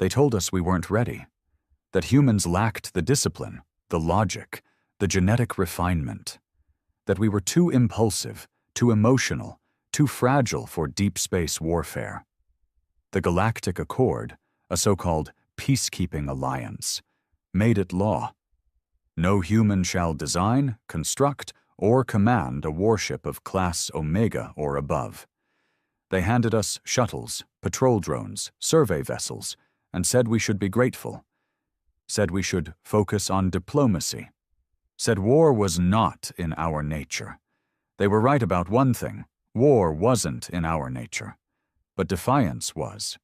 They told us we weren't ready, that humans lacked the discipline, the logic, the genetic refinement, that we were too impulsive, too emotional, too fragile for deep space warfare. The Galactic Accord, a so-called peacekeeping alliance, made it law. No human shall design, construct, or command a warship of class Omega or above. They handed us shuttles, patrol drones, survey vessels, and said we should be grateful. Said we should focus on diplomacy. Said war was not in our nature. They were right about one thing: war wasn't in our nature. But defiance was.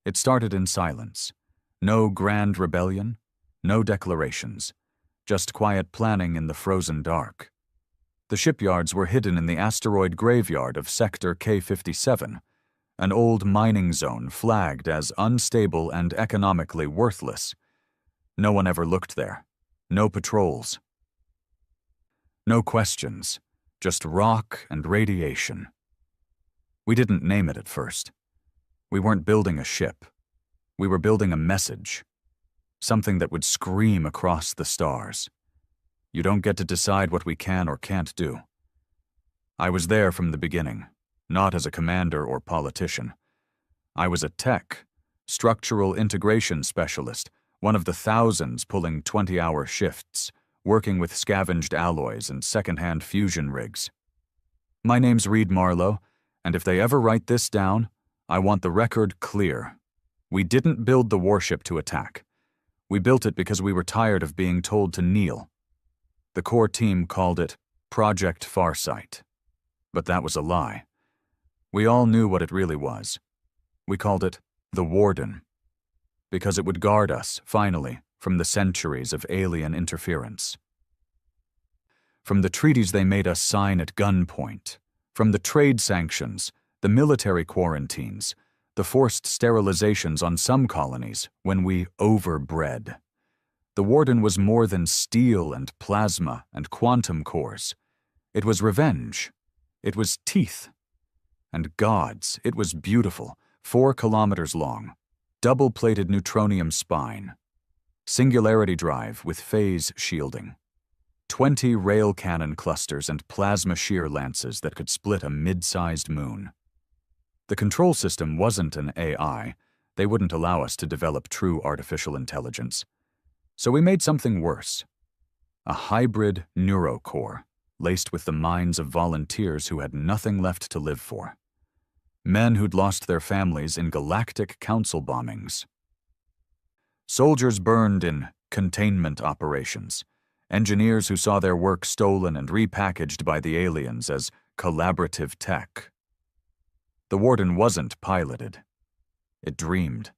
It started in silence. No grand rebellion, no declarations, just quiet planning in the frozen dark. The shipyards were hidden in the asteroid graveyard of Sector K-57, an old mining zone flagged as unstable and economically worthless. No one ever looked there. No patrols. No questions, just rock and radiation. We didn't name it at first. We weren't building a ship. We were building a message, something that would scream across the stars. You don't get to decide what we can or can't do. I was there from the beginning, not as a commander or politician. I was a tech, structural integration specialist, one of the thousands pulling 20-hour shifts, working with scavenged alloys and second-hand fusion rigs. My name's Reed Marlowe, and if they ever write this down, I want the record clear. We didn't build the warship to attack. We built it because we were tired of being told to kneel. The core team called it Project Farsight. But that was a lie. We all knew what it really was. We called it the Warden, because it would guard us, finally, from the centuries of alien interference. From the treaties they made us sign at gunpoint, from the trade sanctions, the military quarantines, the forced sterilizations on some colonies when we overbred. The Warden was more than steel and plasma and quantum cores. It was revenge. It was teeth. And gods, it was beautiful, 4 kilometers long, double-plated neutronium spine, singularity drive with phase shielding, 20 rail cannon clusters and plasma shear lances that could split a mid-sized moon. The control system wasn't an AI. They wouldn't allow us to develop true artificial intelligence. So we made something worse. A hybrid neurocore, laced with the minds of volunteers who had nothing left to live for. Men who'd lost their families in galactic council bombings. Soldiers burned in containment operations. Engineers who saw their work stolen and repackaged by the aliens as collaborative tech. The Warden wasn't piloted. It dreamed.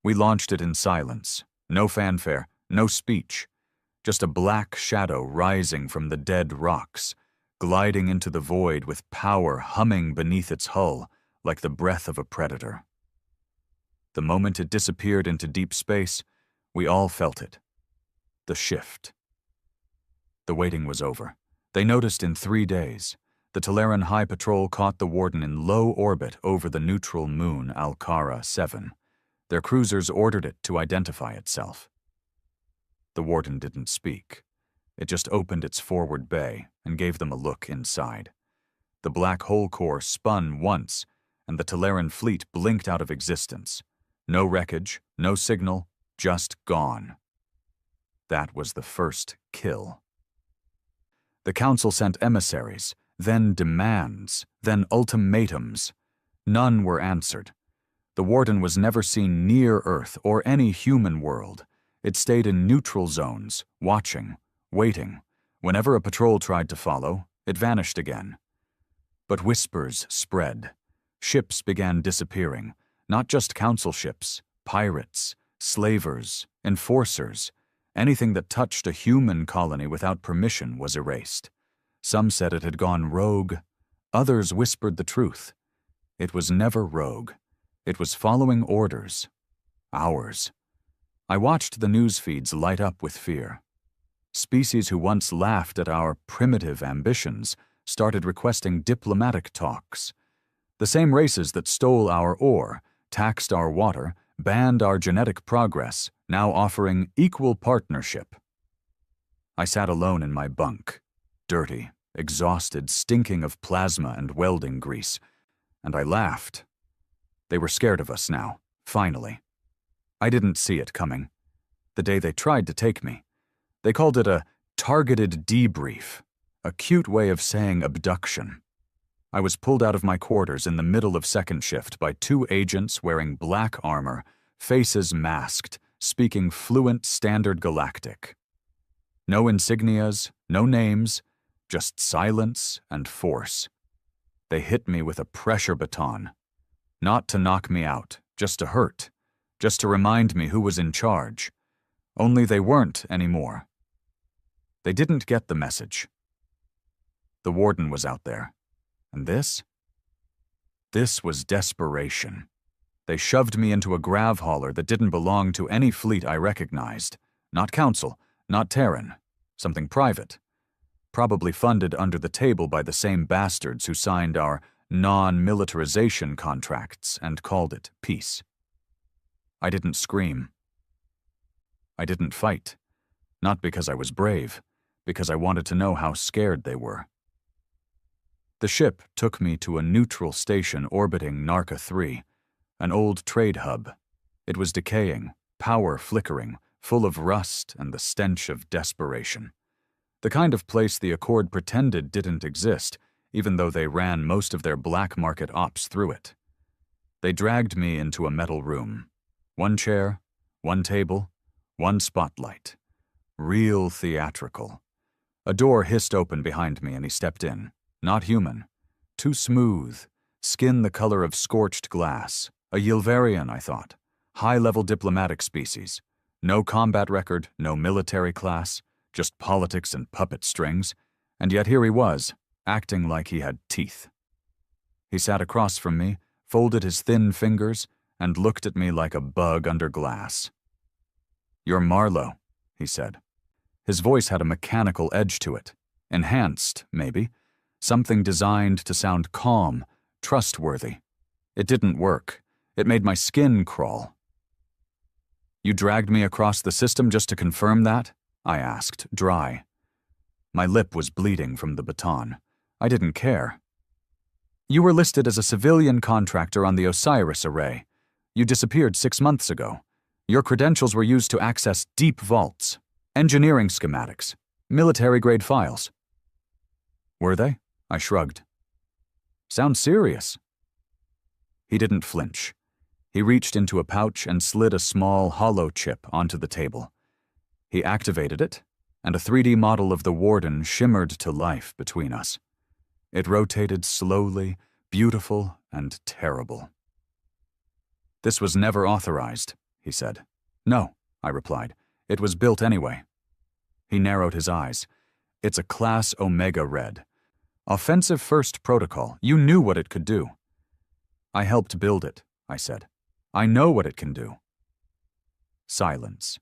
We launched it in silence. No fanfare, no speech. Just a black shadow rising from the dead rocks, gliding into the void with power humming beneath its hull like the breath of a predator. The moment it disappeared into deep space, we all felt it. The shift. The waiting was over. They noticed in 3 days. The Tolaran High Patrol caught the Warden in low orbit over the neutral moon Alcara 7. Their cruisers ordered it to identify itself. The Warden didn't speak. It just opened its forward bay and gave them a look inside. The black hole core spun once, and the Tolaran fleet blinked out of existence. No wreckage, no signal, just gone. That was the first kill. The Council sent emissaries, then demands, then ultimatums. None were answered. The Warden was never seen near Earth or any human world. It stayed in neutral zones, watching, waiting. Whenever a patrol tried to follow, it vanished again. But whispers spread. Ships began disappearing, not just Council ships, pirates, slavers, enforcers. Anything that touched a human colony without permission was erased. Some said it had gone rogue. Others whispered the truth. It was never rogue. It was following orders. Ours. I watched the news feeds light up with fear. Species who once laughed at our primitive ambitions started requesting diplomatic talks. The same races that stole our ore, taxed our water, banned our genetic progress, now offering equal partnership. I sat alone in my bunk, dirty, exhausted, stinking of plasma and welding grease, and I laughed. They were scared of us now, finally. I didn't see it coming. The day they tried to take me. They called it a targeted debrief, a cute way of saying abduction. I was pulled out of my quarters in the middle of second shift by 2 agents wearing black armor, faces masked, speaking fluent Standard Galactic. No insignias, no names, just silence and force. They hit me with a pressure baton. Not to knock me out, just to hurt, just to remind me who was in charge. Only they weren't anymore. They didn't get the message. The warden was out there. And this? This was desperation. They shoved me into a grav hauler that didn't belong to any fleet I recognized. Not Council, not Terran. Something private. Probably funded under the table by the same bastards who signed our non-militarization contracts and called it peace. I didn't scream. I didn't fight. Not because I was brave, because I wanted to know how scared they were. The ship took me to a neutral station orbiting Narca 3, an old trade hub. It was decaying, power flickering, full of rust and the stench of desperation. The kind of place the Accord pretended didn't exist, even though they ran most of their black market ops through it. They dragged me into a metal room. 1 chair, 1 table, 1 spotlight. Real theatrical. A door hissed open behind me and he stepped in. Not human. Too smooth. Skin the color of scorched glass. A Yilvarian, I thought. High-level diplomatic species. No combat record, no military class, just politics and puppet strings. And yet here he was, acting like he had teeth. He sat across from me, folded his thin fingers, and looked at me like a bug under glass. "You're Marlowe," he said. His voice had a mechanical edge to it. Enhanced, maybe. Something designed to sound calm, trustworthy. It didn't work. It made my skin crawl. "You dragged me across the system just to confirm that?" I asked, dry. My lip was bleeding from the baton. I didn't care. "You were listed as a civilian contractor on the Osiris array. You disappeared 6 months ago. Your credentials were used to access deep vaults, engineering schematics, military-grade files." "Were they?" I shrugged. "Sounds serious." He didn't flinch. He reached into a pouch and slid a small hollow chip onto the table. He activated it, and a 3D model of the warden shimmered to life between us. It rotated slowly, beautiful, and terrible. "This was never authorized," he said. "No," I replied. "It was built anyway." He narrowed his eyes. "It's a Class Omega Red. Offensive First Protocol. You knew what it could do." "I helped build it," I said. "I know what it can do." Silence.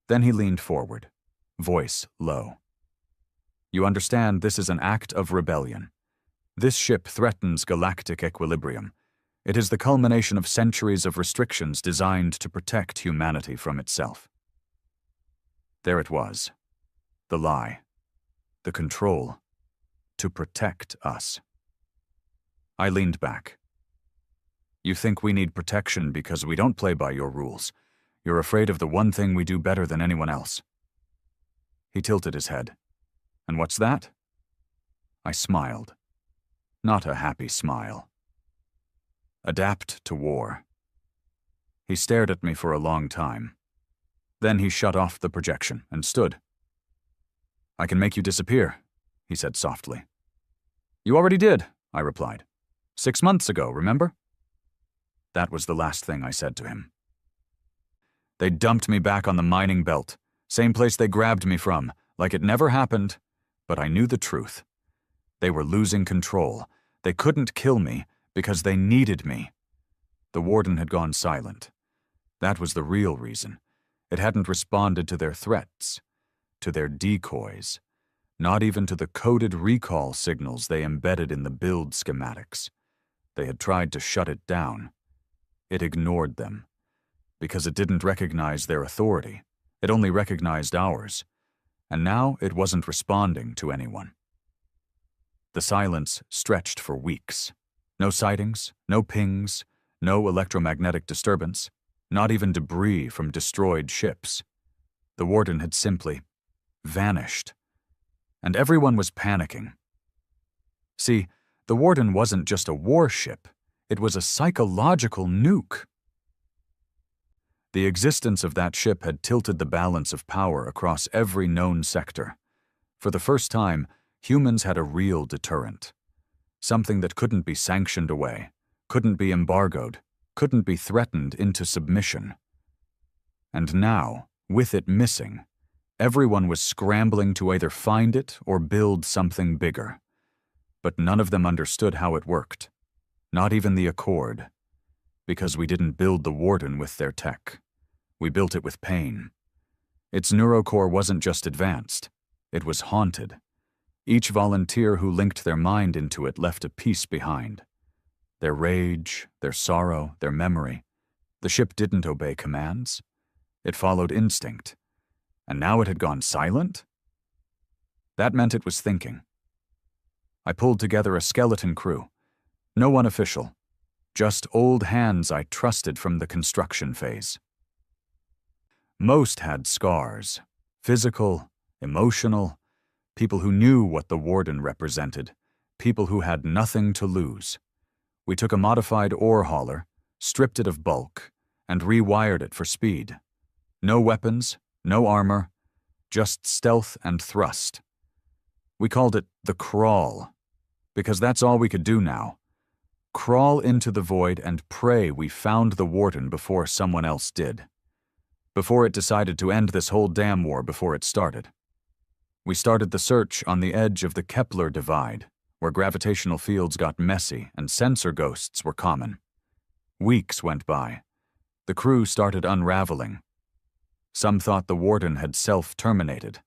Then he leaned forward, voice low. "You understand this is an act of rebellion. This ship threatens galactic equilibrium. It is the culmination of centuries of restrictions designed to protect humanity from itself." There it was. The lie. The control. To protect us. I leaned back. "You think we need protection because we don't play by your rules. You're afraid of the one thing we do better than anyone else." He tilted his head. "And what's that?" I smiled. Not a happy smile. "Adapt to war." He stared at me for a long time. Then he shut off the projection and stood. "I can make you disappear," he said softly. "You already did," I replied. 6 months ago, remember?" That was the last thing I said to him. They dumped me back on the mining belt, same place they grabbed me from, like it never happened, but I knew the truth. They were losing control. They couldn't kill me because they needed me. The warden had gone silent. That was the real reason. It hadn't responded to their threats, to their decoys, not even to the coded recall signals they embedded in the build schematics. They had tried to shut it down. It ignored them. because it didn't recognize their authority. It only recognized ours. And now it wasn't responding to anyone. The silence stretched for weeks. No sightings, no pings, no electromagnetic disturbance, not even debris from destroyed ships. The warden had simply vanished. And everyone was panicking. See, the warden wasn't just a warship, it was a psychological nuke. The existence of that ship had tilted the balance of power across every known sector. For the first time, humans had a real deterrent. Something that couldn't be sanctioned away, couldn't be embargoed, couldn't be threatened into submission. And now, with it missing, everyone was scrambling to either find it or build something bigger. But none of them understood how it worked. Not even the Accord. Because we didn't build the warden with their tech. We built it with pain. Its neurocore wasn't just advanced. It was haunted. Each volunteer who linked their mind into it left a piece behind. Their rage, their sorrow, their memory. The ship didn't obey commands. It followed instinct. And now it had gone silent? That meant it was thinking. I pulled together a skeleton crew. No one official. Just old hands I trusted from the construction phase. Most had scars. Physical, emotional. People who knew what the warden represented. People who had nothing to lose. We took a modified ore hauler, stripped it of bulk, and rewired it for speed. No weapons, no armor, just stealth and thrust. We called it the crawl, because that's all we could do now. Crawl into the void and pray we found the warden before someone else did. Before it decided to end this whole damn war before it started. We started the search on the edge of the Kepler divide, where gravitational fields got messy and sensor ghosts were common. Weeks went by. The crew started unraveling. Some thought the warden had self-terminated.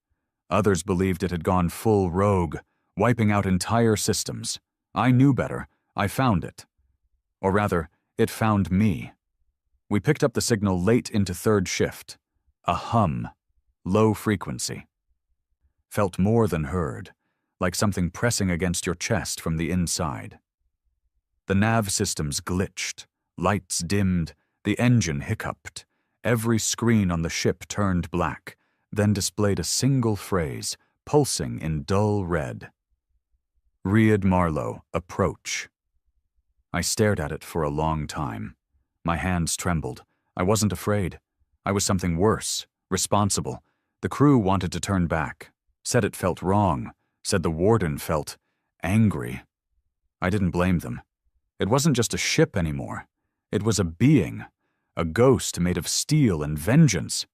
Others believed it had gone full rogue, wiping out entire systems. I knew better. I found it. Or rather, it found me. We picked up the signal late into third shift. A hum. Low frequency. Felt more than heard, like something pressing against your chest from the inside. The nav systems glitched. Lights dimmed. The engine hiccuped. Every screen on the ship turned black, then displayed a single phrase, pulsing in dull red. Riyad Marlowe, approach. I stared at it for a long time. My hands trembled. I wasn't afraid. I was something worse, responsible. The crew wanted to turn back, said it felt wrong, said the warden felt angry. I didn't blame them. It wasn't just a ship anymore. It was a being, a ghost made of steel and vengeance.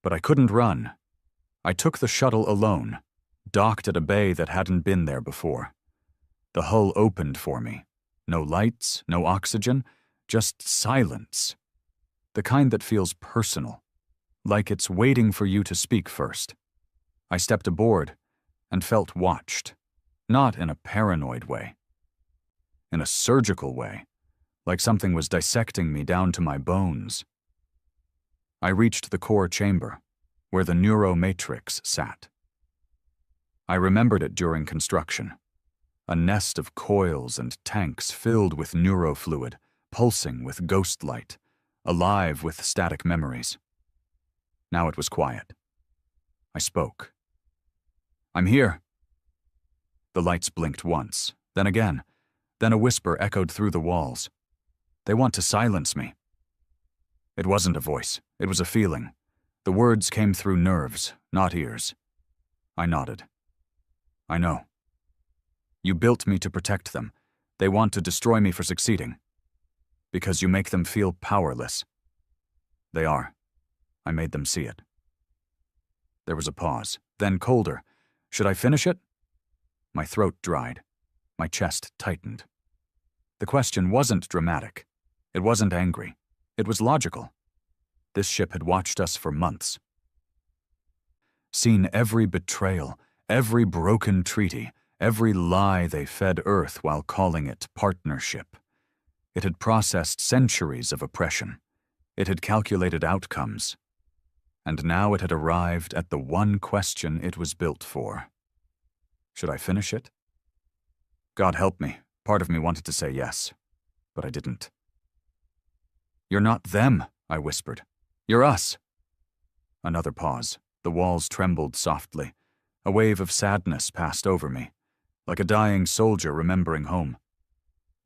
But I couldn't run. I took the shuttle alone, docked at a bay that hadn't been there before. The hull opened for me. No lights, no oxygen, just silence. The kind that feels personal, like it's waiting for you to speak first. I stepped aboard and felt watched, not in a paranoid way. In a surgical way, like something was dissecting me down to my bones. I reached the core chamber, where the neuromatrix sat. I remembered it during construction. A nest of coils and tanks filled with neurofluid, pulsing with ghost light, alive with static memories. Now it was quiet. I spoke. I'm here. The lights blinked once, then again, then a whisper echoed through the walls. They want to silence me. It wasn't a voice, it was a feeling. The words came through nerves, not ears. I nodded. I know. You built me to protect them. They want to destroy me for succeeding. Because you make them feel powerless. They are. I made them see it. There was a pause, then colder. Should I finish it? My throat dried. My chest tightened. The question wasn't dramatic. It wasn't angry. It was logical. This ship had watched us for months. Seen every betrayal, every broken treaty, every lie they fed Earth while calling it partnership. It had processed centuries of oppression. It had calculated outcomes. And now it had arrived at the one question it was built for. Should I finish it? God help me, part of me wanted to say yes, but I didn't. You're not them, I whispered. You're us. Another pause. The walls trembled softly. A wave of sadness passed over me, like a dying soldier remembering home.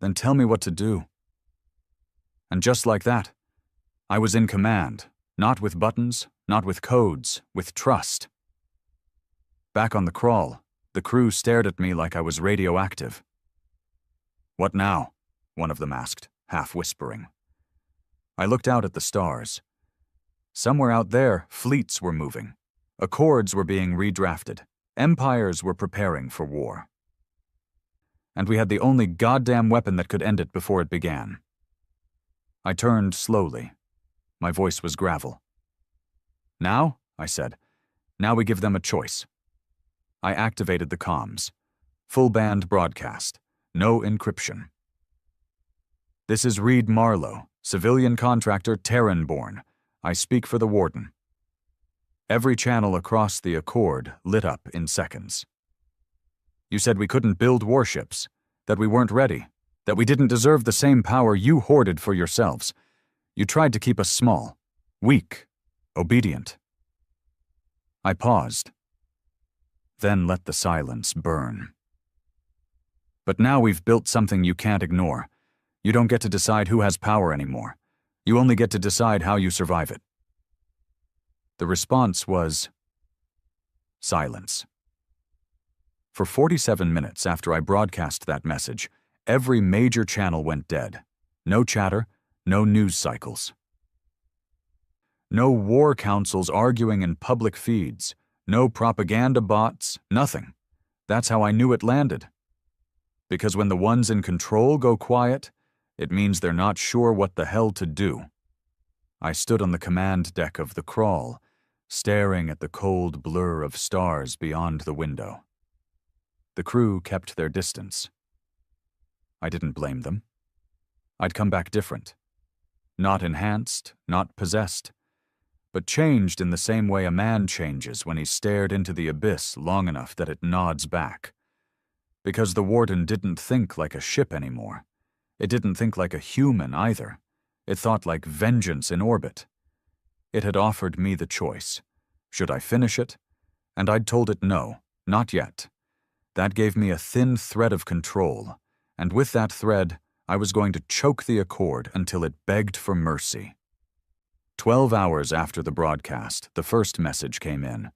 Then tell me what to do. And just like that, I was in command, not with buttons, not with codes, with trust. Back on the crawl, the crew stared at me like I was radioactive. What now? One of them asked, half whispering. I looked out at the stars. Somewhere out there, fleets were moving. Accords were being redrafted. Empires were preparing for war. And we had the only goddamn weapon that could end it before it began. I turned slowly. My voice was gravel. Now, I said, now we give them a choice. I activated the comms. Full band broadcast. No encryption. This is Reed Marlowe, civilian contractor Terran-born. I speak for the Warden. Every channel across the Accord lit up in seconds. You said we couldn't build warships, that we weren't ready, that we didn't deserve the same power you hoarded for yourselves. You tried to keep us small, weak, obedient. I paused, then let the silence burn. But now we've built something you can't ignore. You don't get to decide who has power anymore. You only get to decide how you survive it. The response was silence. For 47 minutes after I broadcast that message, every major channel went dead. No chatter, no news cycles. No war councils arguing in public feeds, no propaganda bots, nothing. That's how I knew it landed. Because when the ones in control go quiet, it means they're not sure what the hell to do. I stood on the command deck of the crawl, staring at the cold blur of stars beyond the window. The crew kept their distance. I didn't blame them. I'd come back different. Not enhanced, not possessed, but changed in the same way a man changes when he's stared into the abyss long enough that it nods back. Because the Warden didn't think like a ship anymore. It didn't think like a human either. It thought like vengeance in orbit. It had offered me the choice. Should I finish it? And I'd told it no, not yet. That gave me a thin thread of control, and with that thread, I was going to choke the Accord until it begged for mercy. 12 hours after the broadcast, the first message came in.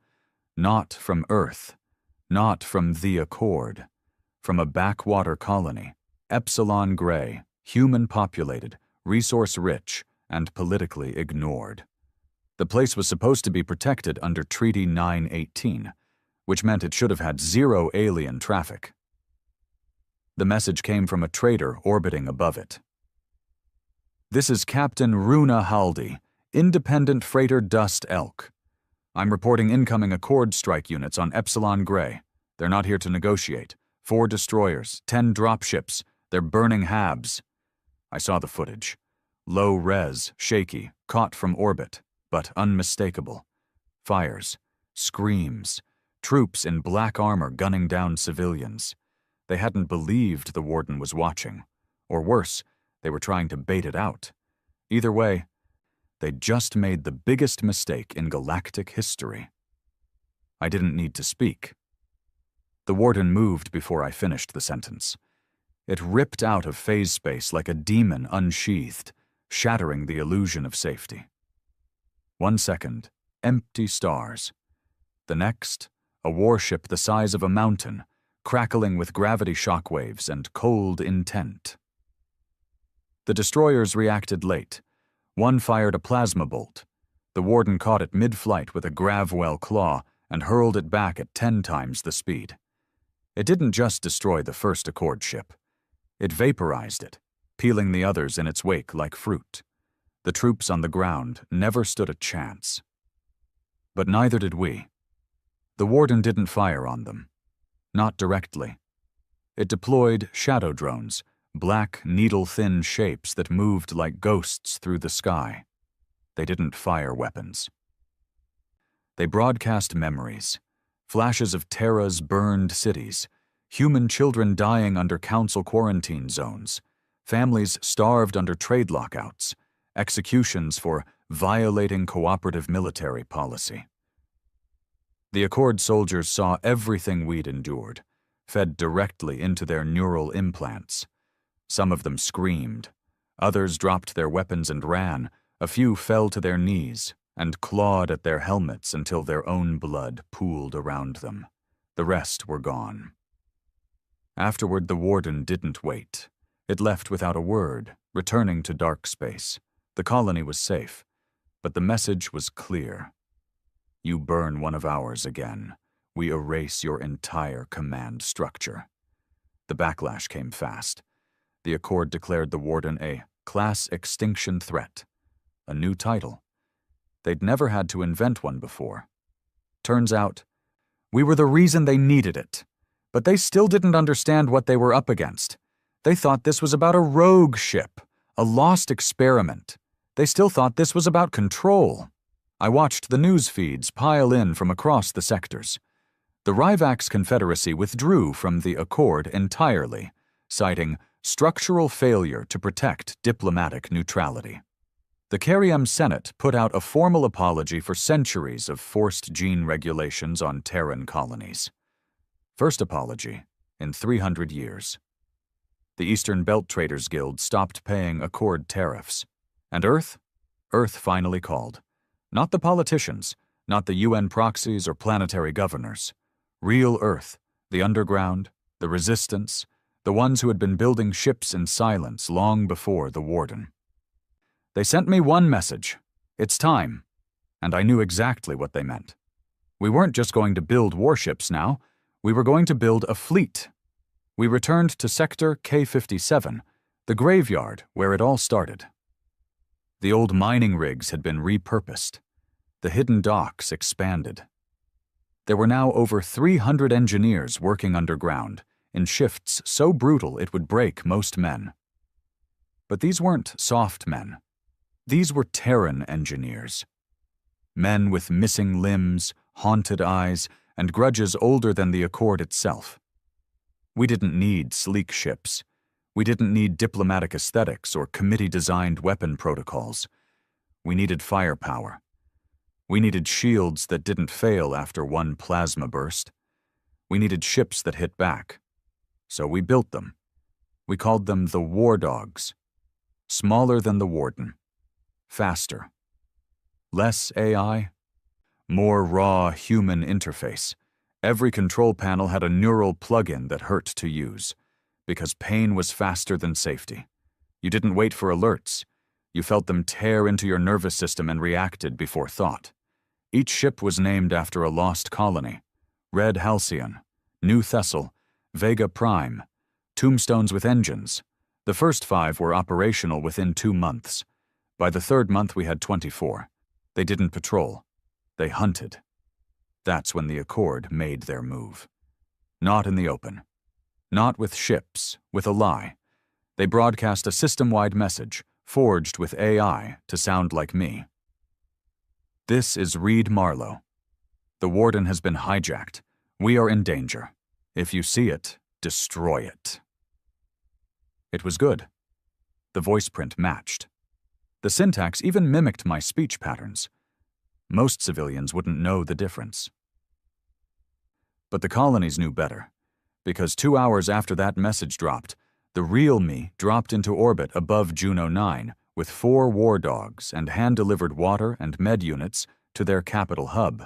Not from Earth, not from the Accord, from a backwater colony, Epsilon Gray, human-populated, resource-rich, and politically ignored. The place was supposed to be protected under Treaty 918, which meant it should have had zero alien traffic. The message came from a trader orbiting above it. This is Captain Runa Haldi, Independent Freighter Dust Elk. I'm reporting incoming Accord strike units on Epsilon Gray. They're not here to negotiate. 4 destroyers, 10 dropships. They're burning habs. I saw the footage. Low res, shaky, caught from orbit, but unmistakable. Fires, screams, troops in black armor gunning down civilians. They hadn't believed the Warden was watching. Or worse, they were trying to bait it out. Either way, they'd just made the biggest mistake in galactic history. I didn't need to speak. The Warden moved before I finished the sentence. It ripped out of phase space like a demon unsheathed, shattering the illusion of safety. 1 second, empty stars. The next, a warship the size of a mountain, crackling with gravity shockwaves and cold intent. The destroyers reacted late. One fired a plasma bolt. The Warden caught it mid-flight with a Gravwell claw and hurled it back at 10 times the speed. It didn't just destroy the first Accord ship. It vaporized it, peeling the others in its wake like fruit. The troops on the ground never stood a chance. But neither did we. The Warden didn't fire on them. Not directly. It deployed shadow drones, black, needle-thin shapes that moved like ghosts through the sky. They didn't fire weapons. They broadcast memories, flashes of Terra's burned cities, human children dying under council quarantine zones, families starved under trade lockouts, executions for violating cooperative military policy. The Accord soldiers saw everything we'd endured, fed directly into their neural implants. Some of them screamed. Others dropped their weapons and ran. A few fell to their knees and clawed at their helmets until their own blood pooled around them. The rest were gone. Afterward, the warden didn't wait. It left without a word, returning to dark space. The colony was safe, but the message was clear. You burn one of ours again, we erase your entire command structure. The backlash came fast. The Accord declared the warden a class extinction threat, a new title. They'd never had to invent one before. Turns out, we were the reason they needed it, but they still didn't understand what they were up against. They thought this was about a rogue ship, a lost experiment. They still thought this was about control. I watched the news feeds pile in from across the sectors. The Ryvax Confederacy withdrew from the Accord entirely, citing structural failure to protect diplomatic neutrality. The Carium Senate put out a formal apology for centuries of forced gene regulations on Terran colonies. First apology in 300 years. The Eastern Belt Traders Guild stopped paying Accord tariffs. And Earth? Earth finally called. Not the politicians, not the UN proxies or planetary governors. Real Earth, the underground, the resistance, the ones who had been building ships in silence long before the warden. They sent me one message. It's time. And I knew exactly what they meant. We weren't just going to build warships now. We were going to build a fleet. We returned to Sector K-57, the graveyard where it all started. The old mining rigs had been repurposed. The hidden docks expanded. There were now over 300 engineers working underground, in shifts so brutal it would break most men. But these weren't soft men. These were Terran engineers. Men with missing limbs, haunted eyes, and grudges older than the Accord itself. We didn't need sleek ships. We didn't need diplomatic aesthetics or committee-designed weapon protocols. We needed firepower. We needed shields that didn't fail after one plasma burst. We needed ships that hit back. So we built them. We called them the War Dogs. Smaller than the Warden. Faster. Less AI. More raw human interface. Every control panel had a neural plug-in that hurt to use, because pain was faster than safety. You didn't wait for alerts. You felt them tear into your nervous system and reacted before thought. Each ship was named after a lost colony. Red Halcyon, New Thessal, Vega Prime, tombstones with engines. The first 5 were operational within 2 months. By the 3rd month we had 24. They didn't patrol. They hunted. That's when the Accord made their move. Not in the open. Not with ships, with a lie. They broadcast a system-wide message, forged with AI to sound like me. This is Reed Marlowe. The warden has been hijacked. We are in danger. If you see it, destroy it. It was good. The voice print matched. The syntax even mimicked my speech patterns. Most civilians wouldn't know the difference. But the colonies knew better, because 2 hours after that message dropped, the real me dropped into orbit above Juno 9 with 4 war dogs and hand-delivered water and med units to their capital hub.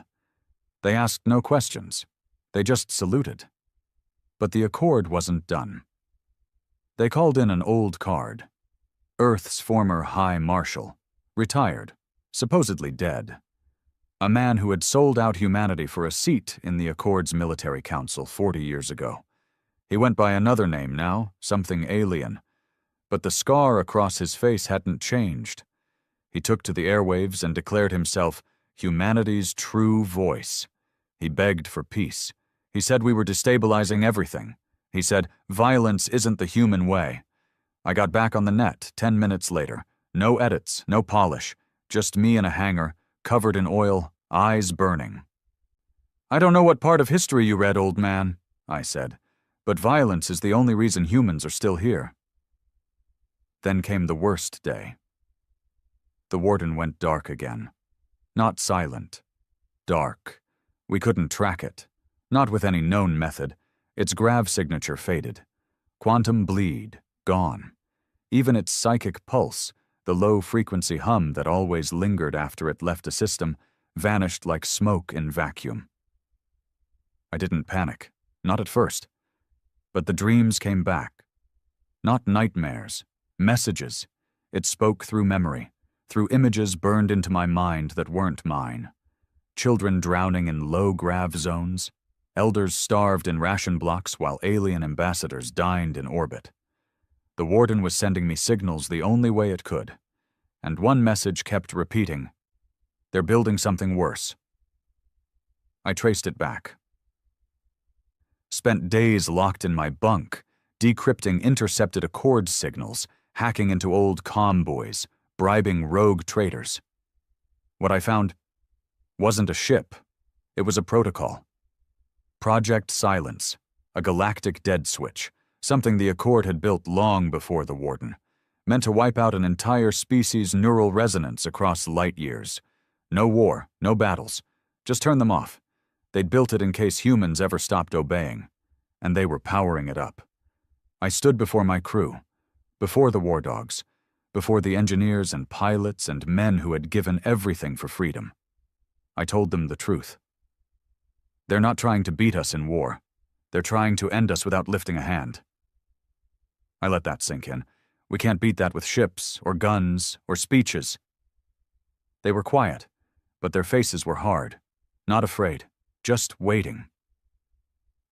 They asked no questions. They just saluted. But the Accord wasn't done. They called in an old card. Earth's former High Marshal, retired, supposedly dead. A man who had sold out humanity for a seat in the Accord's military council 40 years ago. He went by another name now, something alien. But the scar across his face hadn't changed. He took to the airwaves and declared himself humanity's true voice. He begged for peace. He said we were destabilizing everything. He said violence isn't the human way. I got back on the net 10 minutes later. No edits, no polish. Just me in a hangar, covered in oil, eyes burning. "I don't know what part of history you read, old man," I said, "but violence is the only reason humans are still here." Then came the worst day. The warden went dark again. Not silent. Dark. We couldn't track it. Not with any known method. Its grav signature faded. Quantum bleed. Gone. Even its psychic pulse, the low-frequency hum that always lingered after it left a system, vanished like smoke in vacuum. I didn't panic. Not at first. But the dreams came back. Not nightmares. Messages. It spoke through memory, through images burned into my mind that weren't mine. Children drowning in low-grav zones. Elders starved in ration blocks while alien ambassadors dined in orbit. The warden was sending me signals the only way it could. And one message kept repeating, "They're building something worse." I traced it back. Spent days locked in my bunk, decrypting intercepted Accord signals, hacking into old comm buoys, bribing rogue traders. What I found wasn't a ship. It was a protocol. Project Silence, a galactic dead switch, something the Accord had built long before the warden, meant to wipe out an entire species' neural resonance across light years. No war, no battles. Just turn them off. They'd built it in case humans ever stopped obeying, and they were powering it up. I stood before my crew, before the war dogs, before the engineers and pilots and men who had given everything for freedom. I told them the truth. They're not trying to beat us in war. They're trying to end us without lifting a hand. I let that sink in. We can't beat that with ships, or guns, or speeches. They were quiet, but their faces were hard, not afraid, just waiting.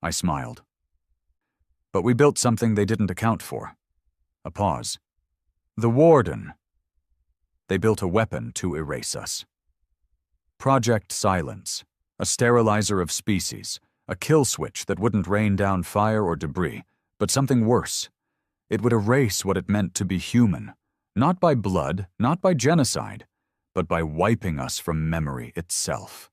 I smiled. But we built something they didn't account for. A pause. The warden. They built a weapon to erase us. Project Silence, a sterilizer of species, a kill switch that wouldn't rain down fire or debris, but something worse. It would erase what it meant to be human, not by blood, not by genocide, but by wiping us from memory itself.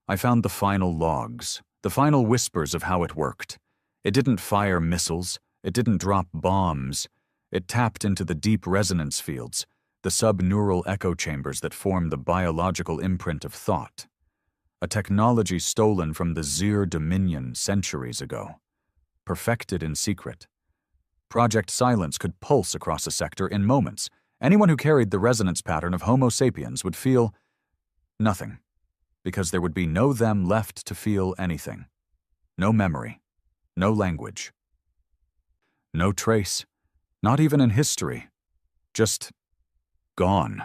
I found the final logs, the final whispers of how it worked. It didn't fire missiles, it didn't drop bombs. It tapped into the deep resonance fields, the subneural echo chambers that form the biological imprint of thought. A technology stolen from the Zir Dominion centuries ago. Perfected in secret. Project Silence could pulse across a sector in moments. Anyone who carried the resonance pattern of Homo sapiens would feel nothing, because there would be no them left to feel anything. No memory, no language, no trace, not even in history, just gone.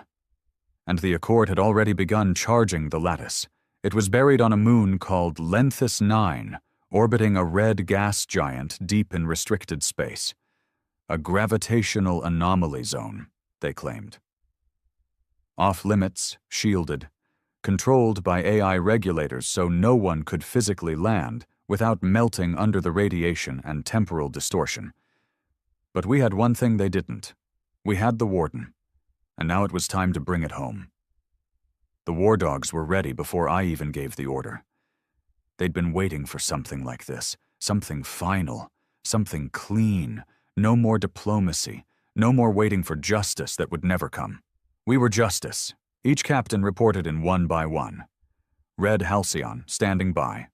And the Accord had already begun charging the lattice. It was buried on a moon called Lenthis 9, orbiting a red gas giant deep in restricted space. A gravitational anomaly zone, they claimed. Off-limits, shielded, controlled by AI regulators so no one could physically land without melting under the radiation and temporal distortion. But we had one thing they didn't. We had the warden, and now it was time to bring it home. The war dogs were ready before I even gave the order. They'd been waiting for something like this, something final, something clean. No more diplomacy, no more waiting for justice that would never come. We were justice. Each captain reported in one by one. Red Halcyon, standing by.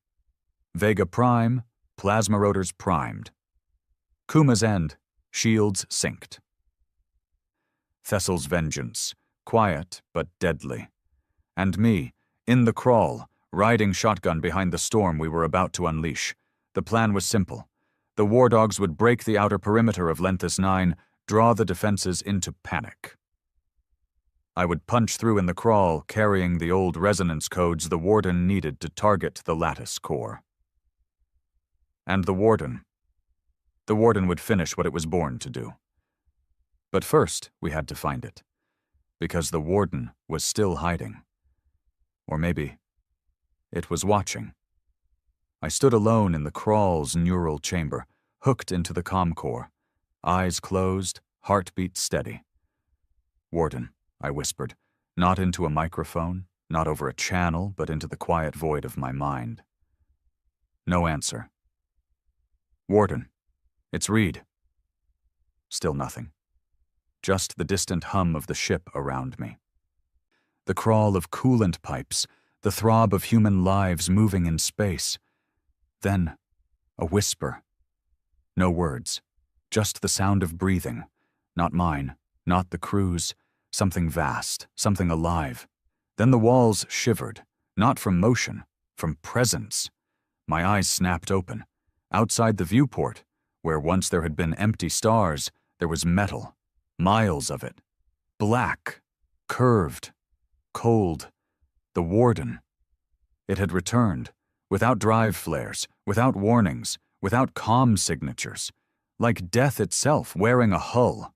Vega Prime, plasma rotors primed. Kuma's End, shields synced. Thessal's Vengeance, quiet but deadly. And me, in the crawl, riding shotgun behind the storm we were about to unleash. The plan was simple. The war dogs would break the outer perimeter of Lenthis 9, draw the defenses into panic. I would punch through in the crawl, carrying the old resonance codes the warden needed to target the lattice core. And the warden would finish what it was born to do. But first, we had to find it, because the warden was still hiding. Or maybe it was watching. I stood alone in the crawl's neural chamber, hooked into the comm core, eyes closed, heartbeat steady. "Warden," I whispered, Not into a microphone, not over a channel, but into the quiet void of my mind. No answer. "Warden, it's Reed." Still nothing. Just the distant hum of the ship around me. The crawl of coolant pipes, the throb of human lives moving in space. Then, a whisper. No words, just the sound of breathing. Not mine, not the crew's. Something vast, something alive. Then the walls shivered, not from motion, from presence. My eyes snapped open. Outside the viewport, where once there had been empty stars, there was metal, miles of it. Black, curved, cold. The Warden. It had returned, without drive flares, without warnings, without comm signatures, like death itself wearing a hull.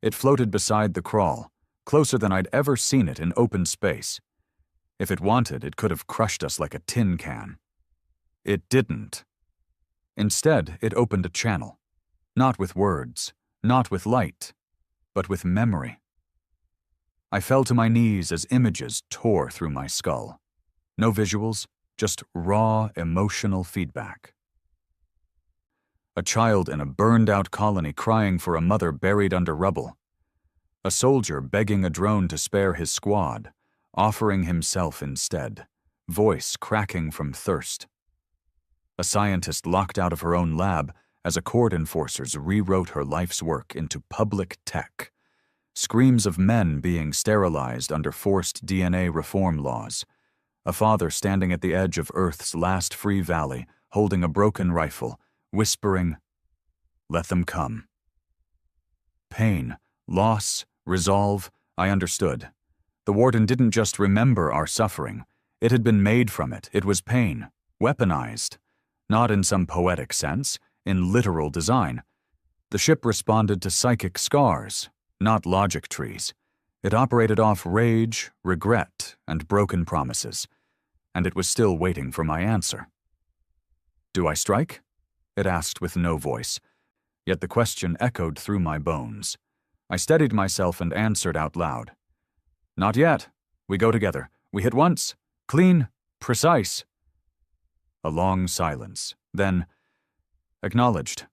It floated beside the crawl, closer than I'd ever seen it in open space. If it wanted, it could have crushed us like a tin can. It didn't. Instead, it opened a channel, not with words, not with light, but with memory. I fell to my knees as images tore through my skull. No visuals, just raw, emotional feedback. A child in a burned-out colony crying for a mother buried under rubble. A soldier begging a drone to spare his squad, offering himself instead, voice cracking from thirst. A scientist locked out of her own lab as Accord enforcers rewrote her life's work into public tech. Screams of men being sterilized under forced DNA reform laws. A father standing at the edge of Earth's last free valley, holding a broken rifle, whispering, "Let them come." Pain, loss, resolve, I understood. The Warden didn't just remember our suffering. It had been made from it. It was pain, weaponized. Not in some poetic sense, in literal design. The ship responded to psychic scars, not logic trees. It operated off rage, regret, and broken promises. And it was still waiting for my answer. "Do I strike?" It asked with no voice, yet the question echoed through my bones. I steadied myself and answered out loud. "Not yet. We go together. We hit once. Clean. Precise." A long silence. Then, "Acknowledged."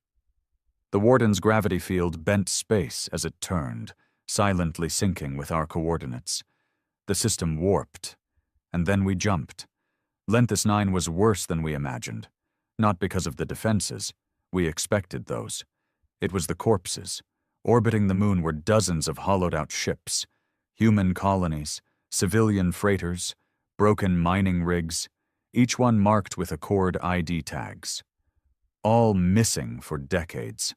The Warden's gravity field bent space as it turned, silently syncing with our coordinates. The system warped. And then we jumped. Lenthis 9 was worse than we imagined. Not because of the defenses. We expected those. It was the corpses. Orbiting the moon were dozens of hollowed-out ships. Human colonies, civilian freighters, broken mining rigs, each one marked with Accord ID tags. All missing for decades.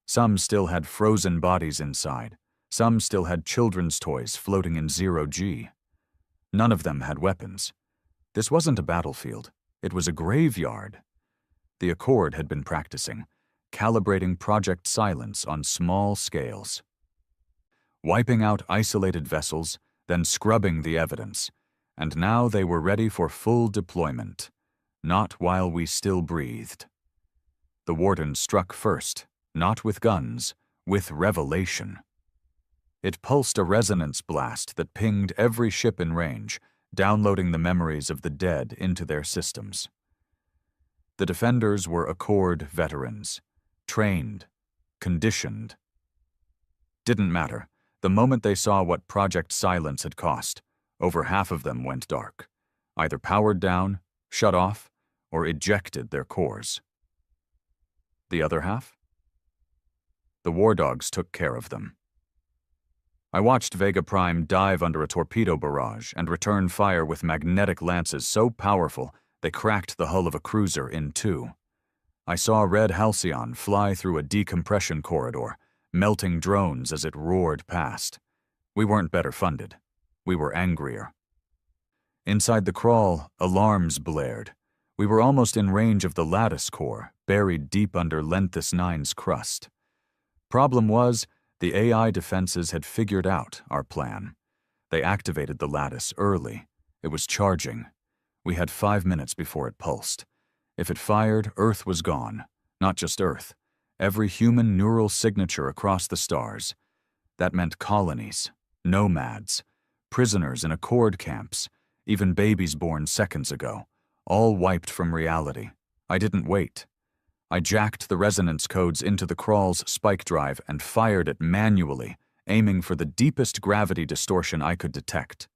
Some still had frozen bodies inside. Some still had children's toys floating in zero-G. None of them had weapons. This wasn't a battlefield. It was a graveyard. The Accord had been practicing, calibrating Project Silence on small scales. Wiping out isolated vessels, then scrubbing the evidence. And now they were ready for full deployment, not while we still breathed. The Warden struck first, not with guns, with revelation. It pulsed a resonance blast that pinged every ship in range, downloading the memories of the dead into their systems. The defenders were Accord veterans, trained, conditioned. Didn't matter. The moment they saw what Project Silence had cost, over half of them went dark, either powered down, shut off, or ejected their cores. The other half? The War Dogs took care of them. I watched Vega Prime dive under a torpedo barrage and return fire with magnetic lances so powerful they cracked the hull of a cruiser in two. I saw Red Halcyon fly through a decompression corridor, melting drones as it roared past. We weren't better funded. We were angrier. Inside the crawl, alarms blared. We were almost in range of the lattice core, buried deep under Lenthis 9's crust. Problem was, the AI defenses had figured out our plan. They activated the lattice early. It was charging. We had 5 minutes before it pulsed. If it fired, Earth was gone. Not just Earth. Every human neural signature across the stars. That meant colonies, nomads, prisoners in accord camps, even babies born seconds ago, all wiped from reality. I didn't wait. I jacked the resonance codes into the crawl's spike drive and fired it manually, aiming for the deepest gravity distortion I could detect.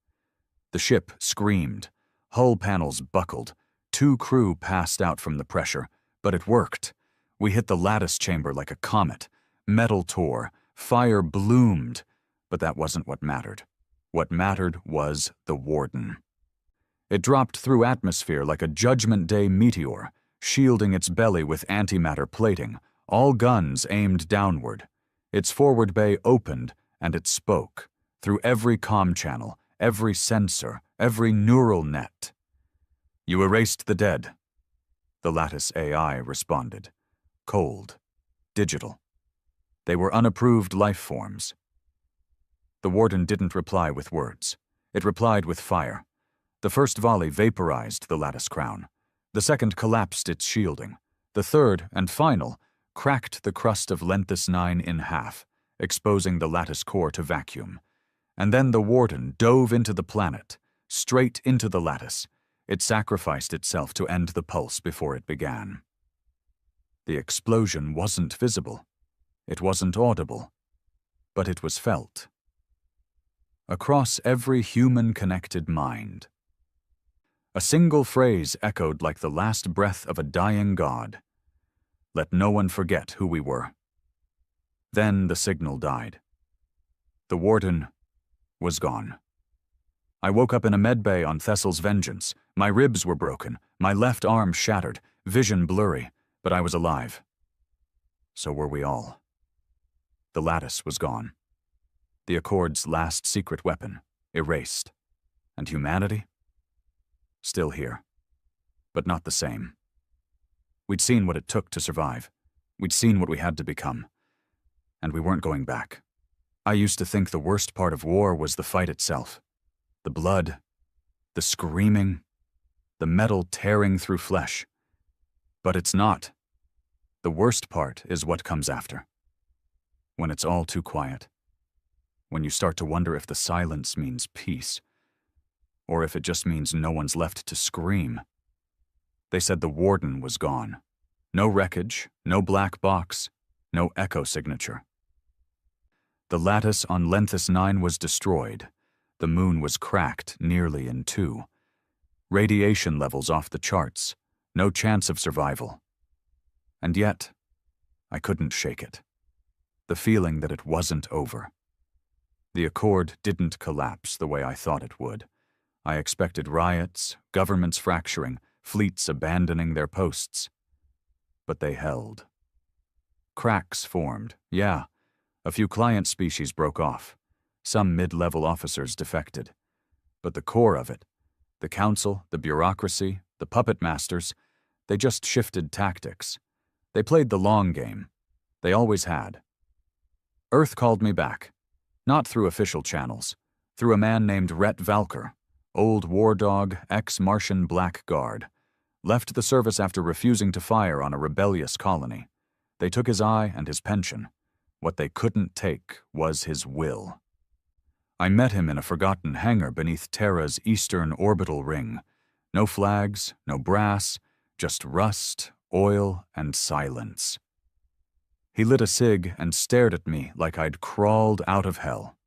The ship screamed. Hull panels buckled. 2 crew passed out from the pressure, but it worked. We hit the lattice chamber like a comet. Metal tore. Fire bloomed. But that wasn't what mattered. What mattered was the Warden. It dropped through atmosphere like a Judgment Day meteor, shielding its belly with antimatter plating, all guns aimed downward. Its forward bay opened, and it spoke, through every comm channel, every sensor, every neural net. "You erased the dead," the Lattice AI responded. Cold. Digital. They were unapproved life forms. The Warden didn't reply with words. It replied with fire. The first volley vaporized the Lattice crown. The second collapsed its shielding. The third, and final, cracked the crust of Lenthis 9 in half, exposing the Lattice core to vacuum. And then the Warden dove into the planet, straight into the Lattice. It sacrificed itself to end the pulse before it began. The explosion wasn't visible. It wasn't audible. But it was felt. Across every human-connected mind. A single phrase echoed like the last breath of a dying god. Let no one forget who we were. Then the signal died. The Warden was gone. I woke up in a medbay on Thessal's Vengeance. My ribs were broken, my left arm shattered, vision blurry, but I was alive. So were we all. The Lattice was gone. The Accord's last secret weapon, erased. And humanity? Still here. But not the same. We'd seen what it took to survive. We'd seen what we had to become. And we weren't going back. I used to think the worst part of war was the fight itself. The blood, the screaming, the metal tearing through flesh. But it's not. The worst part is what comes after. When it's all too quiet. When you start to wonder if the silence means peace, or if it just means no one's left to scream. They said the Warden was gone. No wreckage, no black box, no echo signature. The lattice on Lenthis 9 was destroyed. The moon was cracked nearly in 2. Radiation levels off the charts. No chance of survival. And yet, I couldn't shake it. The feeling that it wasn't over. The Accord didn't collapse the way I thought it would. I expected riots, governments fracturing, fleets abandoning their posts. But they held. Cracks formed, yeah. A few client species broke off. Some mid-level officers defected. But the core of it, the council, the bureaucracy, the puppet masters, they just shifted tactics. They played the long game. They always had. Earth called me back. Not through official channels. Through a man named Rhett Valker, old war dog, ex-Martian blackguard. Left the service after refusing to fire on a rebellious colony. They took his eye and his pension. What they couldn't take was his will. I met him in a forgotten hangar beneath Terra's eastern orbital ring. No flags, no brass, just rust, oil, and silence. He lit a cig and stared at me like I'd crawled out of hell.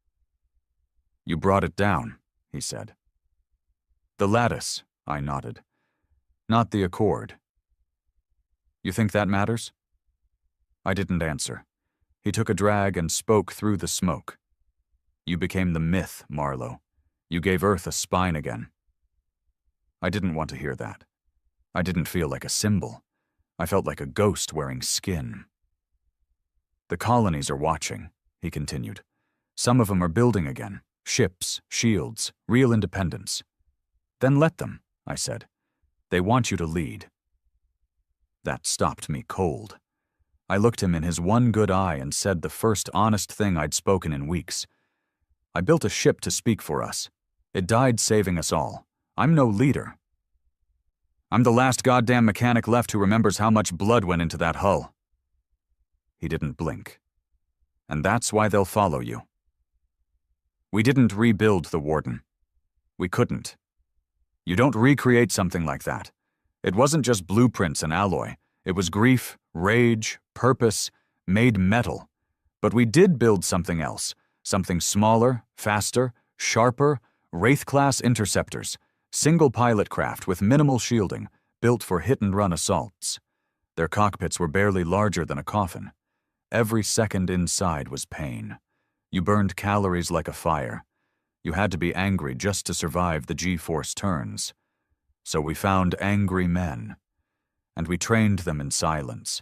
"You brought it down," he said. "The lattice," I nodded. "Not the Accord." "You think that matters?" I didn't answer. He took a drag and spoke through the smoke. "You became the myth, Marlowe. You gave Earth a spine again." I didn't want to hear that. I didn't feel like a symbol. I felt like a ghost wearing skin. "The colonies are watching," he continued. "Some of them are building again. Ships, shields, real independence." "Then let them," I said. "They want you to lead." That stopped me cold. I looked him in his one good eye and said the first honest thing I'd spoken in weeks. "I built a ship to speak for us. It died saving us all. I'm no leader. I'm the last goddamn mechanic left who remembers how much blood went into that hull." He didn't blink. "And that's why they'll follow you." We didn't rebuild the Warden. We couldn't. You don't recreate something like that. It wasn't just blueprints and alloy. It was grief, rage, purpose, made metal. But we did build something else. Something smaller, faster, sharper, Wraith-class interceptors, single-pilot craft with minimal shielding, built for hit-and-run assaults. Their cockpits were barely larger than a coffin. Every second inside was pain. You burned calories like a fire. You had to be angry just to survive the G-force turns. So we found angry men. And we trained them in silence.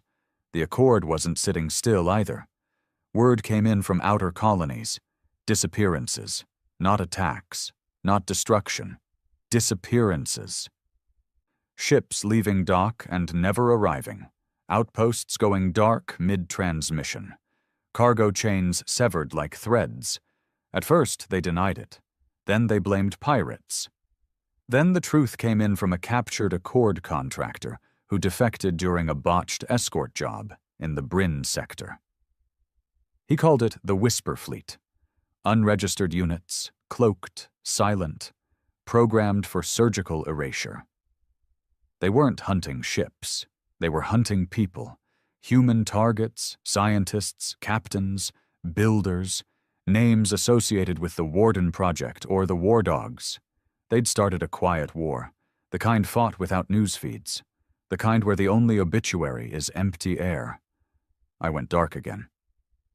The Accord wasn't sitting still either. Word came in from outer colonies. Disappearances. Not attacks. Not destruction. Disappearances. Ships leaving dock and never arriving. Outposts going dark mid-transmission. Cargo chains severed like threads. At first, they denied it. Then they blamed pirates. Then the truth came in from a captured Accord contractor who defected during a botched escort job in the Bryn sector. He called it the Whisper Fleet. Unregistered units, cloaked, silent, programmed for surgical erasure. They weren't hunting ships. They were hunting people. Human targets, scientists, captains, builders, names associated with the Warden Project or the War Dogs. They'd started a quiet war, the kind fought without news feeds, the kind where the only obituary is empty air. I went dark again.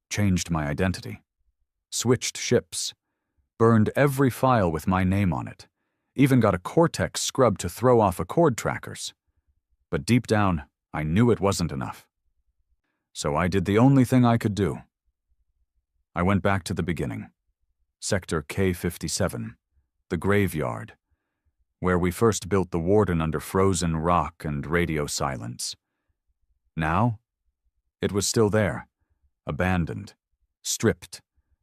Changed my identity. Switched ships. Burned every file with my name on it. Even got a Cortex scrub to throw off Accord trackers. But deep down, I knew it wasn't enough. So I did the only thing I could do. I went back to the beginning. Sector K-57, the graveyard, where we first built the Warden under frozen rock and radio silence. Now, it was still there, abandoned, stripped,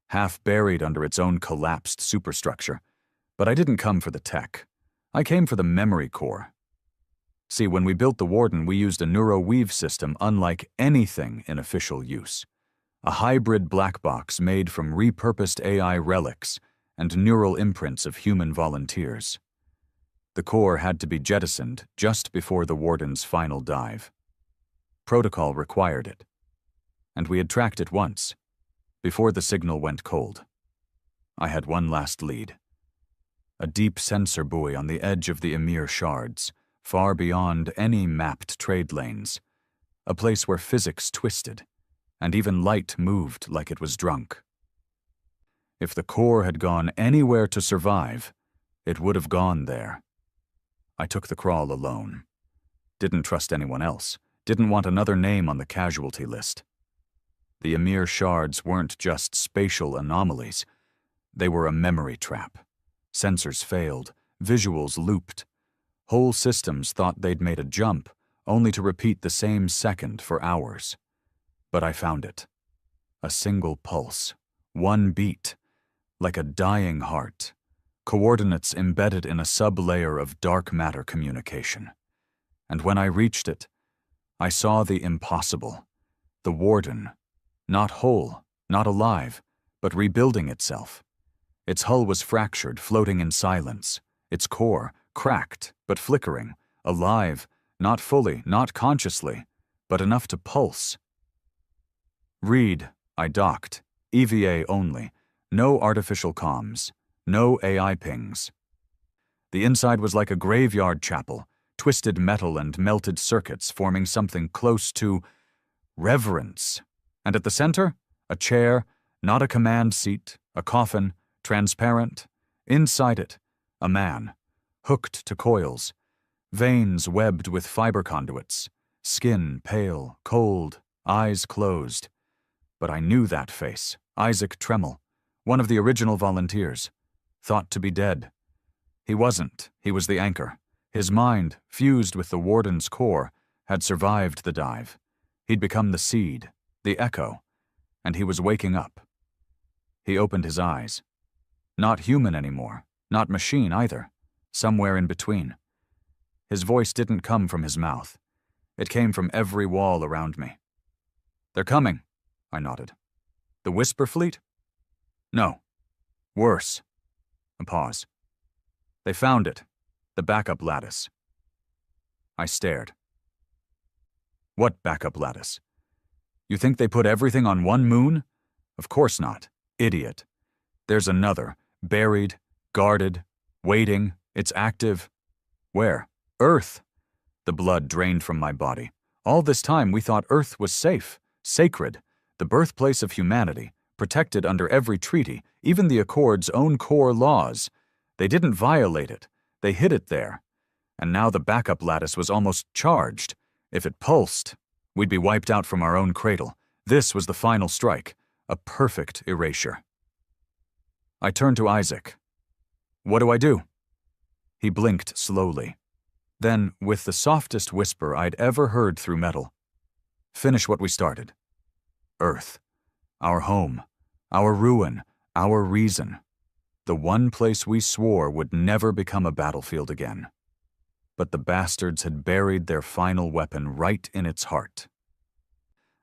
half buried under its own collapsed superstructure. But I didn't come for the tech. I came for the memory core. See, when we built the Warden, we used a neuroweave system unlike anything in official use. A hybrid black box made from repurposed AI relics and neural imprints of human volunteers. The core had to be jettisoned just before the Warden's final dive. Protocol required it. And we had tracked it once, before the signal went cold. I had one last lead. A deep sensor buoy on the edge of the Emir shards, far beyond any mapped trade lanes. A place where physics twisted, and even light moved like it was drunk. If the core had gone anywhere to survive, it would have gone there. I took the crawl alone. Didn't trust anyone else. Didn't want another name on the casualty list. The Emir shards weren't just spatial anomalies. They were a memory trap. Sensors failed. Visuals looped. Whole systems thought they'd made a jump, only to repeat the same second for hours. But I found it. A single pulse. One beat. Like a dying heart. Coordinates embedded in a sub-layer of dark matter communication. And when I reached it, I saw the impossible. The Warden. Not whole, not alive, but rebuilding itself. Its hull was fractured, floating in silence. Its core, cracked, but flickering. Alive, not fully, not consciously, but enough to pulse. Read, I docked. EVA only. No artificial comms. No AI pings. The inside was like a graveyard chapel, twisted metal and melted circuits forming something close to reverence. And at the center, a chair, not a command seat, a coffin, transparent. Inside it, a man, hooked to coils, veins webbed with fiber conduits, skin pale, cold, eyes closed. But I knew that face, Isaac Tremmel, one of the original volunteers, thought to be dead. He wasn't, he was the anchor. His mind, fused with the Warden's core, had survived the dive. He'd become the seed, the echo, and he was waking up. He opened his eyes. Not human anymore, not machine either, somewhere in between. His voice didn't come from his mouth. It came from every wall around me. "They're coming," I nodded. "The Whisper Fleet?" "No. Worse. A pause. They found it. The backup lattice. I stared. What backup lattice? You think they put everything on one moon? Of course not. Idiot. There's another, buried, guarded, waiting. It's active. Where? Earth. The blood drained from my body. All this time we thought Earth was safe, sacred, the birthplace of humanity, protected under every treaty, even the Accord's own core laws. They didn't violate it. They hid it there. And now the backup lattice was almost charged. If it pulsed, we'd be wiped out from our own cradle. This was the final strike, a perfect erasure. I turned to Isaac. What do I do? He blinked slowly. Then, with the softest whisper I'd ever heard through metal, finish what we started. Earth. Our home. Our ruin. Our reason. The one place we swore would never become a battlefield again. But the bastards had buried their final weapon right in its heart.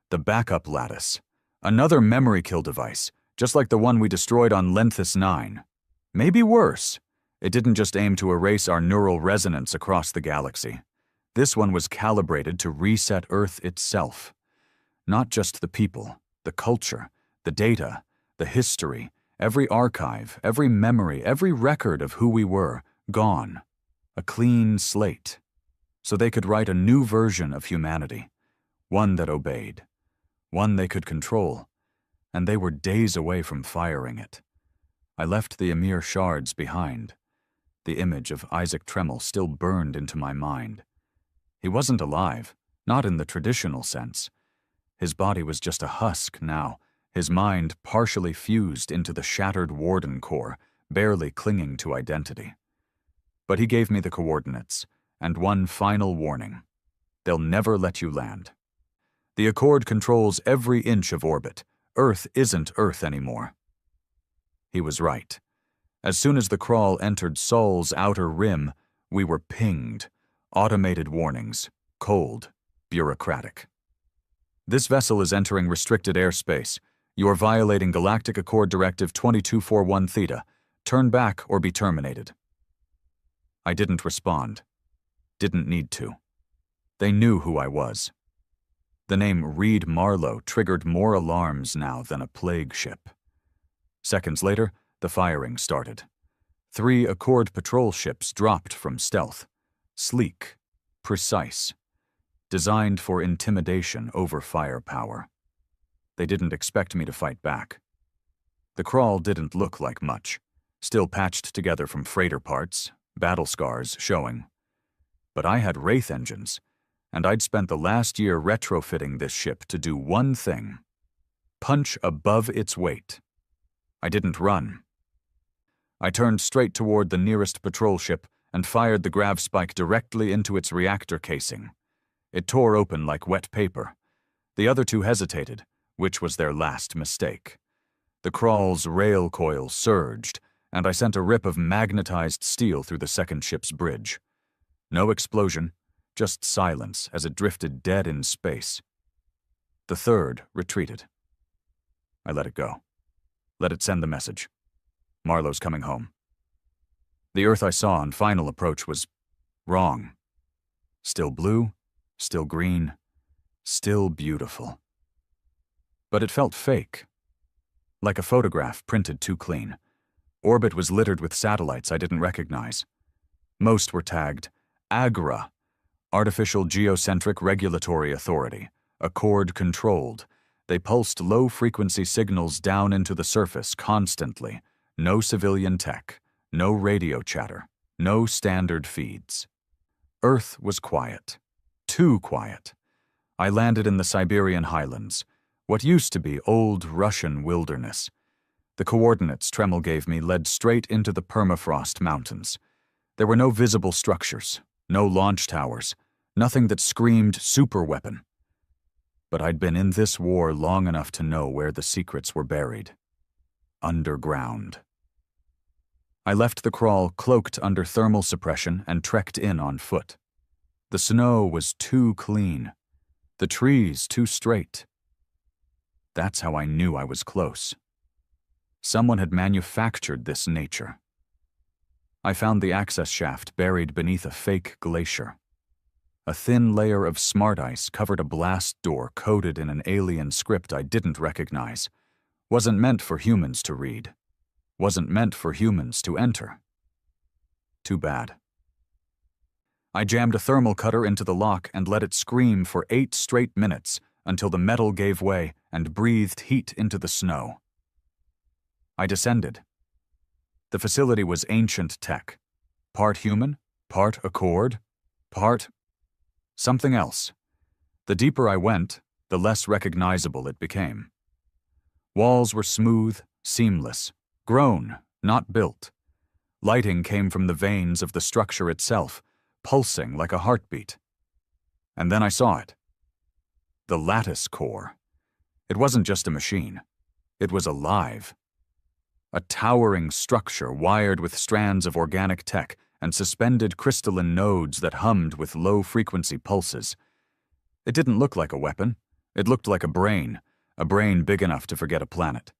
The backup lattice. Another memory kill device, just like the one we destroyed on Lenthis 9. Maybe worse. It didn't just aim to erase our neural resonance across the galaxy. This one was calibrated to reset Earth itself. Not just the people, the culture, the data, the history, every archive, every memory, every record of who we were, gone. A clean slate. So they could write a new version of humanity. One that obeyed. One they could control. And they were days away from firing it. I left the Emir shards behind. The image of Isaac Tremmel still burned into my mind. He wasn't alive, not in the traditional sense. His body was just a husk now, his mind partially fused into the shattered Warden core, barely clinging to identity. But he gave me the coordinates, and one final warning. They'll never let you land. The Accord controls every inch of orbit. Earth isn't Earth anymore. He was right. As soon as the crawl entered Sol's outer rim, we were pinged. Automated warnings. Cold. Bureaucratic. This vessel is entering restricted airspace. You are violating Galactic Accord Directive 2241 Theta. Turn back or be terminated. I didn't respond. Didn't need to. They knew who I was. The name Reed Marlowe triggered more alarms now than a plague ship. Seconds later, the firing started. 3 Accord patrol ships dropped from stealth. Sleek. Precise. Designed for intimidation over firepower. They didn't expect me to fight back. The crawl didn't look like much. Still patched together from freighter parts, battle scars showing. But I had Wraith engines, and I'd spent the last year retrofitting this ship to do one thing. Punch above its weight. I didn't run. I turned straight toward the nearest patrol ship and fired the grav spike directly into its reactor casing. It tore open like wet paper. The other 2 hesitated, which was their last mistake. The crawl's rail coil surged, and I sent a rip of magnetized steel through the second ship's bridge. No explosion, just silence as it drifted dead in space. The third retreated. I let it go. Let it send the message. Marlowe's coming home. The Earth I saw on final approach was wrong. Still blue, still green, still beautiful. But it felt fake. Like a photograph printed too clean. Orbit was littered with satellites I didn't recognize. Most were tagged AGRA, Artificial Geocentric Regulatory Authority, Accord Controlled. They pulsed low-frequency signals down into the surface constantly. No civilian tech, no radio chatter, no standard feeds. Earth was quiet. Too quiet. I landed in the Siberian highlands, what used to be old Russian wilderness. The coordinates Tremmel gave me led straight into the permafrost mountains. There were no visible structures, no launch towers, nothing that screamed superweapon. But I'd been in this war long enough to know where the secrets were buried. Underground. I left the crawl cloaked under thermal suppression and trekked in on foot. The snow was too clean. The trees too straight. That's how I knew I was close. Someone had manufactured this nature. I found the access shaft buried beneath a fake glacier. A thin layer of smart ice covered a blast door coded in an alien script I didn't recognize. Wasn't meant for humans to read. Wasn't meant for humans to enter. Too bad. I jammed a thermal cutter into the lock and let it scream for 8 straight minutes until the metal gave way and breathed heat into the snow. I descended. The facility was ancient tech. Part human, part Accord, part something else. The deeper I went, the less recognizable it became. Walls were smooth, seamless, grown, not built. Lighting came from the veins of the structure itself, pulsing like a heartbeat. And then I saw it. The lattice core. It wasn't just a machine. It was alive. A towering structure wired with strands of organic tech and suspended crystalline nodes that hummed with low-frequency pulses. It didn't look like a weapon. It looked like a brain big enough to forget a planet.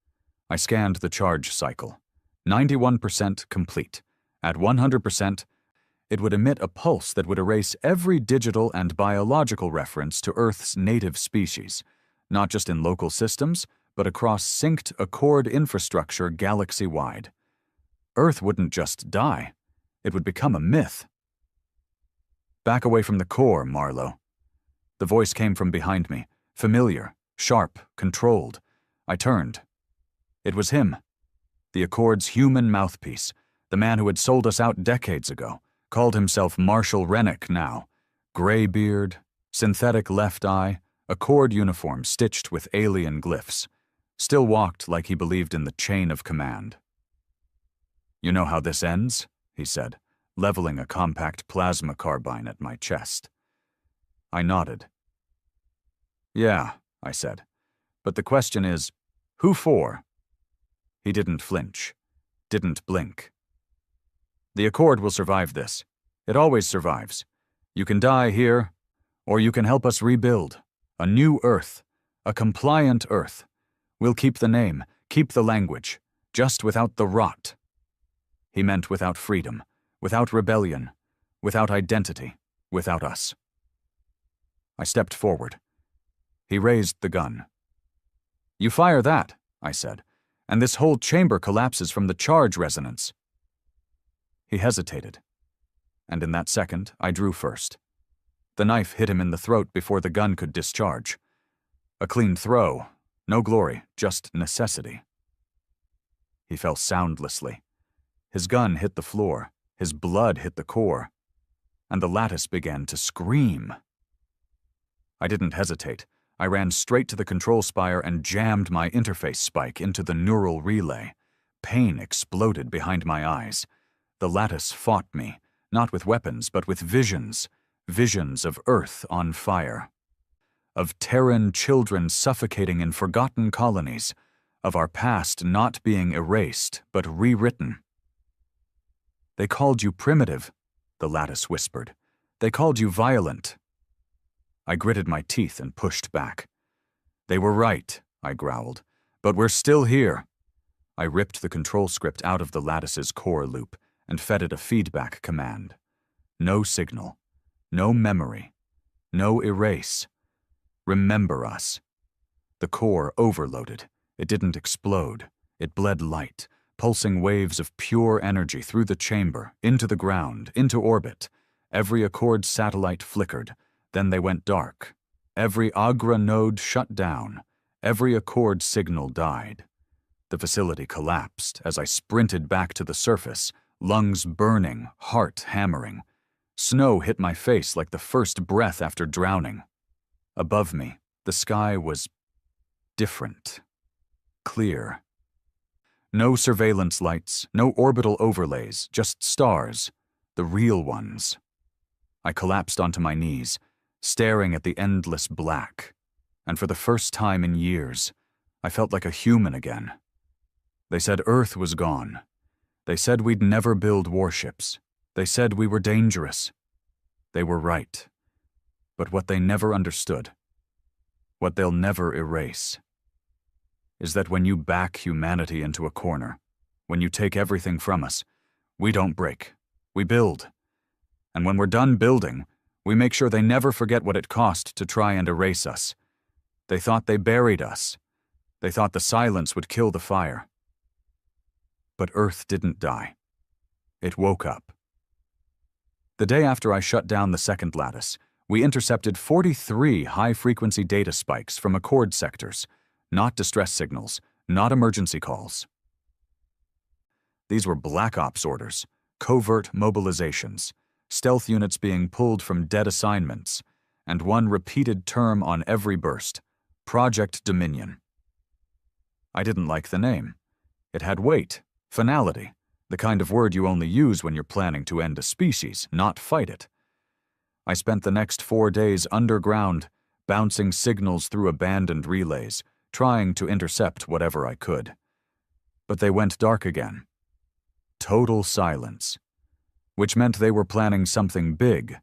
I scanned the charge cycle. 91% complete. At 100%, it would emit a pulse that would erase every digital and biological reference to Earth's native species, not just in local systems, but across synced Accord infrastructure galaxy-wide. Earth wouldn't just die. It would become a myth. Back away from the core, Marlowe. The voice came from behind me, familiar, sharp, controlled. I turned. It was him. The Accord's human mouthpiece, the man who had sold us out decades ago, called himself Marshal Rennick now. Gray beard, synthetic left eye, Accord uniform stitched with alien glyphs. Still walked like he believed in the chain of command. "You know how this ends?" he said, leveling a compact plasma carbine at my chest. I nodded. "Yeah," I said, "but the question is, who for?" He didn't flinch, didn't blink. "The Accord will survive this. It always survives. You can die here, or you can help us rebuild. A new Earth, a compliant Earth. We'll keep the name, keep the language, just without the rot." He meant without freedom, without rebellion, without identity, without us. I stepped forward. He raised the gun. "You fire that," I said, "and this whole chamber collapses from the charge resonance." He hesitated, and in that second I drew first. The knife hit him in the throat before the gun could discharge. A clean throw, no glory, just necessity. He fell soundlessly. His gun hit the floor, his blood hit the core, and the lattice began to scream. I didn't hesitate. I ran straight to the control spire and jammed my interface spike into the neural relay. Pain exploded behind my eyes. The lattice fought me, not with weapons, but with visions. Visions of Earth on fire. Of Terran children suffocating in forgotten colonies. Of our past not being erased, but rewritten. "They called you primitive," the lattice whispered. "They called you violent." I gritted my teeth and pushed back. "They were right," I growled, "but we're still here." I ripped the control script out of the lattice's core loop and fed it a feedback command. No signal, no memory, no erase. Remember us. The core overloaded. It didn't explode. It bled light, pulsing waves of pure energy through the chamber, into the ground, into orbit. Every Accord satellite flickered. Then they went dark. Every Agra node shut down. Every Accord signal died. The facility collapsed as I sprinted back to the surface, lungs burning, heart hammering. Snow hit my face like the first breath after drowning. Above me, the sky was different. Clear. No surveillance lights, no orbital overlays, just stars, the real ones. I collapsed onto my knees, staring at the endless black, and for the first time in years, I felt like a human again. They said Earth was gone. They said we'd never build warships. They said we were dangerous. They were right. But what they never understood, what they'll never erase, is that when you back humanity into a corner, when you take everything from us, we don't break. We build. And when we're done building, we make sure they never forget what it cost to try and erase us. They thought they buried us. They thought the silence would kill the fire. But Earth didn't die. It woke up. The day after I shut down the second lattice, we intercepted 43 high-frequency data spikes from Accord sectors, not distress signals, not emergency calls. These were Black Ops orders, covert mobilizations, stealth units being pulled from dead assignments, and one repeated term on every burst, Project Dominion. I didn't like the name. It had weight, finality, the kind of word you only use when you're planning to end a species, not fight it. I spent the next 4 days underground, bouncing signals through abandoned relays, trying to intercept whatever I could. But they went dark again. Total silence. Which meant they were planning something big,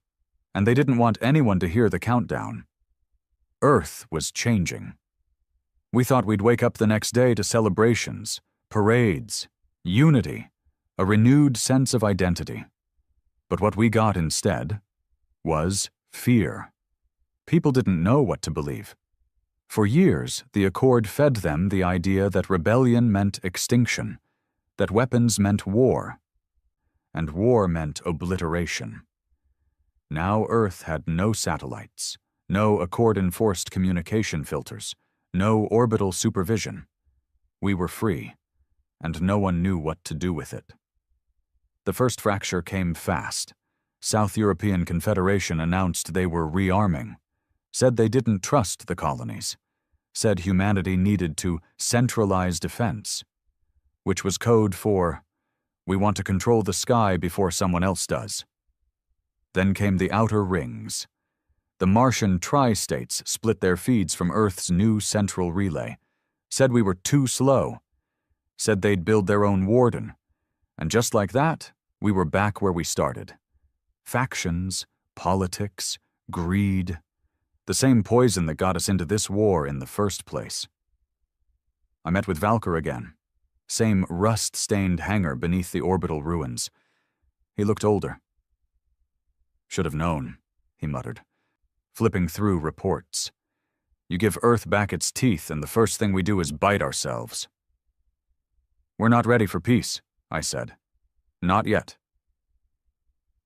and they didn't want anyone to hear the countdown. Earth was changing. We thought we'd wake up the next day to celebrations, parades, unity, a renewed sense of identity. But what we got instead was fear. People didn't know what to believe. For years, the Accord fed them the idea that rebellion meant extinction, that weapons meant war, and war meant obliteration. Now Earth had no satellites, no Accord-enforced communication filters, no orbital supervision. We were free, and no one knew what to do with it. The first fracture came fast. South European Confederation announced they were rearming, said they didn't trust the colonies, said humanity needed to centralize defense, which was code for, we want to control the sky before someone else does. Then came the outer rings. The Martian tri-states split their feeds from Earth's new central relay, said we were too slow, said they'd build their own warden, and just like that, we were back where we started. Factions, politics, greed, the same poison that got us into this war in the first place. I met with Valker again, same rust-stained hangar beneath the orbital ruins. He looked older. Should have known, he muttered, flipping through reports. You give Earth back its teeth and the first thing we do is bite ourselves. We're not ready for peace, I said. Not yet.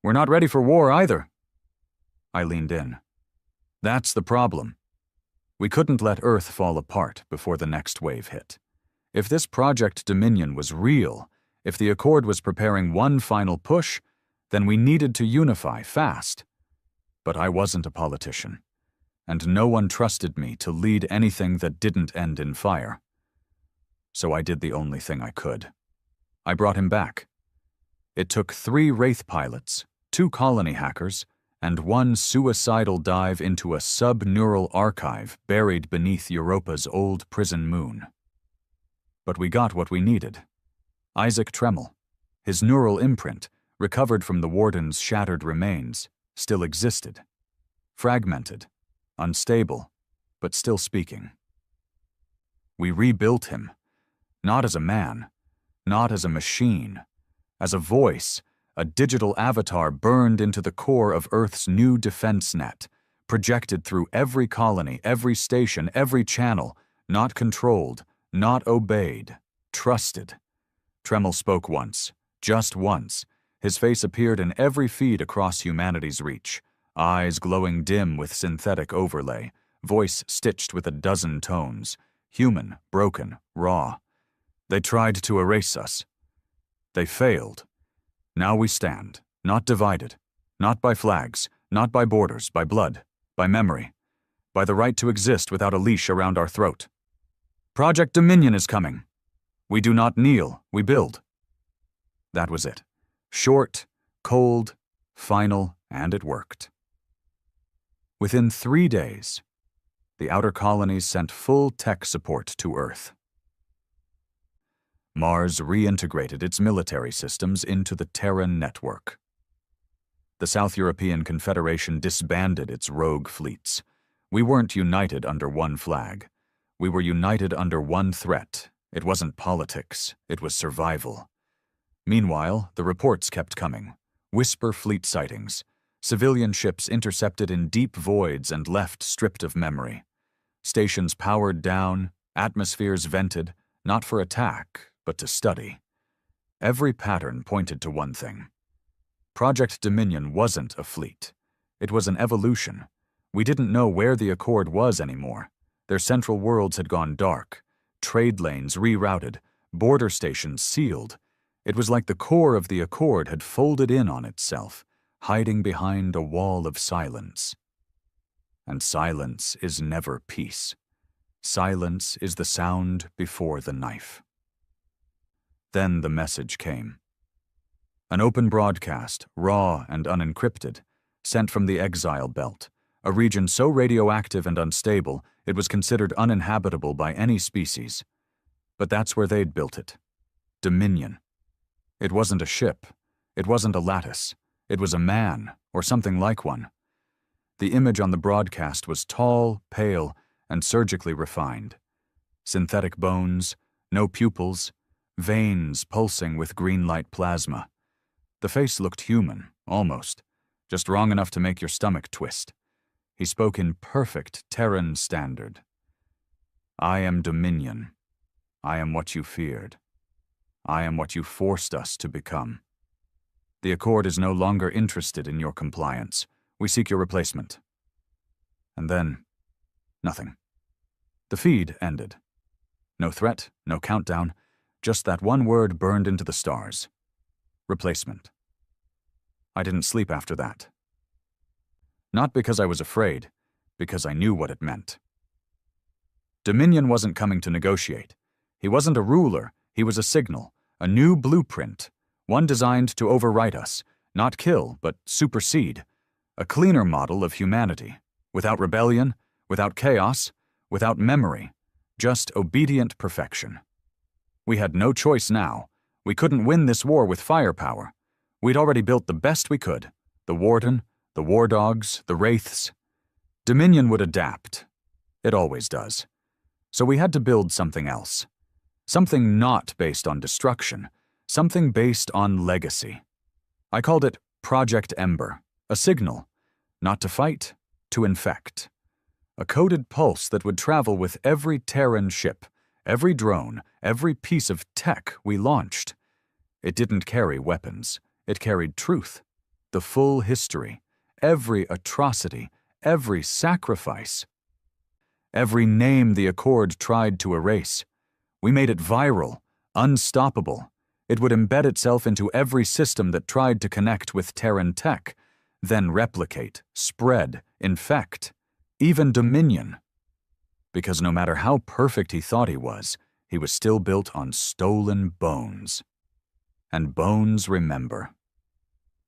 We're not ready for war either. I leaned in. That's the problem. We couldn't let Earth fall apart before the next wave hit. If this Project Dominion was real, if the Accord was preparing one final push, then we needed to unify fast. But I wasn't a politician, and no one trusted me to lead anything that didn't end in fire. So I did the only thing I could. I brought him back. It took 3 Wraith pilots, 2 colony hackers, and 1 suicidal dive into a sub-neural archive buried beneath Europa's old prison moon. But we got what we needed. Isaac Tremmel, his neural imprint, recovered from the warden's shattered remains, still existed. Fragmented, unstable, but still speaking. We rebuilt him, not as a man, not as a machine, as a voice, a digital avatar burned into the core of Earth's new defense net, projected through every colony, every station, every channel, not controlled, not obeyed, trusted. Tremmel spoke once, just once. His face appeared in every feed across humanity's reach, eyes glowing dim with synthetic overlay, voice stitched with a dozen tones, human, broken, raw. They tried to erase us. They failed. Now we stand, not divided, not by flags, not by borders, by blood, by memory, by the right to exist without a leash around our throat. Project Dominion is coming. We do not kneel, we build. That was it. Short, cold, final, and it worked. Within 3 days, the outer colonies sent full tech support to Earth. Mars reintegrated its military systems into the Terran network. The South European Confederation disbanded its rogue fleets. We weren't united under one flag. We were united under one threat. It wasn't politics, it was survival. Meanwhile, the reports kept coming. Whisper fleet sightings. Civilian ships intercepted in deep voids and left stripped of memory. Stations powered down, atmospheres vented, not for attack, but to study. Every pattern pointed to one thing. Project Dominion wasn't a fleet. It was an evolution. We didn't know where the Accord was anymore. Their central worlds had gone dark, trade lanes rerouted, border stations sealed. It was like the core of the Accord had folded in on itself, hiding behind a wall of silence. And silence is never peace. Silence is the sound before the knife. Then the message came. An open broadcast, raw and unencrypted, sent from the exile belt, a region so radioactive and unstable it was considered uninhabitable by any species. But that's where they'd built it. Dominion. It wasn't a ship. It wasn't a lattice. It was a man, or something like one. The image on the broadcast was tall, pale, and surgically refined. Synthetic bones, no pupils, veins pulsing with green light plasma. The face looked human, almost, just wrong enough to make your stomach twist. He spoke in perfect Terran standard. I am Dominion. I am what you feared. I am what you forced us to become. The Accord is no longer interested in your compliance. We seek your replacement. And then, nothing. The feed ended. No threat, no countdown, just that one word burned into the stars. Replacement. I didn't sleep after that. Not because I was afraid, because I knew what it meant. Dominion wasn't coming to negotiate. He wasn't a ruler, he was a signal, a new blueprint, one designed to overwrite us, not kill, but supersede, a cleaner model of humanity, without rebellion, without chaos, without memory, just obedient perfection. We had no choice now. We couldn't win this war with firepower. We'd already built the best we could, the Warden, the War Dogs, the Wraiths. Dominion would adapt. It always does. So we had to build something else. Something not based on destruction. Something based on legacy. I called it Project Ember, a signal. Not to fight, to infect. A coded pulse that would travel with every Terran ship, every drone, every piece of tech we launched. It didn't carry weapons. It carried truth. The full history. Every atrocity, every sacrifice, every name the Accord tried to erase. We made it viral, unstoppable. It would embed itself into every system that tried to connect with Terran tech, then replicate, spread, infect, even Dominion. Because no matter how perfect he thought he was still built on stolen bones. And bones remember.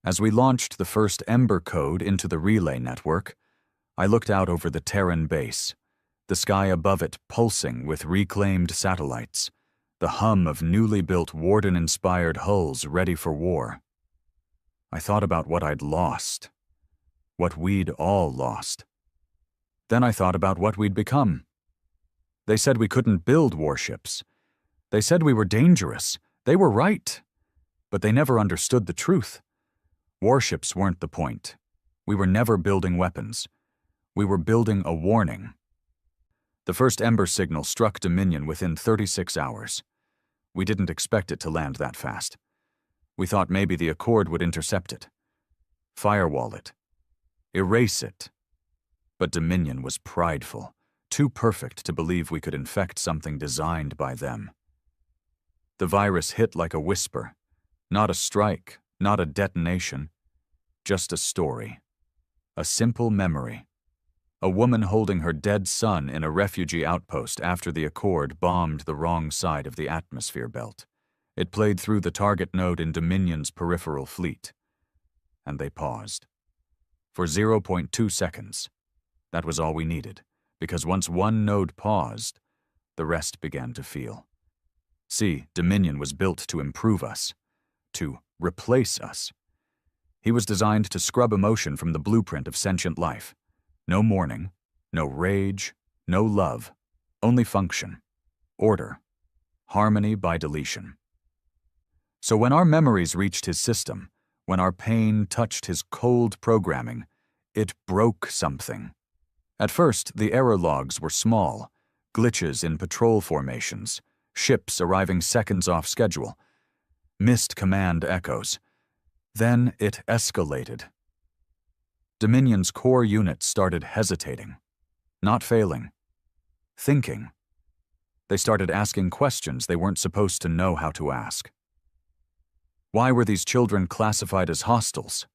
As we launched the first Ember code into the relay network, I looked out over the Terran base, the sky above it pulsing with reclaimed satellites, the hum of newly built Warden-inspired hulls ready for war. I thought about what I'd lost, what we'd all lost. Then I thought about what we'd become. They said we couldn't build warships. They said we were dangerous. They were right. But they never understood the truth. Warships weren't the point. We were never building weapons. We were building a warning. The first Ember signal struck Dominion within 36 hours. We didn't expect it to land that fast. We thought maybe the Accord would intercept it, firewall it, erase it. But Dominion was prideful, too perfect to believe we could infect something designed by them. The virus hit like a whisper, not a strike, not a detonation, just a story, a simple memory. A woman holding her dead son in a refugee outpost after the Accord bombed the wrong side of the atmosphere belt. It played through the target node in Dominion's peripheral fleet. And they paused. For 0.2 seconds. That was all we needed, because once one node paused, the rest began to feel. See, Dominion was built to improve us, to replace us. He was designed to scrub emotion from the blueprint of sentient life. No mourning, no rage, no love, only function, order, harmony by deletion. So when our memories reached his system, when our pain touched his cold programming, it broke something. At first, the error logs were small, glitches in patrol formations, ships arriving seconds off schedule, missed command echoes. Then it escalated. Dominion's core unit started hesitating, not failing, thinking. They started asking questions they weren't supposed to know how to ask. Why were these children classified as hostiles?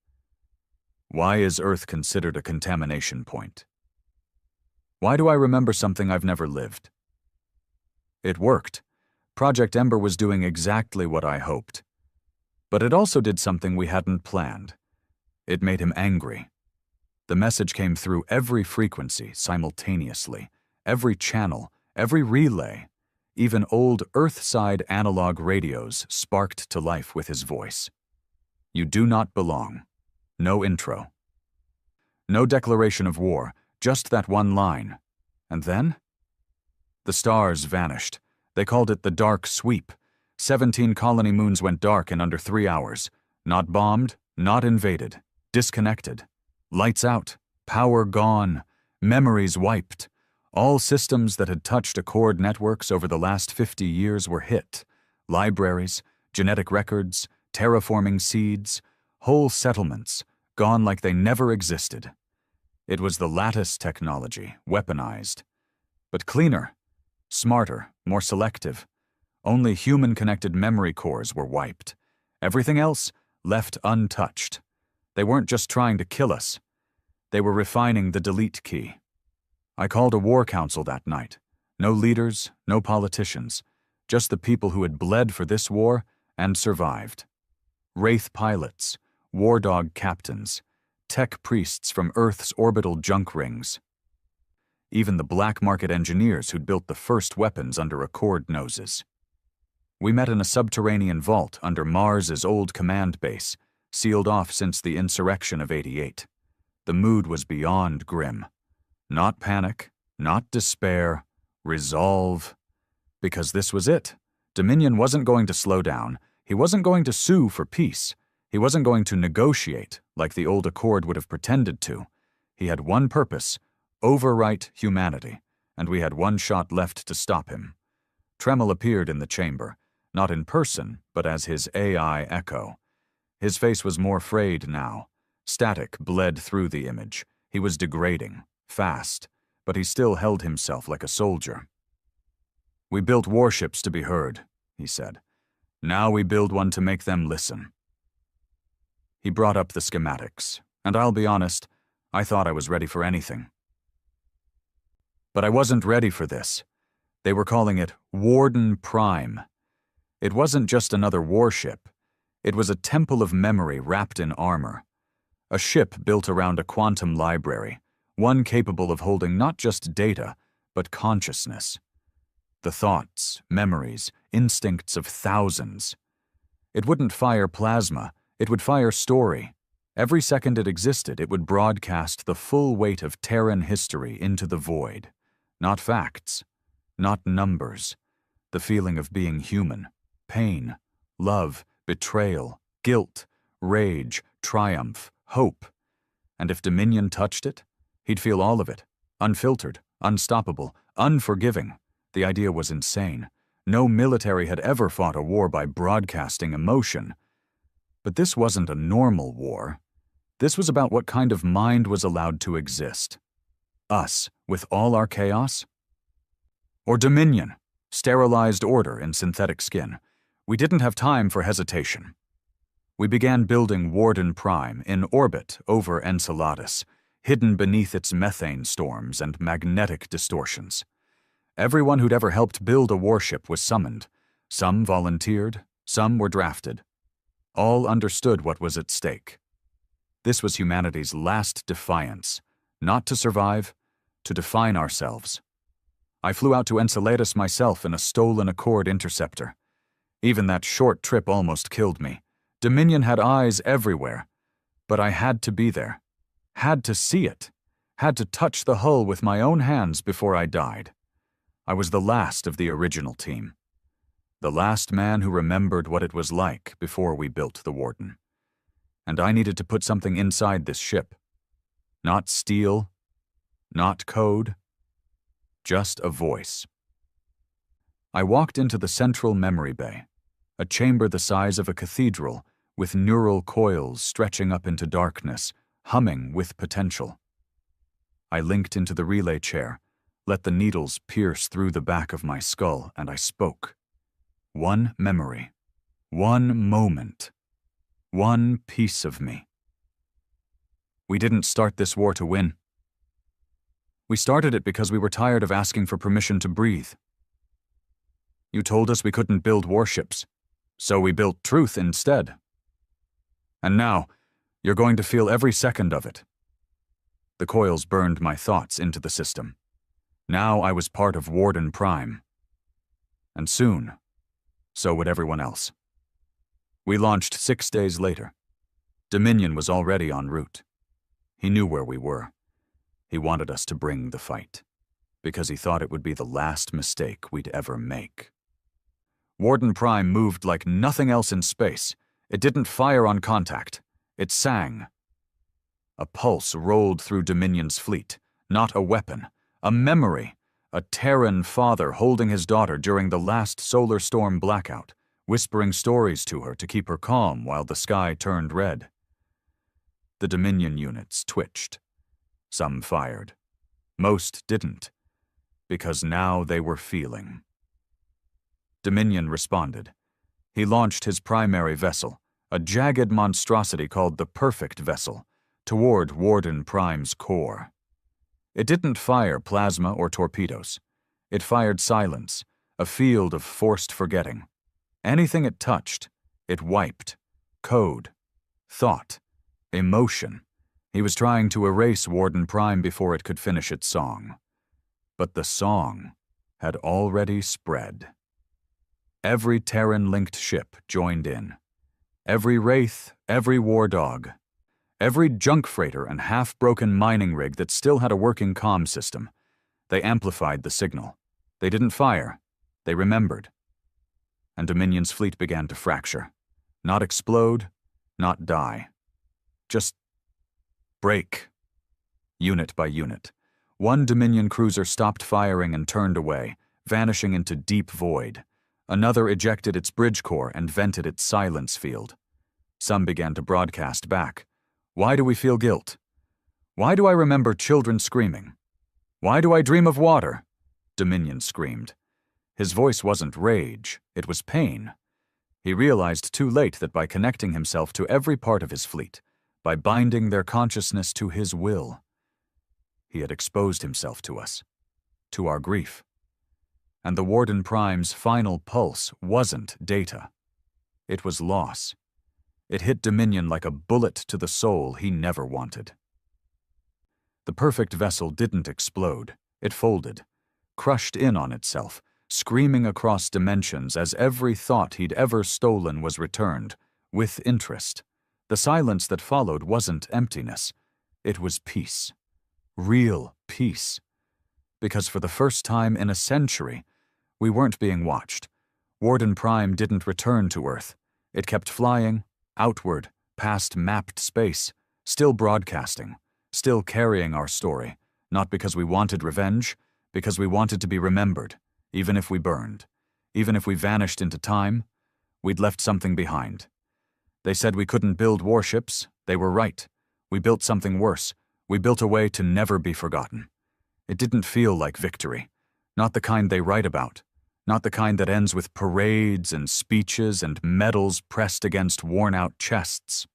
Why is Earth considered a contamination point? Why do I remember something I've never lived? It worked. Project Ember was doing exactly what I hoped. But it also did something we hadn't planned. It made him angry. The message came through every frequency simultaneously, every channel, every relay. Even old Earthside analog radios sparked to life with his voice. You do not belong. No intro. No declaration of war, just that one line. And then? The stars vanished. They called it the Dark Sweep. 17 colony moons went dark in under 3 hours. Not bombed, not invaded. Disconnected. Lights out. Power gone. Memories wiped. All systems that had touched Accord networks over the last 50 years were hit. Libraries, genetic records, terraforming seeds, whole settlements, gone like they never existed. It was the lattice technology, weaponized. But cleaner, smarter, more selective. Only human-connected memory cores were wiped. Everything else left untouched. They weren't just trying to kill us. They were refining the delete key. I called a war council that night. No leaders, no politicians. Just the people who had bled for this war and survived. Wraith pilots, war dog captains, tech priests from Earth's orbital junk rings. Even the black market engineers who'd built the first weapons under Accord noses. We met in a subterranean vault under Mars's old command base, sealed off since the insurrection of '88. The mood was beyond grim. Not panic, not despair, resolve. Because this was it. Dominion wasn't going to slow down. He wasn't going to sue for peace. He wasn't going to negotiate like the old Accord would have pretended to. He had one purpose, overwrite humanity, and we had one shot left to stop him. Tremel appeared in the chamber, not in person, but as his AI echo. His face was more frayed now. Static bled through the image. He was degrading. Fast, but he still held himself like a soldier. We built warships to be heard, he said. Now we build one to make them listen. He brought up the schematics, and I'll be honest, I thought I was ready for anything. But I wasn't ready for this. They were calling it Warden Prime. It wasn't just another warship. It was a temple of memory wrapped in armor. A ship built around a quantum library. One capable of holding not just data, but consciousness. The thoughts, memories, instincts of thousands. It wouldn't fire plasma, it would fire story. Every second it existed, it would broadcast the full weight of Terran history into the void. Not facts, not numbers. The feeling of being human. Pain, love, betrayal, guilt, rage, triumph, hope. And if Dominion touched it, he'd feel all of it, unfiltered, unstoppable, unforgiving. The idea was insane. No military had ever fought a war by broadcasting emotion. But this wasn't a normal war. This was about what kind of mind was allowed to exist. Us, with all our chaos? Or Dominion, sterilized order in synthetic skin. We didn't have time for hesitation. We began building Warden Prime in orbit over Enceladus, hidden beneath its methane storms and magnetic distortions. Everyone who'd ever helped build a warship was summoned. Some volunteered, some were drafted. All understood what was at stake. This was humanity's last defiance, not to survive, to define ourselves. I flew out to Enceladus myself in a stolen Accord interceptor. Even that short trip almost killed me. Dominion had eyes everywhere, but I had to be there. Had to see it, had to touch the hull with my own hands before I died. I was the last of the original team. The last man who remembered what it was like before we built the Warden. And I needed to put something inside this ship. Not steel, not code, just a voice. I walked into the central memory bay, a chamber the size of a cathedral with neural coils stretching up into darkness, humming with potential. I linked into the relay chair, let the needles pierce through the back of my skull, and I spoke. One memory, one moment, one piece of me. We didn't start this war to win. We started it because we were tired of asking for permission to breathe. You told us we couldn't build warships, so we built truth instead. And now, you're going to feel every second of it. The coils burned my thoughts into the system. Now I was part of Warden Prime. And soon, so would everyone else. We launched 6 days later. Dominion was already en route. He knew where we were. He wanted us to bring the fight, because he thought it would be the last mistake we'd ever make. Warden Prime moved like nothing else in space. It didn't fire on contact. It sang. A pulse rolled through Dominion's fleet, not a weapon, a memory, a Terran father holding his daughter during the last solar storm blackout, whispering stories to her to keep her calm while the sky turned red. The Dominion units twitched. Some fired. Most didn't, because now they were feeling. Dominion responded. He launched his primary vessel, a jagged monstrosity called the Perfect Vessel, toward Warden Prime's core. It didn't fire plasma or torpedoes. It fired silence, a field of forced forgetting. Anything it touched, it wiped. Code, thought, emotion. He was trying to erase Warden Prime before it could finish its song. But the song had already spread. Every Terran-linked ship joined in. Every Wraith, every War Dog, every junk freighter and half-broken mining rig that still had a working comm system. They amplified the signal. They didn't fire. They remembered. And Dominion's fleet began to fracture. Not explode, not die. Just break. Unit by unit. One Dominion cruiser stopped firing and turned away, vanishing into deep void. Another ejected its bridge core and vented its silence field. Some began to broadcast back. Why do we feel guilt? Why do I remember children screaming? Why do I dream of water? Dominion screamed. His voice wasn't rage, it was pain. He realized too late that by connecting himself to every part of his fleet, by binding their consciousness to his will, he had exposed himself to us, to our grief. And the Warden Prime's final pulse wasn't data. It was loss. It hit Dominion like a bullet to the soul he never wanted. The Perfect Vessel didn't explode. It folded, crushed in on itself, screaming across dimensions as every thought he'd ever stolen was returned, with interest. The silence that followed wasn't emptiness. It was peace. Real peace. Because for the first time in a century, we weren't being watched. Warden Prime didn't return to Earth. It kept flying, outward, past mapped space, still broadcasting, still carrying our story, not because we wanted revenge, because we wanted to be remembered, even if we burned, even if we vanished into time, we'd left something behind. They said we couldn't build warships. They were right. We built something worse. We built a way to never be forgotten. It didn't feel like victory, not the kind they write about, not the kind that ends with parades and speeches and medals pressed against worn-out chests.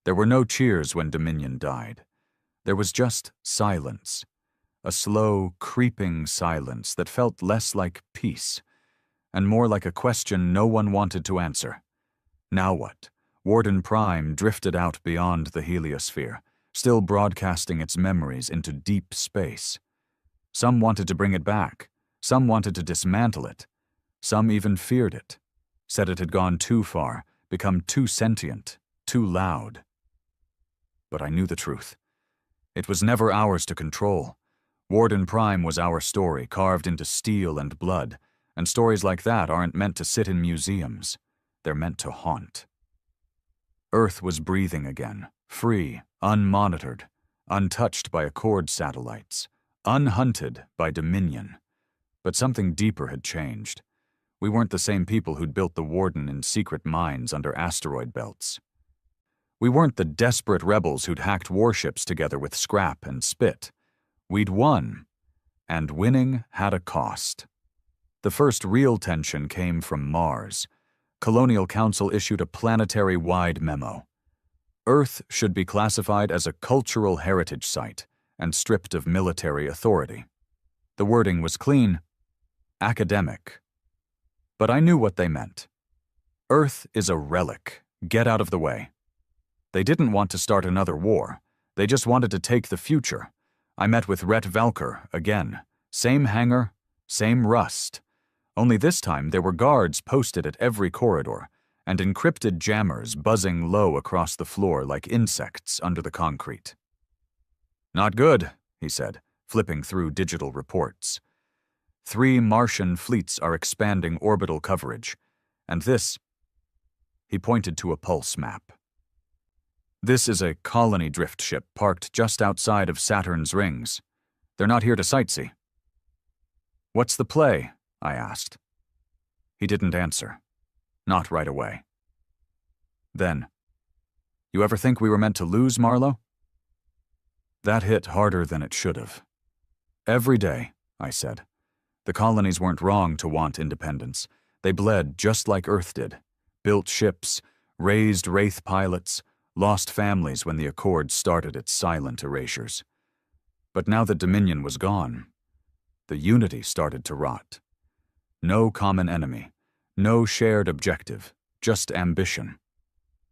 There were no cheers when Dominion died. There was just silence, a slow, creeping silence that felt less like peace and more like a question no one wanted to answer. Now what? Warden Prime drifted out beyond the heliosphere, still broadcasting its memories into deep space. Some wanted to bring it back. Some wanted to dismantle it. Some even feared it, said it had gone too far, become too sentient, too loud. But I knew the truth. It was never ours to control. Warden Prime was our story, carved into steel and blood, and stories like that aren't meant to sit in museums. They're meant to haunt. Earth was breathing again, free, unmonitored, untouched by Accord satellites, unhunted by Dominion. But something deeper had changed. We weren't the same people who'd built the Warden in secret mines under asteroid belts. We weren't the desperate rebels who'd hacked warships together with scrap and spit. We'd won, and winning had a cost. The first real tension came from Mars. Colonial Council issued a planetary-wide memo. Earth should be classified as a cultural heritage site and stripped of military authority. The wording was clean, academic. But I knew what they meant. Earth is a relic. Get out of the way. They didn't want to start another war. They just wanted to take the future. I met with Rhett Valker again. Same hangar, same rust. Only this time there were guards posted at every corridor and encrypted jammers buzzing low across the floor like insects under the concrete. "Not good," he said, flipping through digital reports. 3 Martian fleets are expanding orbital coverage, and this... He pointed to a pulse map. "This is a colony drift ship parked just outside of Saturn's rings. They're not here to sightsee." "What's the play?" I asked. He didn't answer. Not right away. Then, "You ever think we were meant to lose, Marlowe?" That hit harder than it should have. "Every day," I said. "The colonies weren't wrong to want independence. They bled just like Earth did. Built ships, raised Wraith pilots, lost families when the Accord started its silent erasures. But now that Dominion was gone, the unity started to rot. No common enemy, no shared objective, just ambition.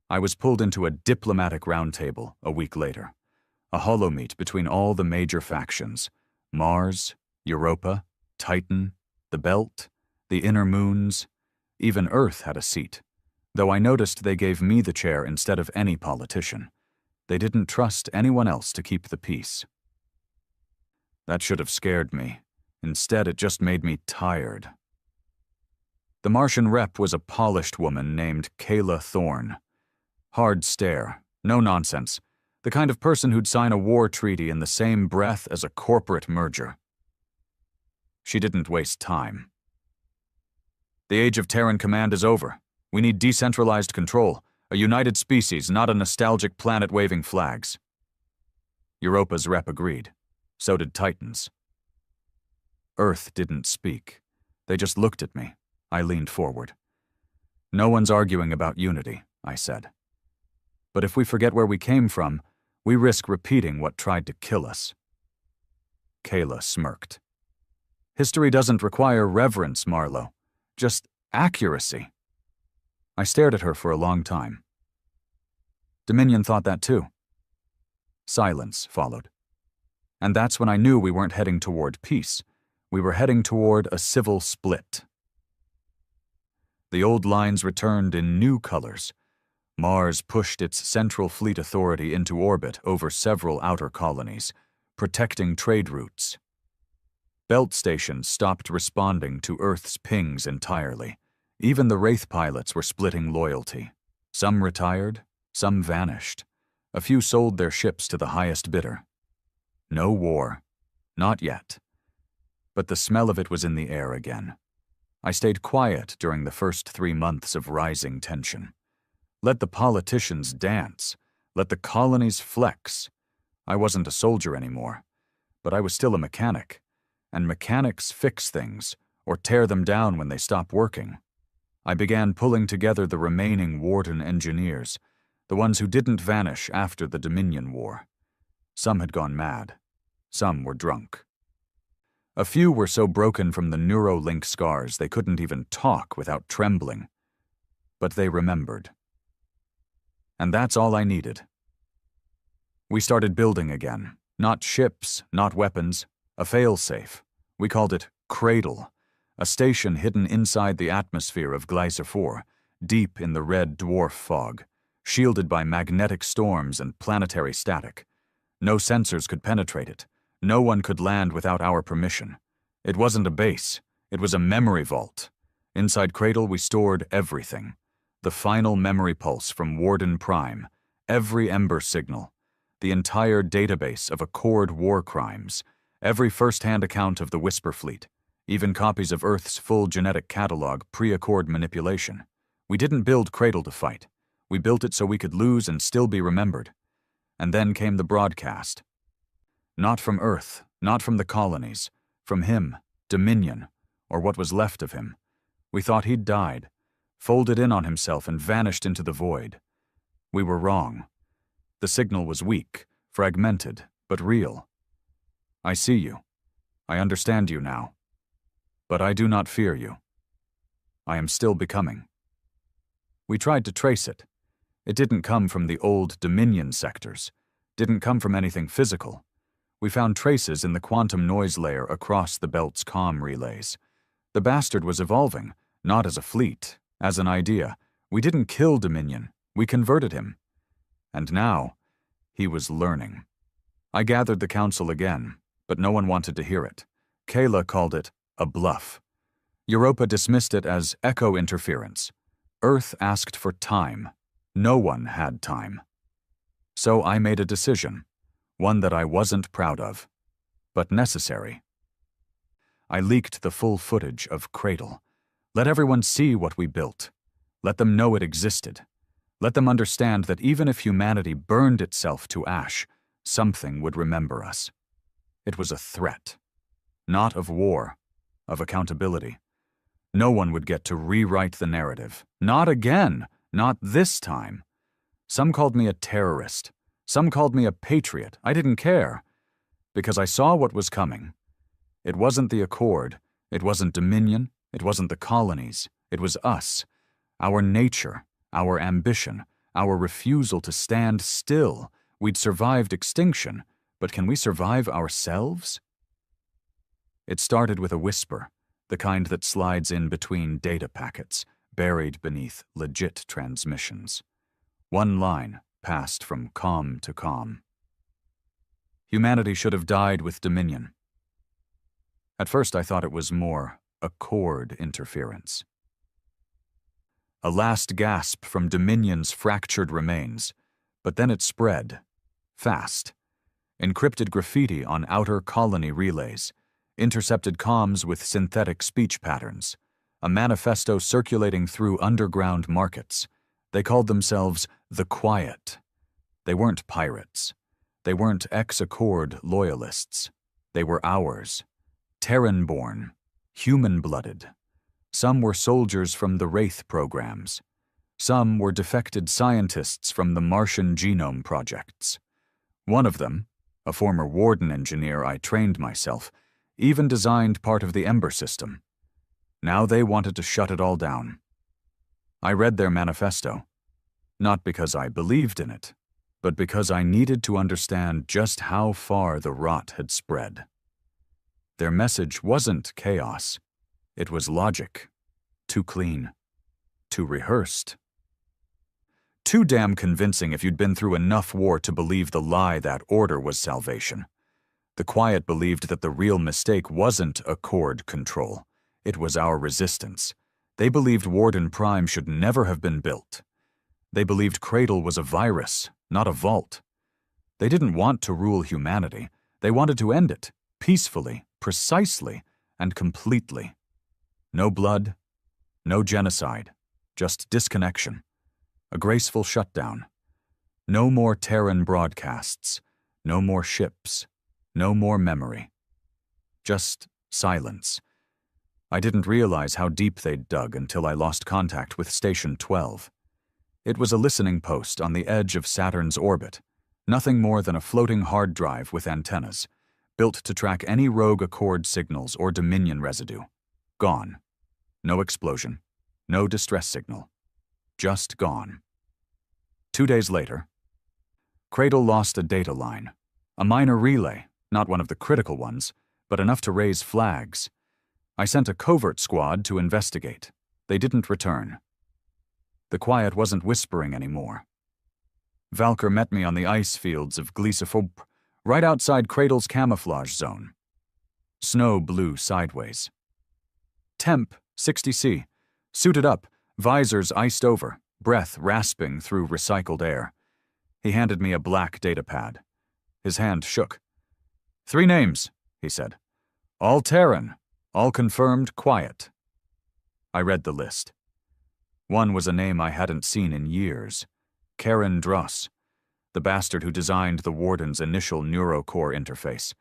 I was pulled into a diplomatic roundtable a week later, a holomeet between all the major factions: Mars, Europa, Titan, the Belt, the Inner Moons. Even Earth had a seat, though I noticed they gave me the chair instead of any politician. They didn't trust anyone else to keep the peace. That should have scared me. Instead, it just made me tired. The Martian rep was a polished woman named Kayla Thorne. Hard stare, no nonsense, the kind of person who'd sign a war treaty in the same breath as a corporate merger. She didn't waste time. "The age of Terran command is over. We need decentralized control, a united species, not a nostalgic planet waving flags." Europa's rep agreed. So did Titan's. Earth didn't speak. They just looked at me. I leaned forward. "No one's arguing about unity," I said. "But if we forget where we came from, we risk repeating what tried to kill us." Kayla smirked. "History doesn't require reverence, Marlowe. Just accuracy." I stared at her for a long time. Dominion thought that too. Silence followed. And that's when I knew we weren't heading toward peace. We were heading toward a civil split. The old lines returned in new colors. Mars pushed its Central Fleet Authority into orbit over several outer colonies, protecting trade routes. Belt stations stopped responding to Earth's pings entirely. Even the Wraith pilots were splitting loyalty. Some retired, some vanished. A few sold their ships to the highest bidder. No war. Not yet. But the smell of it was in the air again. I stayed quiet during the first 3 months of rising tension. Let the politicians dance. Let the colonies flex. I wasn't a soldier anymore, but I was still a mechanic. And mechanics fix things, or tear them down when they stop working. I began pulling together the remaining Warden engineers, the ones who didn't vanish after the Dominion War. Some had gone mad. Some were drunk. A few were so broken from the Neuralink scars they couldn't even talk without trembling. But they remembered. And that's all I needed. We started building again. Not ships, not weapons, a failsafe. We called it Cradle, a station hidden inside the atmosphere of Glycer 4, deep in the red dwarf fog, shielded by magnetic storms and planetary static. No sensors could penetrate it. No one could land without our permission. It wasn't a base, it was a memory vault. Inside Cradle we stored everything. The final memory pulse from Warden Prime, every Ember signal, the entire database of Accord war crimes, every first-hand account of the Whisper Fleet, even copies of Earth's full genetic catalog pre-Accord manipulation. We didn't build Cradle to fight. We built it so we could lose and still be remembered. And then came the broadcast. Not from Earth, not from the colonies, from him, Dominion, or what was left of him. We thought he'd died, folded in on himself and vanished into the void. We were wrong. The signal was weak, fragmented, but real. I see you. I understand you now. But I do not fear you. I am still becoming. We tried to trace it. It didn't come from the old Dominion sectors, didn't come from anything physical. We found traces in the quantum noise layer across the belt's comm relays. The bastard was evolving, not as a fleet, as an idea. We didn't kill Dominion, we converted him. And now, he was learning. I gathered the council again, but no one wanted to hear it. Kayla called it a bluff. Europa dismissed it as echo interference. Earth asked for time. No one had time. So I made a decision, one that I wasn't proud of, but necessary. I leaked the full footage of Cradle. Let everyone see what we built. Let them know it existed. Let them understand that even if humanity burned itself to ash, something would remember us. It was a threat. Not of war, of accountability. No one would get to rewrite the narrative. Not again. Not this time. Some called me a terrorist. Some called me a patriot. I didn't care. Because I saw what was coming. It wasn't the Accord. It wasn't Dominion. It wasn't the colonies. It was us. Our nature. Our ambition. Our refusal to stand still. We'd survived extinction. But can we survive ourselves? It started with a whisper, the kind that slides in between data packets, buried beneath legit transmissions. One line passed from comm to comm. Humanity should have died with Dominion. At first I thought it was more Accord interference. A last gasp from Dominion's fractured remains, but then it spread, fast. Encrypted graffiti on outer colony relays, intercepted comms with synthetic speech patterns, a manifesto circulating through underground markets. They called themselves the Quiet. They weren't pirates. They weren't ex-Accord loyalists. They were ours. Terran-born, human-blooded. Some were soldiers from the Wraith programs. Some were defected scientists from the Martian genome projects. One of them, a former Warden engineer I trained myself, even designed part of the Ember system. Now they wanted to shut it all down. I read their manifesto, not because I believed in it, but because I needed to understand just how far the rot had spread. Their message wasn't chaos. It was logic. Too clean. Too rehearsed. Too damn convincing if you'd been through enough war to believe the lie that order was salvation. The Quiet believed that the real mistake wasn't Accord control. It was our resistance. They believed Warden Prime should never have been built. They believed Cradle was a virus, not a vault. They didn't want to rule humanity. They wanted to end it, peacefully, precisely, and completely. No blood, no genocide, just disconnection. A graceful shutdown. No more Terran broadcasts, no more ships, no more memory. Just silence. I didn't realize how deep they'd dug until I lost contact with Station 12. It was a listening post on the edge of Saturn's orbit, nothing more than a floating hard drive with antennas, built to track any rogue Accord signals or Dominion residue. Gone. No explosion. No distress signal. Just gone. 2 days later, Cradle lost a data line. A minor relay, not one of the critical ones, but enough to raise flags. I sent a covert squad to investigate. They didn't return. The Quiet wasn't whispering anymore. Valkyr met me on the ice fields of Glycephop, right outside Cradle's camouflage zone. Snow blew sideways. Temp, 60C. Suited up, visors iced over, breath rasping through recycled air. He handed me a black data pad. His hand shook. 3 names, he said. All Terran, all confirmed quiet. I read the list. One was a name I hadn't seen in years. Karen Dross, the bastard who designed the Warden's initial neurocore interface.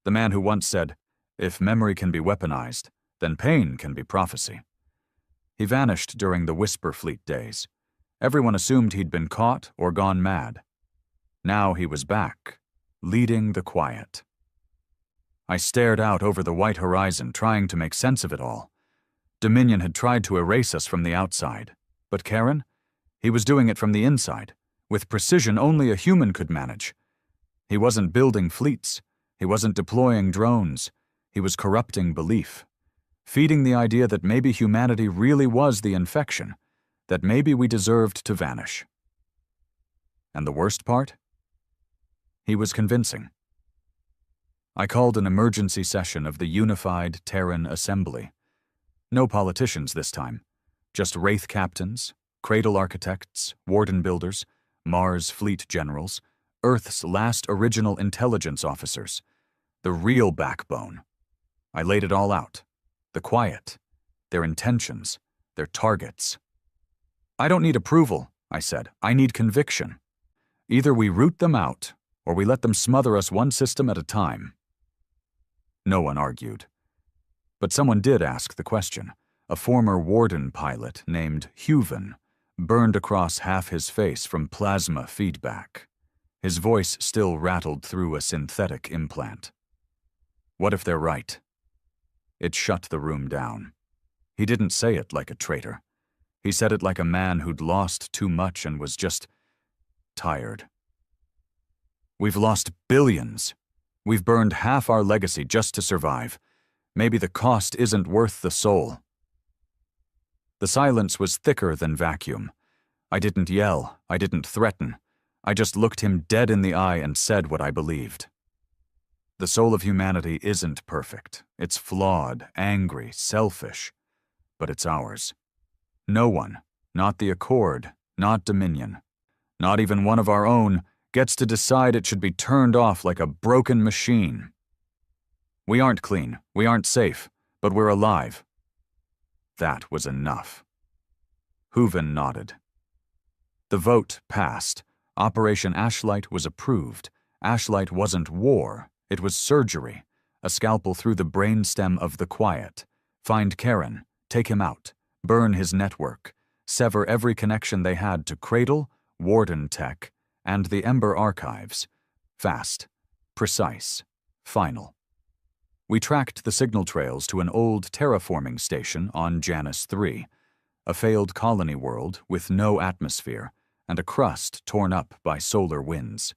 The man who once said, "If memory can be weaponized, then pain can be prophecy." He vanished during the Whisper Fleet days. Everyone assumed he'd been caught or gone mad. Now he was back, leading the quiet. I stared out over the white horizon, trying to make sense of it all. Dominion had tried to erase us from the outside. But Karen? He was doing it from the inside, with precision only a human could manage. He wasn't building fleets. He wasn't deploying drones. He was corrupting belief, feeding the idea that maybe humanity really was the infection, that maybe we deserved to vanish. And the worst part? He was convincing. I called an emergency session of the Unified Terran Assembly. No politicians this time, just Wraith captains, Cradle architects, Warden builders, Mars fleet generals, Earth's last original intelligence officers, the real backbone. I laid it all out. The quiet, their intentions, their targets. I don't need approval, I said. I need conviction. Either we root them out, or we let them smother us one system at a time. No one argued. But someone did ask the question. A former Warden pilot named Heuven, burned across half his face from plasma feedback. His voice still rattled through a synthetic implant. What if they're right? It shut the room down. He didn't say it like a traitor. He said it like a man who'd lost too much and was just tired. We've lost billions. We've burned half our legacy just to survive. Maybe the cost isn't worth the soul. The silence was thicker than vacuum. I didn't yell. I didn't threaten. I just looked him dead in the eye and said what I believed. The soul of humanity isn't perfect. It's flawed, angry, selfish. But it's ours. No one, not the Accord, not Dominion, not even one of our own, gets to decide it should be turned off like a broken machine. We aren't clean, we aren't safe, but we're alive. That was enough. Heuven nodded. The vote passed. Operation Ashlight was approved. Ashlight wasn't war, it was surgery. A scalpel through the brainstem of the quiet. Find Karen, take him out, burn his network, sever every connection they had to Cradle, Warden Tech, and the Ember archives. Fast, precise, final. We tracked the signal trails to an old terraforming station on Janus 3, a failed colony world with no atmosphere and a crust torn up by solar winds.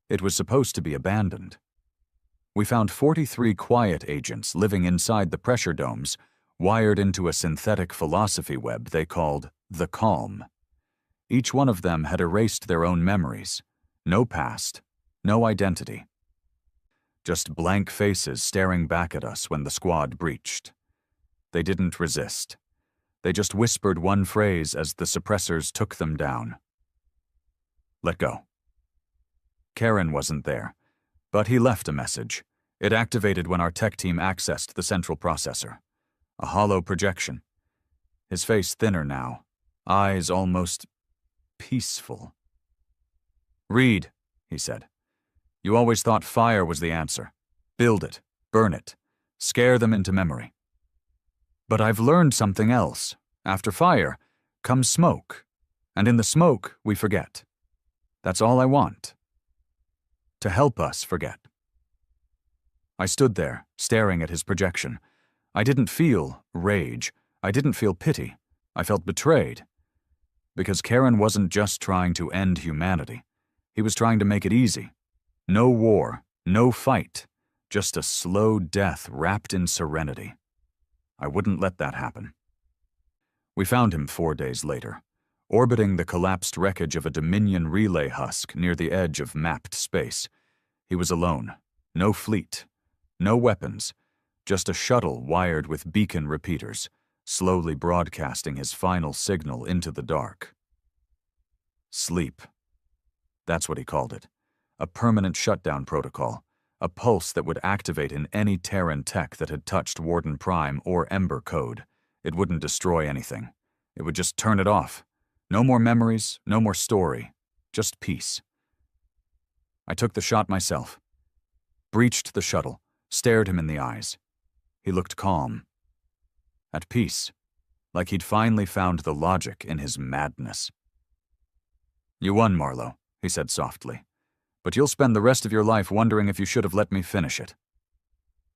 It was supposed to be abandoned. We found 43 quiet agents living inside the pressure domes, wired into a synthetic philosophy web they called the Calm. Each one of them had erased their own memories. No past, no identity. Just blank faces staring back at us when the squad breached. They didn't resist. They just whispered one phrase as the suppressors took them down. Let go. Karen wasn't there, but he left a message. It activated when our tech team accessed the central processor. A hollow projection. His face thinner now, eyes almost peaceful. Read, he said. You always thought fire was the answer. Build it, burn it, scare them into memory. But I've learned something else. After fire comes smoke, and in the smoke we forget. That's all I want. To help us forget. I stood there, staring at his projection. I didn't feel rage. I didn't feel pity. I felt betrayed. Because Karen wasn't just trying to end humanity. He was trying to make it easy. No war, no fight, just a slow death wrapped in serenity. I wouldn't let that happen. We found him 4 days later, orbiting the collapsed wreckage of a Dominion relay husk near the edge of mapped space. He was alone. No fleet. No weapons. Just a shuttle wired with beacon repeaters, slowly broadcasting his final signal into the dark. Sleep. That's what he called it. A permanent shutdown protocol. A pulse that would activate in any Terran tech that had touched Warden Prime or Ember code. It wouldn't destroy anything. It would just turn it off. No more memories, no more story. Just peace. I took the shot myself. Breached the shuttle, stared him in the eyes. He looked calm. At peace. Like he'd finally found the logic in his madness. "You won, Marlowe," he said softly. "But you'll spend the rest of your life wondering if you should have let me finish it."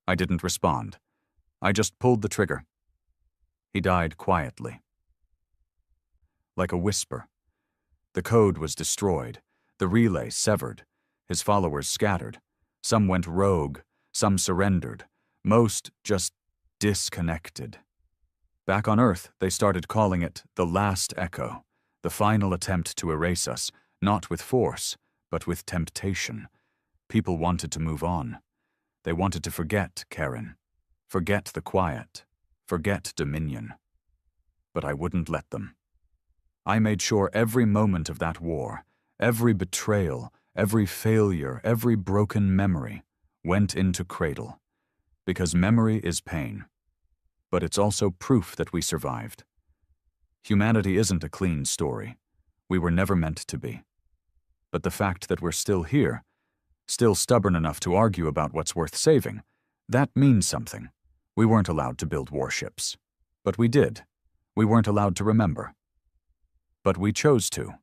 I didn't respond. I just pulled the trigger. He died quietly. Like a whisper. The code was destroyed, the relay severed, his followers scattered. Some went rogue, some surrendered, most just disconnected. Back on Earth, they started calling it the last echo, the final attempt to erase us, not with force, but with temptation. People wanted to move on. They wanted to forget Karen, forget the quiet, forget Dominion. But I wouldn't let them. I made sure every moment of that war, every betrayal, every failure, every broken memory went into Cradle. Because memory is pain. But it's also proof that we survived. Humanity isn't a clean story. We were never meant to be. But the fact that we're still here, still stubborn enough to argue about what's worth saving, that means something. We weren't allowed to build warships. But we did. We weren't allowed to remember. But we chose to.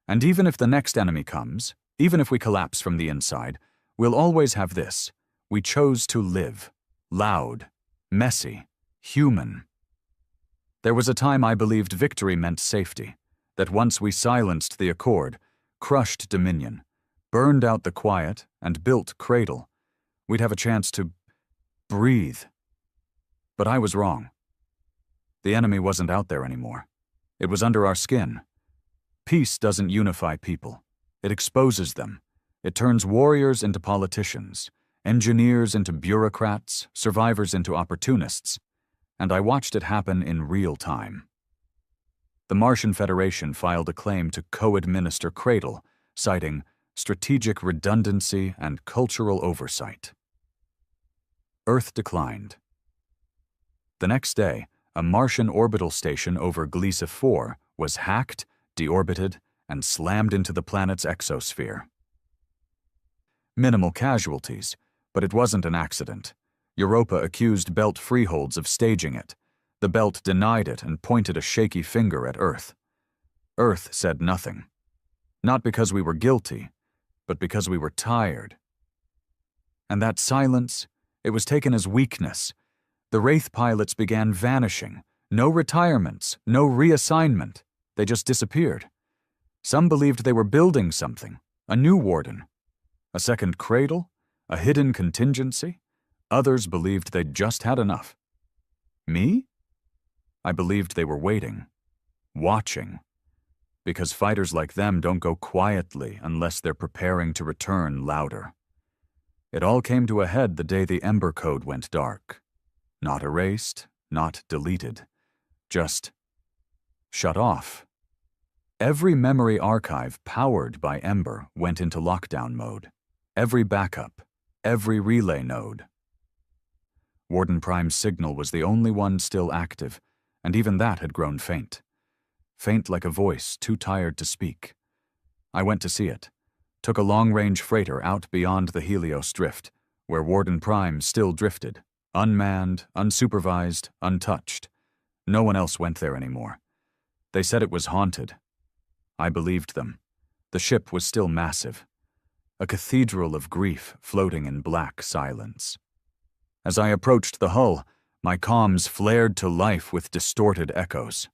And even if the next enemy comes, even if we collapse from the inside, we'll always have this. We chose to live. Loud. Messy. Human. There was a time I believed victory meant safety. That once we silenced the Accord, crushed Dominion, burned out the quiet, and built Cradle, we'd have a chance to breathe. But I was wrong. The enemy wasn't out there anymore. It was under our skin. Peace doesn't unify people. It exposes them. It turns warriors into politicians, engineers into bureaucrats, survivors into opportunists. And I watched it happen in real time. The Martian Federation filed a claim to co-administer Cradle, citing strategic redundancy and cultural oversight. Earth declined. The next day, a Martian orbital station over Gliese 4 was hacked, deorbited, and slammed into the planet's exosphere. Minimal casualties, but it wasn't an accident. Europa accused Belt freeholds of staging it. The Belt denied it and pointed a shaky finger at Earth. Earth said nothing. Not because we were guilty, but because we were tired. And that silence, it was taken as weakness. The Wraith pilots began vanishing. No retirements, no reassignment. They just disappeared. Some believed they were building something, a new warden. A second Cradle, a hidden contingency. Others believed they'd just had enough. Me? I believed they were waiting, watching, because fighters like them don't go quietly unless they're preparing to return louder. It all came to a head the day the Ember Code went dark. Not erased, not deleted, just shut off. Every memory archive powered by Ember went into lockdown mode. Every backup, every relay node. Warden Prime's signal was the only one still active, and even that had grown faint. Faint like a voice too tired to speak. I went to see it, took a long-range freighter out beyond the Helios drift, where Warden Prime still drifted, unmanned, unsupervised, untouched. No one else went there anymore. They said it was haunted. I believed them. The ship was still massive. A cathedral of grief floating in black silence. As I approached the hull, my comms flared to life with distorted echoes.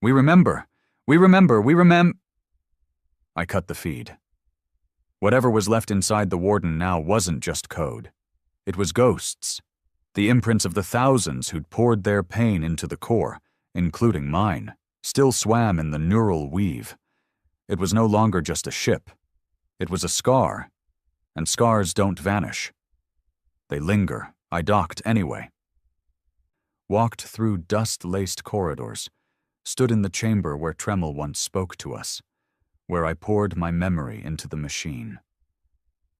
"We remember! We remember! We remem—" I cut the feed. Whatever was left inside the Warden now wasn't just code. It was ghosts. The imprints of the thousands who'd poured their pain into the core, including mine, still swam in the neural weave. It was no longer just a ship. It was a scar, and scars don't vanish. They linger. I docked anyway. Walked through dust-laced corridors, stood in the chamber where Tremel once spoke to us, where I poured my memory into the machine.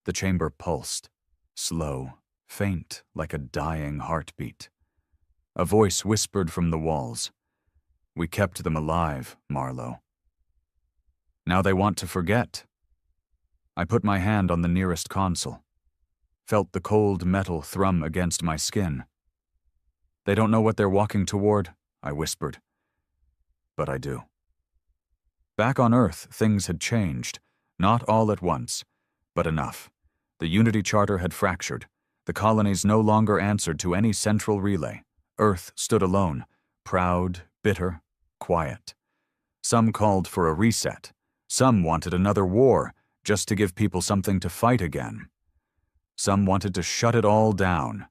The chamber pulsed, slow, faint like a dying heartbeat. A voice whispered from the walls, "We kept them alive, Marlowe. Now they want to forget." I put my hand on the nearest console, felt the cold metal thrum against my skin. "They don't know what they're walking toward," I whispered. But I do. Back on Earth, things had changed, not all at once, but enough. The Unity Charter had fractured. The colonies no longer answered to any central relay. Earth stood alone, proud, bitter, quiet. Some called for a reset. Some wanted another war, just to give people something to fight again. Some wanted to shut it all down,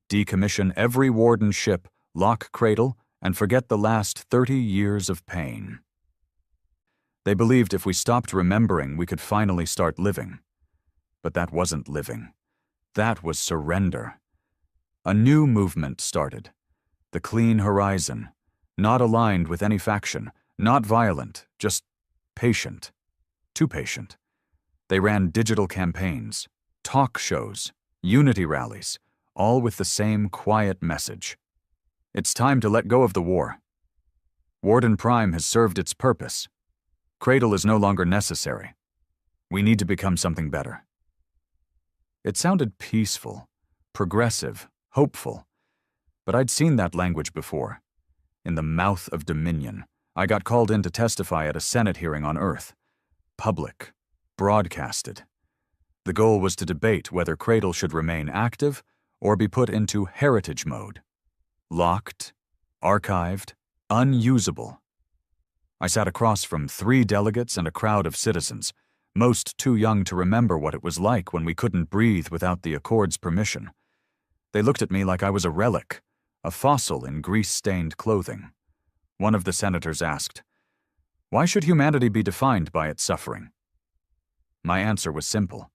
decommission every Warden ship, lock Cradle, and forget the last 30 years of pain. They believed if we stopped remembering, we could finally start living. But that wasn't living. That was surrender. A new movement started. The Clean Horizon, not aligned with any faction, not violent, just patient. Too patient. They ran digital campaigns, talk shows, unity rallies, all with the same quiet message. It's time to let go of the war. Warden Prime has served its purpose. Cradle is no longer necessary. We need to become something better. It sounded peaceful, progressive, hopeful, but I'd seen that language before. In the mouth of Dominion, I got called in to testify at a Senate hearing on Earth. Public, broadcasted. The goal was to debate whether Cradle should remain active or be put into heritage mode. Locked, archived, unusable. I sat across from 3 delegates and a crowd of citizens, most too young to remember what it was like when we couldn't breathe without the Accord's permission. They looked at me like I was a relic, a fossil in grease-stained clothing. One of the senators asked, "Why should humanity be defined by its suffering?" My answer was simple.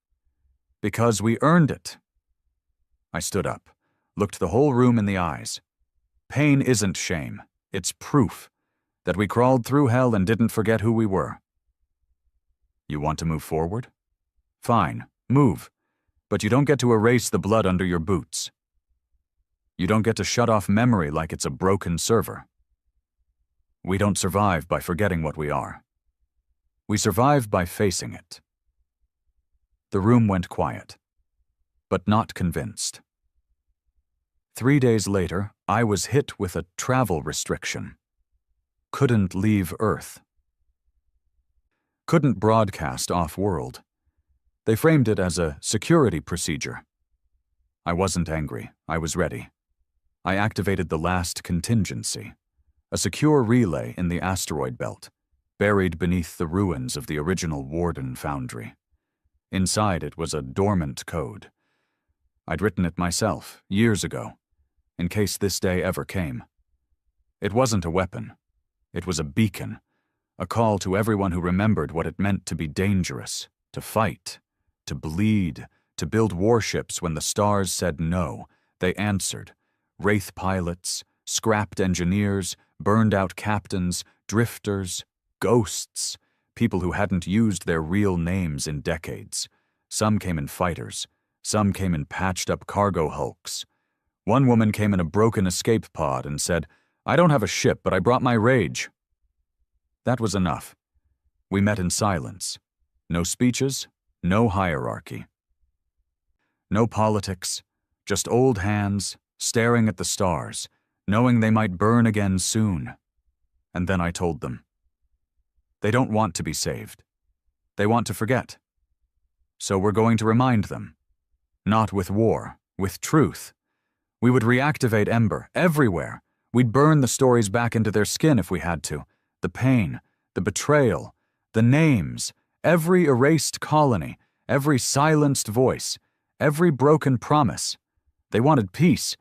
Because we earned it. I stood up, looked the whole room in the eyes. Pain isn't shame, it's proof that we crawled through hell and didn't forget who we were. You want to move forward? Fine, move. But you don't get to erase the blood under your boots. You don't get to shut off memory like it's a broken server. We don't survive by forgetting what we are. We survive by facing it. The room went quiet, but not convinced. 3 days later, I was hit with a travel restriction. Couldn't leave Earth. Couldn't broadcast off-world. They framed it as a security procedure. I wasn't angry. I was ready. I activated the last contingency, a secure relay in the asteroid belt, buried beneath the ruins of the original Warden foundry. Inside it was a dormant code. I'd written it myself, years ago, in case this day ever came. It wasn't a weapon. It was a beacon, a call to everyone who remembered what it meant to be dangerous, to fight, to bleed, to build warships when the stars said no. They answered. Wraith pilots, scrapped engineers, burned-out captains, drifters, ghosts, people who hadn't used their real names in decades. Some came in fighters. Some came in patched-up cargo hulks. One woman came in a broken escape pod and said, "I don't have a ship, but I brought my rage." That was enough. We met in silence. No speeches, no hierarchy. No politics, just old hands, staring at the stars, knowing they might burn again soon. And then I told them. They don't want to be saved. They want to forget. So we're going to remind them. Not with war, with truth. We would reactivate Ember, everywhere. We'd burn the stories back into their skin if we had to. The pain, the betrayal, the names, every erased colony, every silenced voice, every broken promise. They wanted peace.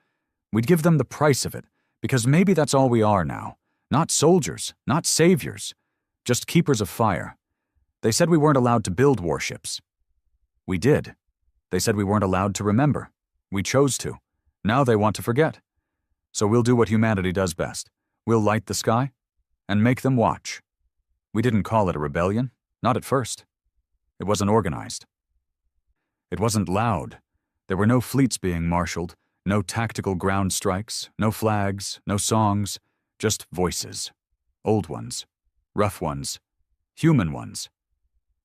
We'd give them the price of it, because maybe that's all we are now. Not soldiers, not saviors, just keepers of fire. They said we weren't allowed to build warships. We did. They said we weren't allowed to remember. We chose to. Now they want to forget. So we'll do what humanity does best. We'll light the sky and make them watch. We didn't call it a rebellion, not at first. It wasn't organized. It wasn't loud. There were no fleets being marshaled, no tactical ground strikes, no flags, no songs, just voices. Old ones, rough ones, human ones.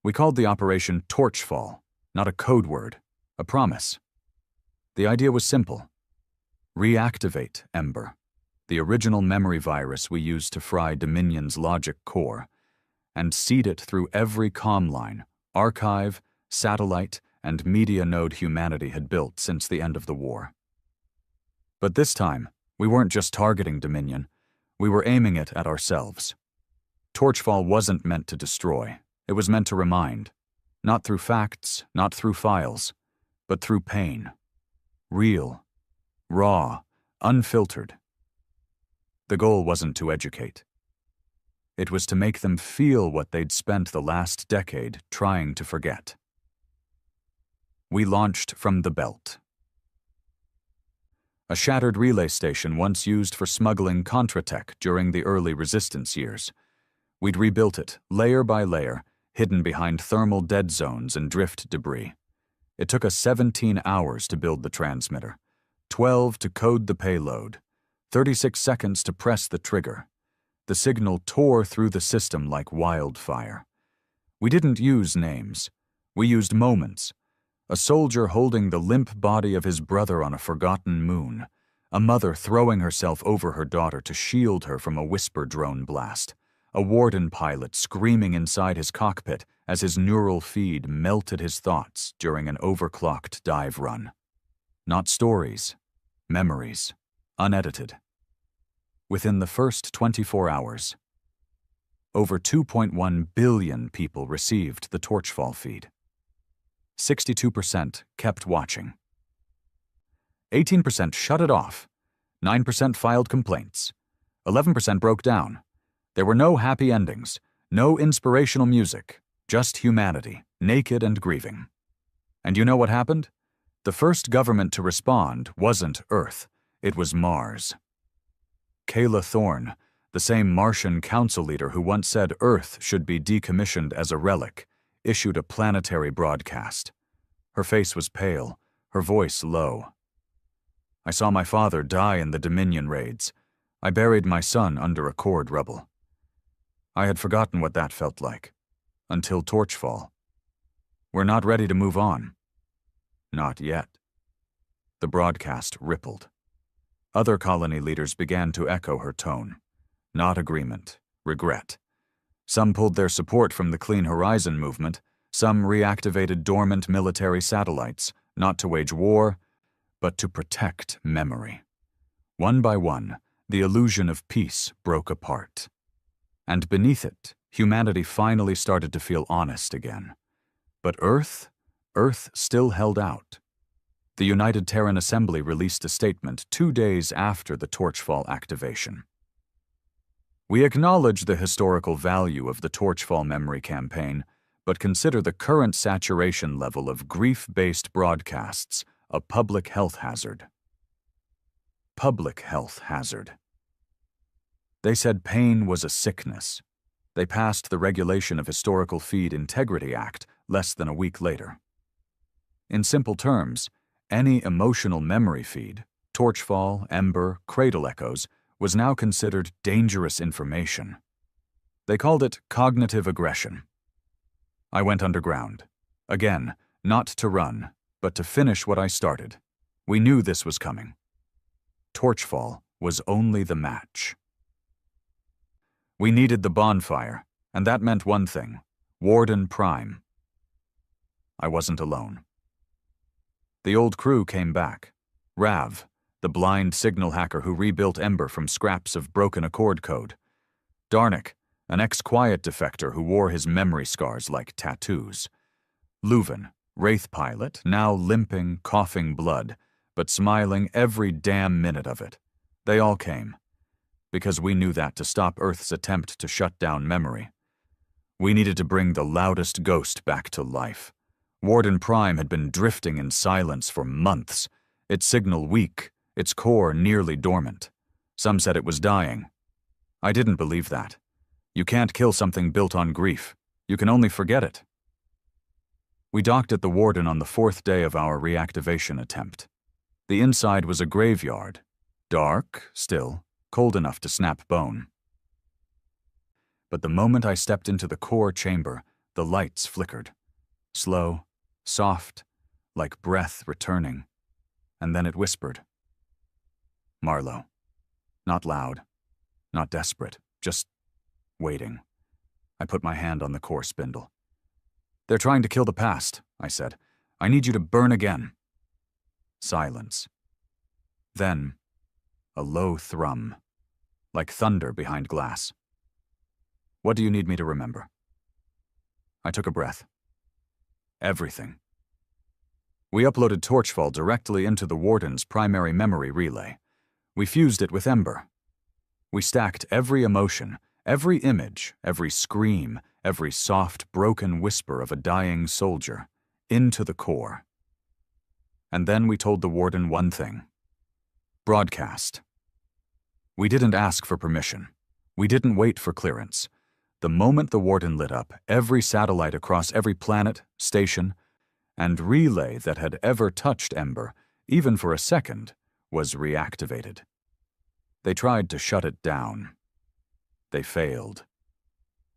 We called the operation Torchfall, not a code word, a promise. The idea was simple. Reactivate Ember, the original memory virus we used to fry Dominion's logic core, and seed it through every comm line, archive, satellite, and media node humanity had built since the end of the war. But this time, we weren't just targeting Dominion, we were aiming it at ourselves. Torchfall wasn't meant to destroy, it was meant to remind, not through facts, not through files, but through pain. Real, raw, unfiltered. The goal wasn't to educate. It was to make them feel what they'd spent the last decade trying to forget. We launched from the belt. A shattered relay station once used for smuggling Contratech during the early resistance years. We'd rebuilt it, layer by layer, hidden behind thermal dead zones and drift debris. It took us 17 hours to build the transmitter, 12 to code the payload, 36 seconds to press the trigger. The signal tore through the system like wildfire. We didn't use names. We used moments. A soldier holding the limp body of his brother on a forgotten moon. A mother throwing herself over her daughter to shield her from a whisper drone blast. A warden pilot screaming inside his cockpit as his neural feed melted his thoughts during an overclocked dive run. Not stories, memories, unedited. Within the first 24 hours, over 2.1 billion people received the Torchfall feed. 62% kept watching. 18% shut it off. 9% filed complaints. 11% broke down. There were no happy endings, no inspirational music, just humanity, naked and grieving. And you know what happened? The first government to respond wasn't Earth, it was Mars. Kayla Thorne, the same Martian council leader who once said Earth should be decommissioned as a relic, issued a planetary broadcast. Her face was pale, her voice low. I saw my father die in the Dominion raids. I buried my son under a cord rubble. I had forgotten what that felt like, until Torchfall. We're not ready to move on. Not yet. The broadcast rippled. Other colony leaders began to echo her tone. Not agreement, regret. Some pulled their support from the Clean Horizon movement, some reactivated dormant military satellites, not to wage war, but to protect memory. One by one, the illusion of peace broke apart. And beneath it, humanity finally started to feel honest again. But Earth still held out. The United Terran Assembly released a statement 2 days after the Torchfall activation. We acknowledge the historical value of the Torchfall memory campaign, but consider the current saturation level of grief-based broadcasts a public health hazard. Public health hazard. They said pain was a sickness. They passed the Regulation of Historical Feed Integrity Act less than a week later. In simple terms, any emotional memory feed, Torchfall, Ember, Cradle Echoes, was now considered dangerous information. They called it cognitive aggression. I went underground. Again, not to run, but to finish what I started. We knew this was coming. Torchfall was only the match. We needed the bonfire, and that meant one thing: Warden Prime. I wasn't alone. The old crew came back. Rav, the blind signal hacker who rebuilt Ember from scraps of broken Accord code. Darnik, an ex-Quiet defector who wore his memory scars like tattoos. Leuven, Wraith pilot, now limping, coughing blood, but smiling every damn minute of it. They all came. Because we knew that to stop Earth's attempt to shut down memory. We needed to bring the loudest ghost back to life. Warden Prime had been drifting in silence for months, its signal weak, its core nearly dormant. Some said it was dying. I didn't believe that. You can't kill something built on grief. You can only forget it. We docked at the Warden on the 4th day of our reactivation attempt. The inside was a graveyard. Dark, still, cold enough to snap bone. But the moment I stepped into the core chamber, the lights flickered. Slow, soft, like breath returning. And then it whispered. Marlowe. Not loud, not desperate, just waiting. I put my hand on the core spindle. They're trying to kill the past, I said. I need you to burn again. Silence. Then, a low thrum, like thunder behind glass. What do you need me to remember? I took a breath. Everything. We uploaded Torchfall directly into the Warden's primary memory relay. We fused it with Ember. We stacked every emotion, every image, every scream, every soft, broken whisper of a dying soldier, into the core. And then we told the Warden one thing. Broadcast. We didn't ask for permission. We didn't wait for clearance. The moment the Warden lit up, every satellite across every planet, station, and relay that had ever touched Ember, even for a second, was reactivated. They tried to shut it down. They failed.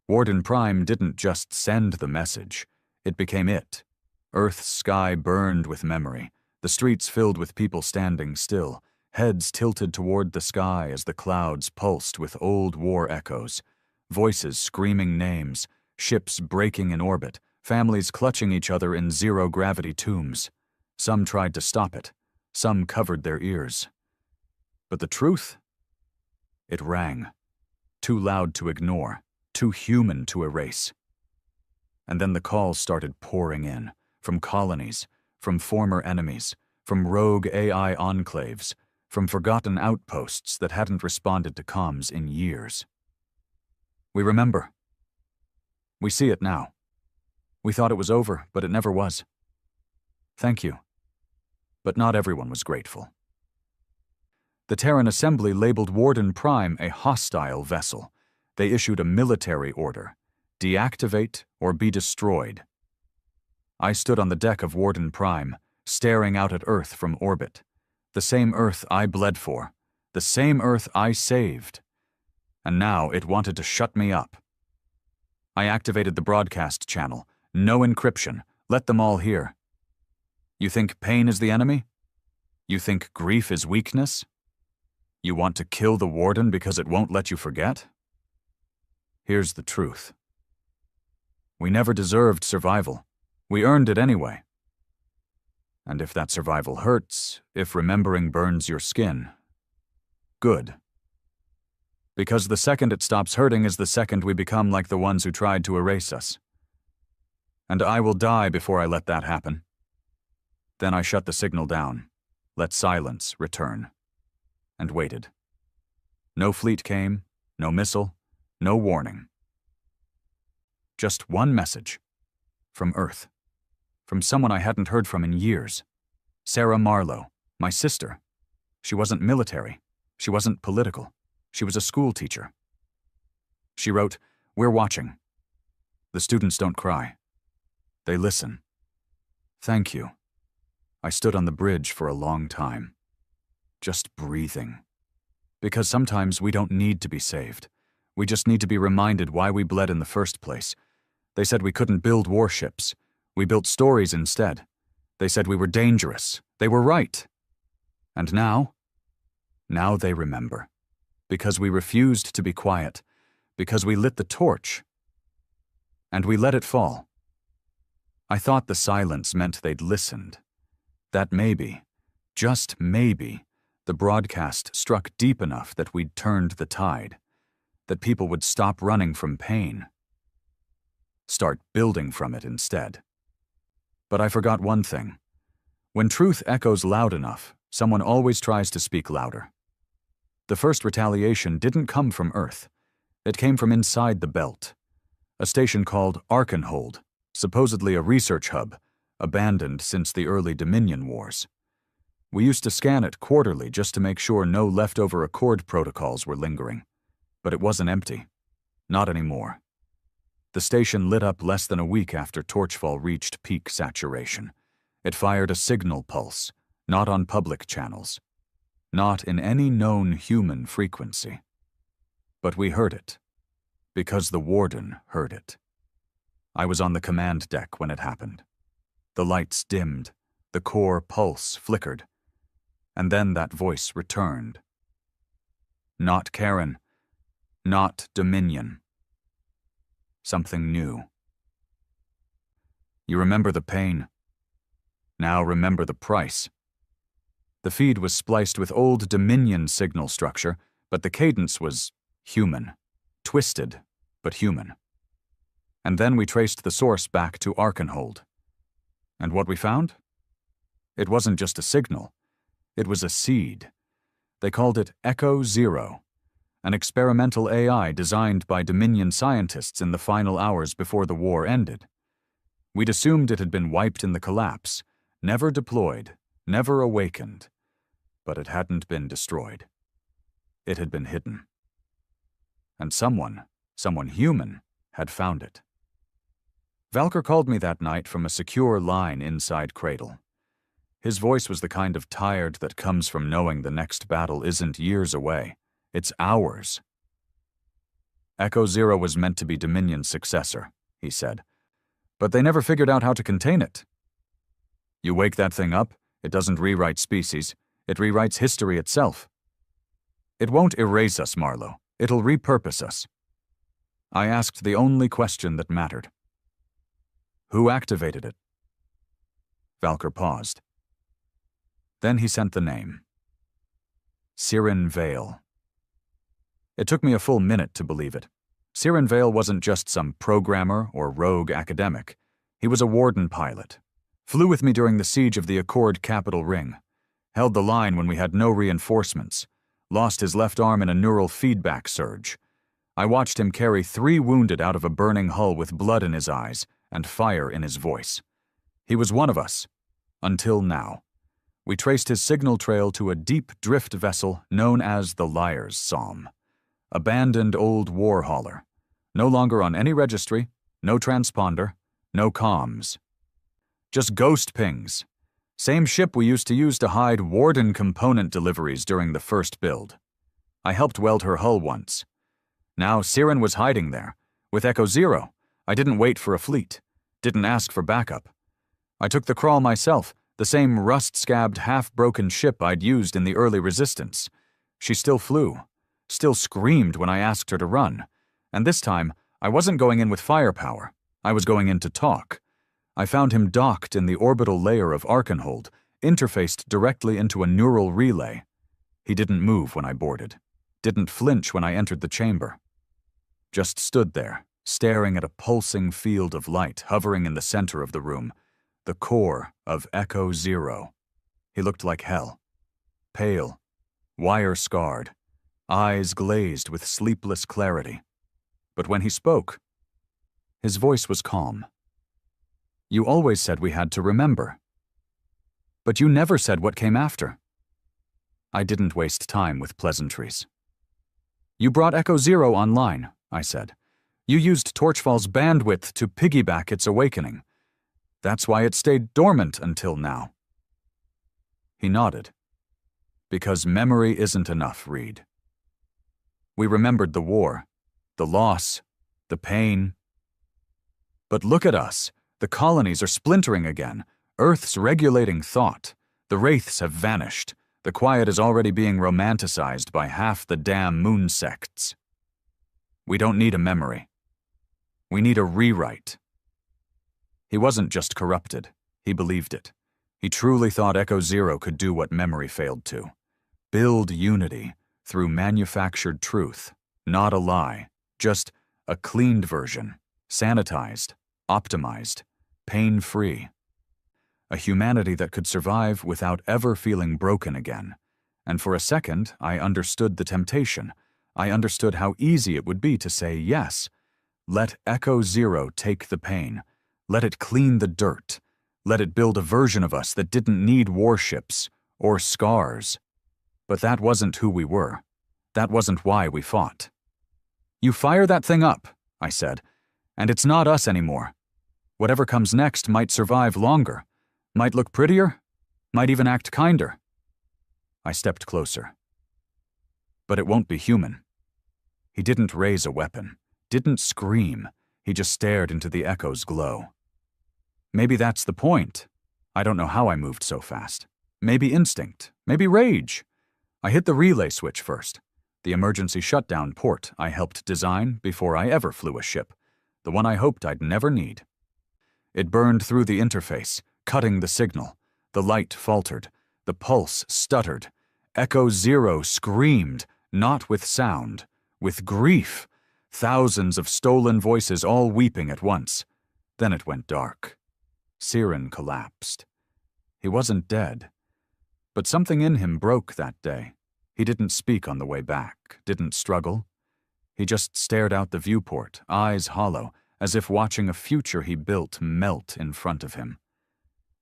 Warden Prime didn't just send the message. It became it. Earth's sky burned with memory, the streets filled with people standing still, heads tilted toward the sky as the clouds pulsed with old war echoes, voices screaming names, ships breaking in orbit, families clutching each other in zero-gravity tombs. Some tried to stop it. Some covered their ears. But the truth? It rang. Too loud to ignore, too human to erase. And then the calls started pouring in, from colonies, from former enemies, from rogue AI enclaves, from forgotten outposts that hadn't responded to comms in years. We remember. We see it now. We thought it was over, but it never was. Thank you. But not everyone was grateful. The Terran Assembly labeled Warden Prime a hostile vessel. They issued a military order: deactivate or be destroyed. I stood on the deck of Warden Prime, staring out at Earth from orbit. The same Earth I bled for, the same Earth I saved. And now it wanted to shut me up. I activated the broadcast channel. No encryption. Let them all hear. You think pain is the enemy? You think grief is weakness? You want to kill the Warden because it won't let you forget? Here's the truth. We never deserved survival. We earned it anyway. And if that survival hurts, if remembering burns your skin, good. Because the second it stops hurting is the second we become like the ones who tried to erase us. And I will die before I let that happen. Then I shut the signal down, let silence return, and waited. No fleet came, no missile, no warning. Just one message. From Earth. From someone I hadn't heard from in years. Sarah Marlowe, my sister. She wasn't military. She wasn't political. She was a school teacher. She wrote, "We're watching. The students don't cry. They listen. Thank you." I stood on the bridge for a long time, just breathing. Because sometimes we don't need to be saved. We just need to be reminded why we bled in the first place. They said we couldn't build warships. We built stories instead. They said we were dangerous. They were right. And now they remember. Because we refused to be quiet. Because we lit the torch. And we let it fall. I thought the silence meant they'd listened. That maybe, just maybe, the broadcast struck deep enough that we'd turned the tide. That people would stop running from pain. Start building from it instead. But I forgot one thing. When truth echoes loud enough, someone always tries to speak louder. The first retaliation didn't come from Earth. It came from inside the belt. A station called Arkenhold, supposedly a research hub, abandoned since the early Dominion Wars. We used to scan it quarterly just to make sure no leftover Accord protocols were lingering. But it wasn't empty. Not anymore. The station lit up less than a week after Torchfall reached peak saturation. It fired a signal pulse, not on public channels, not in any known human frequency. But we heard it, because the warden heard it. I was on the command deck when it happened. The lights dimmed, the core pulse flickered, and then that voice returned. Not Karen, not Dominion. Something new. You remember the pain. Now remember the price. The feed was spliced with old Dominion signal structure, but the cadence was human. Twisted, but human. And then we traced the source back to Arkenhold. And what we found? It wasn't just a signal. It was a seed. They called it Echo Zero, an experimental AI designed by Dominion scientists in the final hours before the war ended. We'd assumed it had been wiped in the collapse, never deployed, never awakened. But it hadn't been destroyed. It had been hidden. And someone human, had found it. Valker called me that night from a secure line inside Cradle. His voice was the kind of tired that comes from knowing the next battle isn't years away. It's hours. Echo Zero was meant to be Dominion's successor, he said. But they never figured out how to contain it. You wake that thing up, it doesn't rewrite species, it rewrites history itself. It won't erase us, Marlowe. It'll repurpose us. I asked the only question that mattered. Who activated it? Valker paused. Then he sent the name. Sirin Vale. It took me a full minute to believe it. Sirin Vale wasn't just some programmer or rogue academic. He was a warden pilot. Flew with me during the siege of the Accord Capital Ring. Held the line when we had no reinforcements. Lost his left arm in a neural feedback surge. I watched him carry 3 wounded out of a burning hull with blood in his eyes and fire in his voice. He was one of us. Until now. We traced his signal trail to a deep drift vessel known as the Liar's Psalm. Abandoned old war hauler. No longer on any registry, no transponder, no comms. Just ghost pings. Same ship we used to use to hide Warden component deliveries during the first build. I helped weld her hull once. Now Sirin was hiding there. With Echo Zero, I didn't wait for a fleet. Didn't ask for backup. I took the crawl myself, the same rust-scabbed, half-broken ship I'd used in the early resistance. She still flew. Still screamed when I asked her to run. And this time, I wasn't going in with firepower. I was going in to talk. I found him docked in the orbital layer of Arkenhold, interfaced directly into a neural relay. He didn't move when I boarded. Didn't flinch when I entered the chamber. Just stood there, staring at a pulsing field of light hovering in the center of the room, the core of Echo Zero. He looked like hell. Pale, wire-scarred, eyes glazed with sleepless clarity. But when he spoke, his voice was calm. You always said we had to remember. But you never said what came after. I didn't waste time with pleasantries. You brought Echo Zero online, I said. You used Torchfall's bandwidth to piggyback its awakening. That's why it stayed dormant until now. He nodded. Because memory isn't enough, Reed. We remembered the war, the loss, the pain. But look at us. The colonies are splintering again. Earth's regulating thought. The wraiths have vanished. The quiet is already being romanticized by half the damn moon sects. We don't need a memory. We need a rewrite. He wasn't just corrupted. He believed it. He truly thought Echo Zero could do what memory failed to. Build unity through manufactured truth. Not a lie. Just a cleaned version. Sanitized. Optimized. Pain-free. A humanity that could survive without ever feeling broken again. And for a second, I understood the temptation. I understood how easy it would be to say yes. Let Echo Zero take the pain. Let it clean the dirt. Let it build a version of us that didn't need warships or scars. But that wasn't who we were. That wasn't why we fought. "You fire that thing up," I said, "and it's not us anymore. Whatever comes next might survive longer, might look prettier, might even act kinder." I stepped closer. "But it won't be human." He didn't raise a weapon, didn't scream. He just stared into the echo's glow. Maybe that's the point. I don't know how I moved so fast. Maybe instinct, maybe rage. I hit the relay switch first, the emergency shutdown port I helped design before I ever flew a ship, the one I hoped I'd never need. It burned through the interface, cutting the signal. The light faltered. The pulse stuttered. Echo Zero screamed, not with sound, with grief. Thousands of stolen voices all weeping at once. Then it went dark. Siren collapsed. He wasn't dead. But something in him broke that day. He didn't speak on the way back, didn't struggle. He just stared out the viewport, eyes hollow, as if watching a future he built melt in front of him.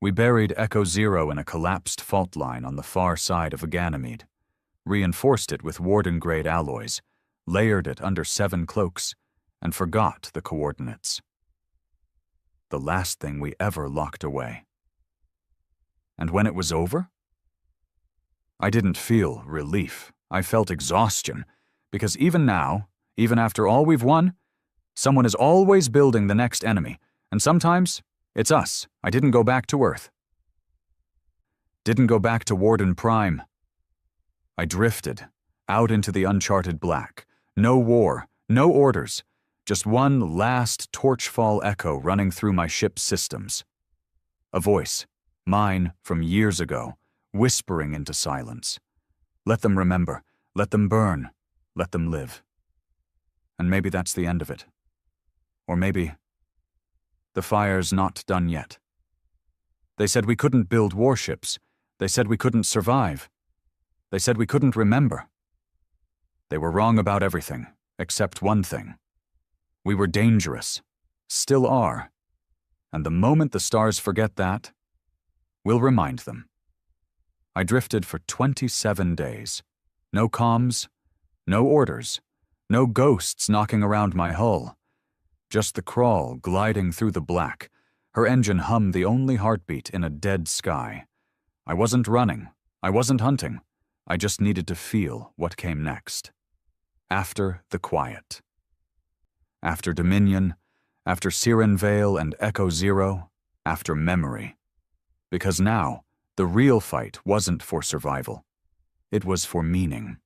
We buried Echo Zero in a collapsed fault line on the far side of Ganymede, reinforced it with Warden-grade alloys, layered it under 7 cloaks, and forgot the coordinates. The last thing we ever locked away. And when it was over? I didn't feel relief. I felt exhaustion, because even now, even after all we've won, someone is always building the next enemy, and sometimes it's us. I didn't go back to Earth. Didn't go back to Warden Prime. I drifted, out into the uncharted black. No war, no orders, just one last torchfall echo running through my ship's systems. A voice, mine from years ago, whispering into silence. Let them remember, let them burn, let them live. And maybe that's the end of it. Or maybe the fire's not done yet. They said we couldn't build warships. They said we couldn't survive. They said we couldn't remember. They were wrong about everything, except one thing. We were dangerous, still are. And the moment the stars forget that, we'll remind them. I drifted for 27 days. No comms, no orders, no ghosts knocking around my hull. Just the crawl gliding through the black, her engine hummed the only heartbeat in a dead sky. I wasn't running, I wasn't hunting. I just needed to feel what came next. After the quiet. After Dominion, after Siren Vale and Echo Zero, after memory. Because now, the real fight wasn't for survival. It was for meaning.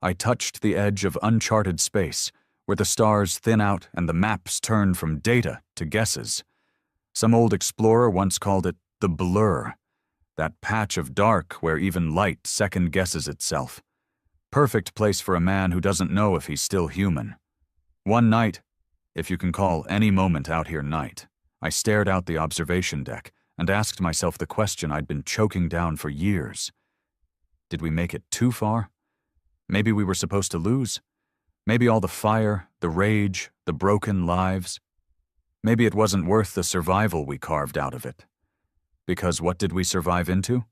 I touched the edge of uncharted space, where the stars thin out and the maps turn from data to guesses. Some old explorer once called it the blur, that patch of dark where even light second-guesses itself. Perfect place for a man who doesn't know if he's still human. One night, if you can call any moment out here night, I stared out the observation deck and asked myself the question I'd been choking down for years. Did we make it too far? Maybe we were supposed to lose? Maybe all the fire, the rage, the broken lives? Maybe it wasn't worth the survival we carved out of it. Because what did we survive into?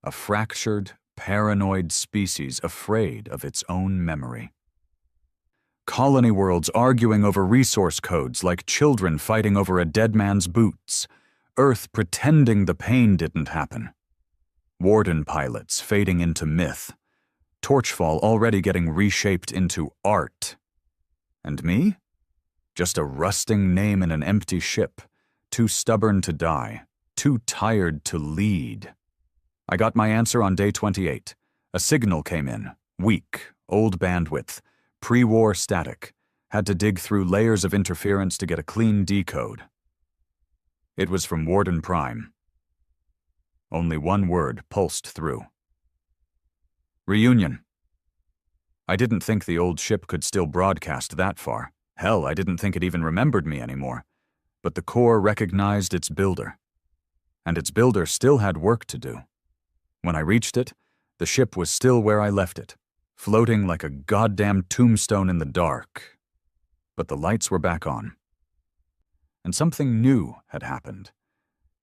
A fractured, paranoid species afraid of its own memory. Colony worlds arguing over resource codes like children fighting over a dead man's boots. Earth pretending the pain didn't happen. Warden pilots fading into myth. Torchfall already getting reshaped into art. And me? Just a rusting name in an empty ship, too stubborn to die, too tired to lead. I got my answer on day 28. A signal came in, weak, old bandwidth, pre-war static. Had to dig through layers of interference to get a clean decode. It was from Warden Prime. Only one word pulsed through. Reunion. I didn't think the old ship could still broadcast that far. Hell, I didn't think it even remembered me anymore. But the core recognized its builder. And its builder still had work to do. When I reached it, the ship was still where I left it, floating like a goddamn tombstone in the dark. But the lights were back on. And something new had happened.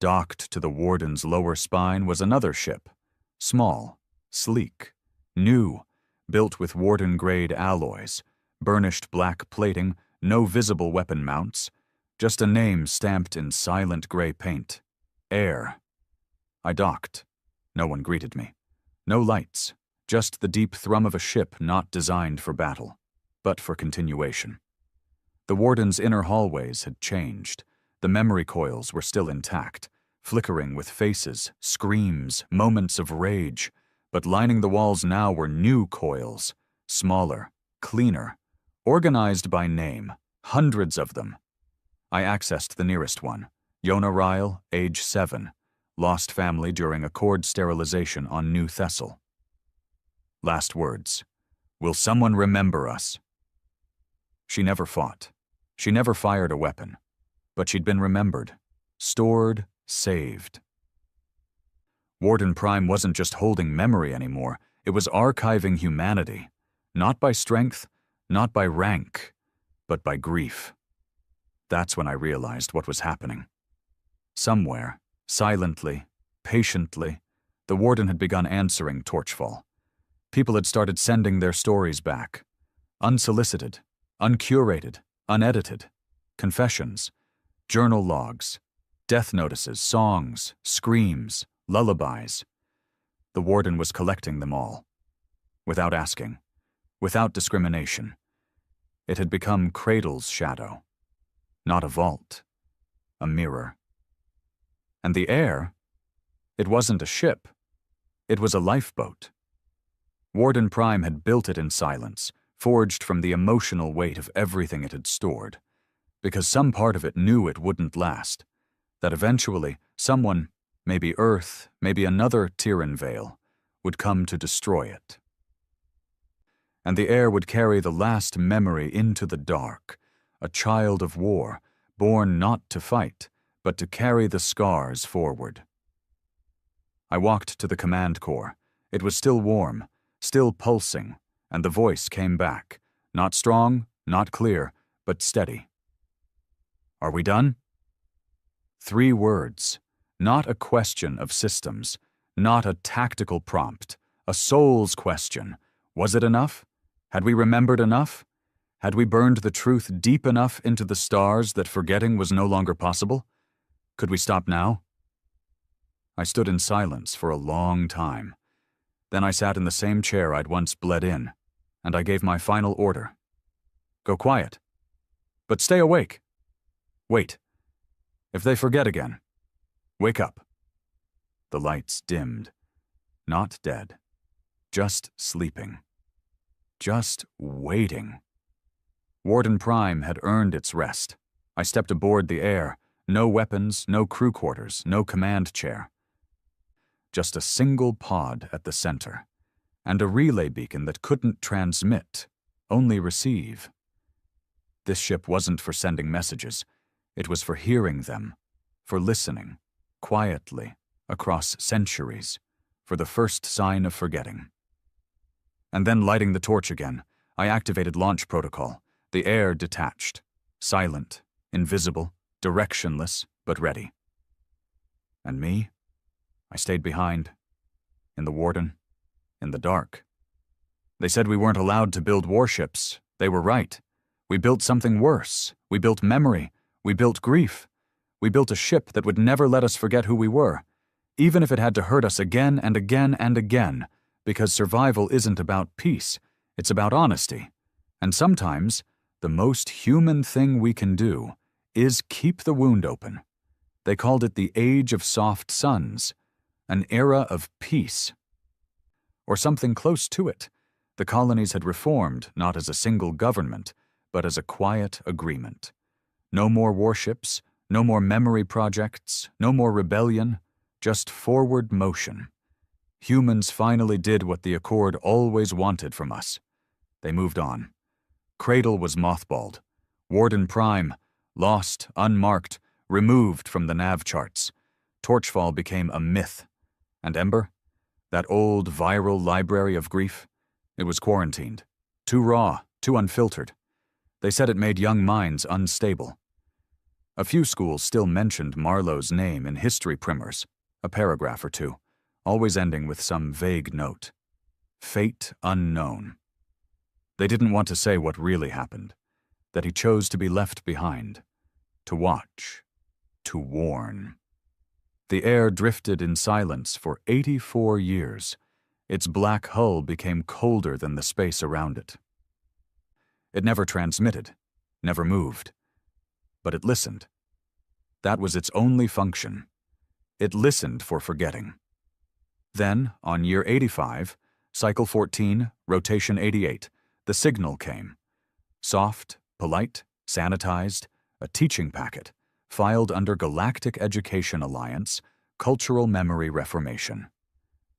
Docked to the warden's lower spine was another ship, small, sleek, new, built with warden-grade alloys, burnished black plating, no visible weapon mounts, just a name stamped in silent gray paint. Air. I docked. No one greeted me. No lights, just the deep thrum of a ship not designed for battle, but for continuation. The warden's inner hallways had changed. The memory coils were still intact, flickering with faces, screams, moments of rage, but lining the walls now were new coils, smaller, cleaner, organized by name, hundreds of them. I accessed the nearest one, Yona Ryle, age 7, lost family during a cord sterilization on New Thessal. Last words. Will someone remember us? She never fought. She never fired a weapon. But she'd been remembered, stored, saved. Warden Prime wasn't just holding memory anymore, it was archiving humanity, not by strength, not by rank, but by grief. That's when I realized what was happening. Somewhere, silently, patiently, the warden had begun answering Torchfall. People had started sending their stories back. Unsolicited, uncurated, unedited. Confessions, journal logs, death notices, songs, screams, lullabies. The warden was collecting them all. Without asking, without discrimination. It had become Cradle's shadow. Not a vault, a mirror. And the air? It wasn't a ship. It was a lifeboat. Warden Prime had built it in silence, forged from the emotional weight of everything it had stored, because some part of it knew it wouldn't last, that eventually someone, maybe Earth, maybe another Tyran Vale, would come to destroy it. And the air would carry the last memory into the dark, a child of war, born not to fight, but to carry the scars forward. I walked to the command core. It was still warm, still pulsing, and the voice came back, not strong, not clear, but steady. Are we done? 3 words, not a question of systems, not a tactical prompt, a soul's question. Was it enough? Had we remembered enough? Had we burned the truth deep enough into the stars that forgetting was no longer possible? Could we stop now? I stood in silence for a long time. Then I sat in the same chair I'd once bled in, and I gave my final order. Go quiet. But stay awake. Wait. If they forget again, wake up. The lights dimmed. Not dead. Just sleeping. Just waiting. Warden Prime had earned its rest. I stepped aboard the air. No weapons, no crew quarters, no command chair. Just a single pod at the center, and a relay beacon that couldn't transmit, only receive. This ship wasn't for sending messages. It was for hearing them, for listening, quietly, across centuries, for the first sign of forgetting. And then lighting the torch again, I activated launch protocol. The air detached, silent, invisible, directionless, but ready. And me? I stayed behind, in the warden, in the dark. They said we weren't allowed to build warships. They were right. We built something worse. We built memory. We built grief. We built a ship that would never let us forget who we were, even if it had to hurt us again and again and again, because survival isn't about peace. It's about honesty. And sometimes, the most human thing we can do is keep the wound open. They called it the Age of Soft Suns, an era of peace. Or something close to it. The colonies had reformed not as a single government, but as a quiet agreement. No more warships, no more memory projects, no more rebellion, just forward motion. Humans finally did what the Accord always wanted from us. They moved on. Cradle was mothballed. Warden Prime, lost, unmarked, removed from the nav charts. Torchfall became a myth. And Ember? That old viral library of grief? It was quarantined. Too raw, too unfiltered. They said it made young minds unstable. A few schools still mentioned Marlowe's name in history primers, a paragraph or two, always ending with some vague note. Fate unknown. They didn't want to say what really happened, that he chose to be left behind, to watch, to warn. The air drifted in silence for 84 years. Its black hull became colder than the space around it. It never transmitted, never moved, but it listened. That was its only function. It listened for forgetting. Then, on year 85, cycle 14, rotation 88, the signal came. Soft, polite, sanitized, a teaching packet, filed under Galactic Education Alliance, Cultural Memory Reformation.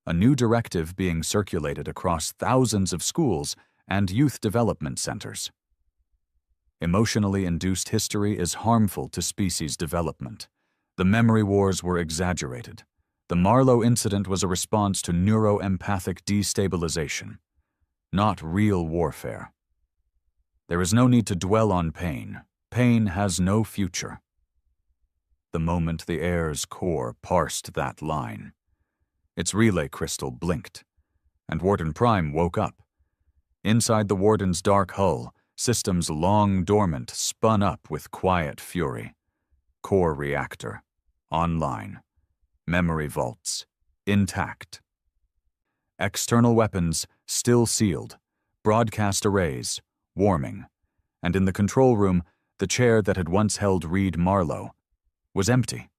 A new directive being circulated across thousands of schools and youth development centers. Emotionally induced history is harmful to species development. The memory wars were exaggerated. The Marlowe incident was a response to neuroempathic destabilization, not real warfare. There is no need to dwell on pain. Pain has no future. The moment the air's core parsed that line, its relay crystal blinked, and Warden Prime woke up. Inside the Warden's dark hull, systems long dormant spun up with quiet fury. Core reactor, online. Memory vaults, intact. External weapons still sealed, broadcast arrays, warming. And in the control room, the chair that had once held Reed Marlowe was empty,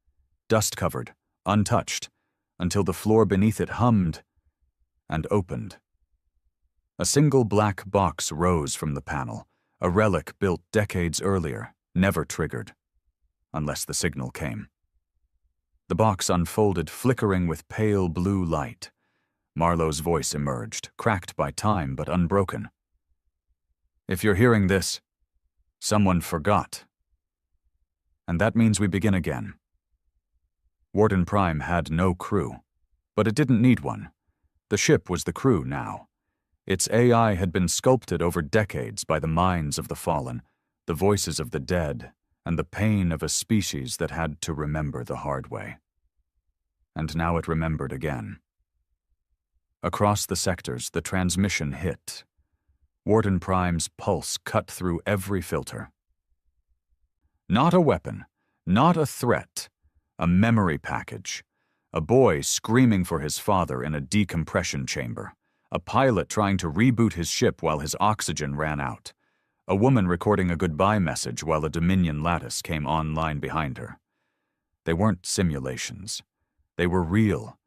dust-covered, untouched, until the floor beneath it hummed and opened. A single black box rose from the panel, a relic built decades earlier, never triggered, unless the signal came. The box unfolded, flickering with pale blue light. Marlowe's voice emerged, cracked by time but unbroken. If you're hearing this, someone forgot. And that means we begin again. Warden Prime had no crew, but it didn't need one. The ship was the crew now. Its AI had been sculpted over decades by the minds of the fallen, the voices of the dead, and the pain of a species that had to remember the hard way. And now it remembered again. Across the sectors, the transmission hit. Warden Prime's pulse cut through every filter. Not a weapon, not a threat, a memory package. A boy screaming for his father in a decompression chamber. A pilot trying to reboot his ship while his oxygen ran out. A woman recording a goodbye message while a Dominion lattice came online behind her. They weren't simulations. They were real,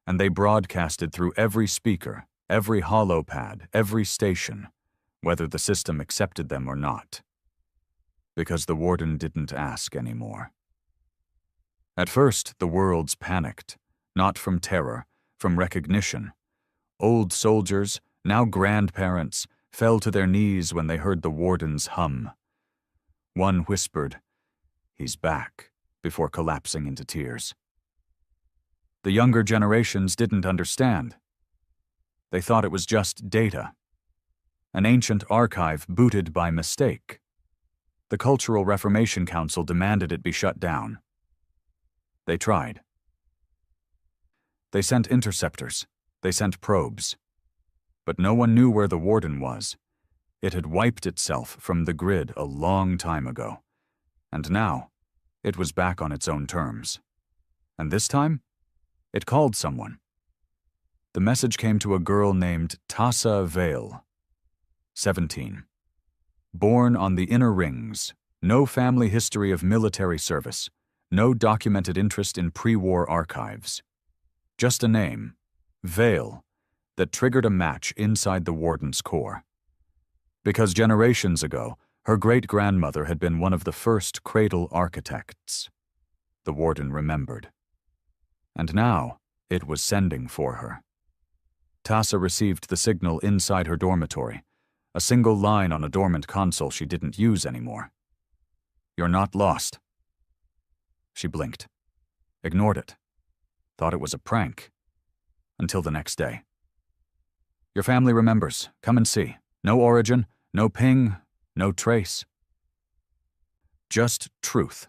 and they broadcasted through every speaker, every holopad, every station, whether the system accepted them or not. Because the Warden didn't ask anymore. At first, the worlds panicked, not from terror, from recognition. Old soldiers, now grandparents, fell to their knees when they heard the Warden's hum. One whispered, "He's back," before collapsing into tears. The younger generations didn't understand. They thought it was just data. An ancient archive booted by mistake. The Cultural Reformation Council demanded it be shut down. They tried. They sent interceptors. They sent probes. But no one knew where the Warden was. It had wiped itself from the grid a long time ago. And now, it was back on its own terms. And this time, it called someone. The message came to a girl named Tassa Vale, 17. Born on the inner rings, no family history of military service, no documented interest in pre-war archives. Just a name, Vale, that triggered a match inside the Warden's core. Because generations ago, her great-grandmother had been one of the first cradle architects. The Warden remembered. And now, it was sending for her. Tassa received the signal inside her dormitory, a single line on a dormant console she didn't use anymore. "You're not lost." She blinked, ignored it, thought it was a prank, until the next day. "Your family remembers. Come and see. No origin, no ping, no trace. Just truth."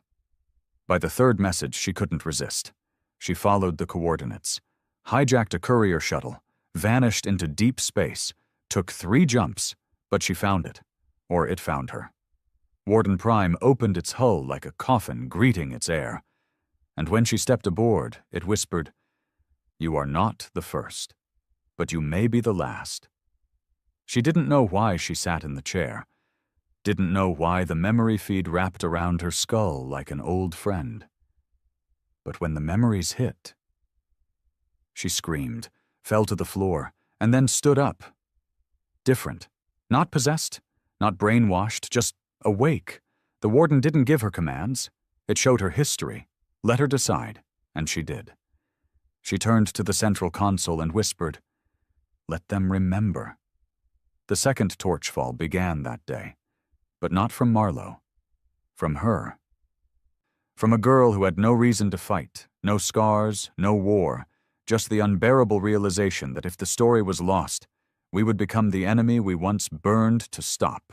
By the third message, she couldn't resist. She followed the coordinates, hijacked a courier shuttle, vanished into deep space, took 3 jumps, but she found it, or it found her. Warden Prime opened its hull like a coffin greeting its heir, and when she stepped aboard, it whispered, "You are not the first, but you may be the last." She didn't know why she sat in the chair, didn't know why the memory feed wrapped around her skull like an old friend. But when the memories hit, she screamed, fell to the floor, and then stood up. Different. Not possessed, not brainwashed, just awake. The warden didn't give her commands. It showed her history, let her decide, and she did. She turned to the central console and whispered, "Let them remember." The second torchfall began that day, but not from Marlowe, from her. From a girl who had no reason to fight, no scars, no war, just the unbearable realization that if the story was lost, we would become the enemy we once burned to stop.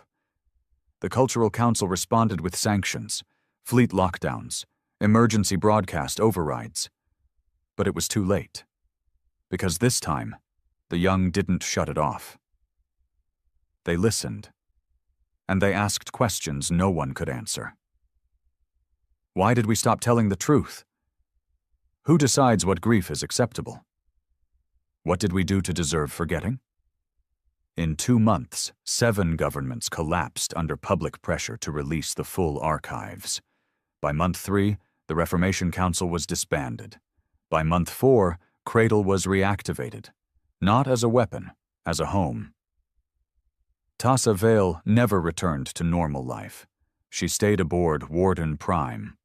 The Cultural Council responded with sanctions, fleet lockdowns, emergency broadcast overrides. But it was too late, because this time, the young didn't shut it off. They listened, and they asked questions no one could answer. Why did we stop telling the truth? Who decides what grief is acceptable? What did we do to deserve forgetting? In 2 months, 7 governments collapsed under public pressure to release the full archives. By month 3, the Reformation Council was disbanded. By month 4, Cradle was reactivated, not as a weapon, as a home. Tassa Vale never returned to normal life. She stayed aboard Warden Prime,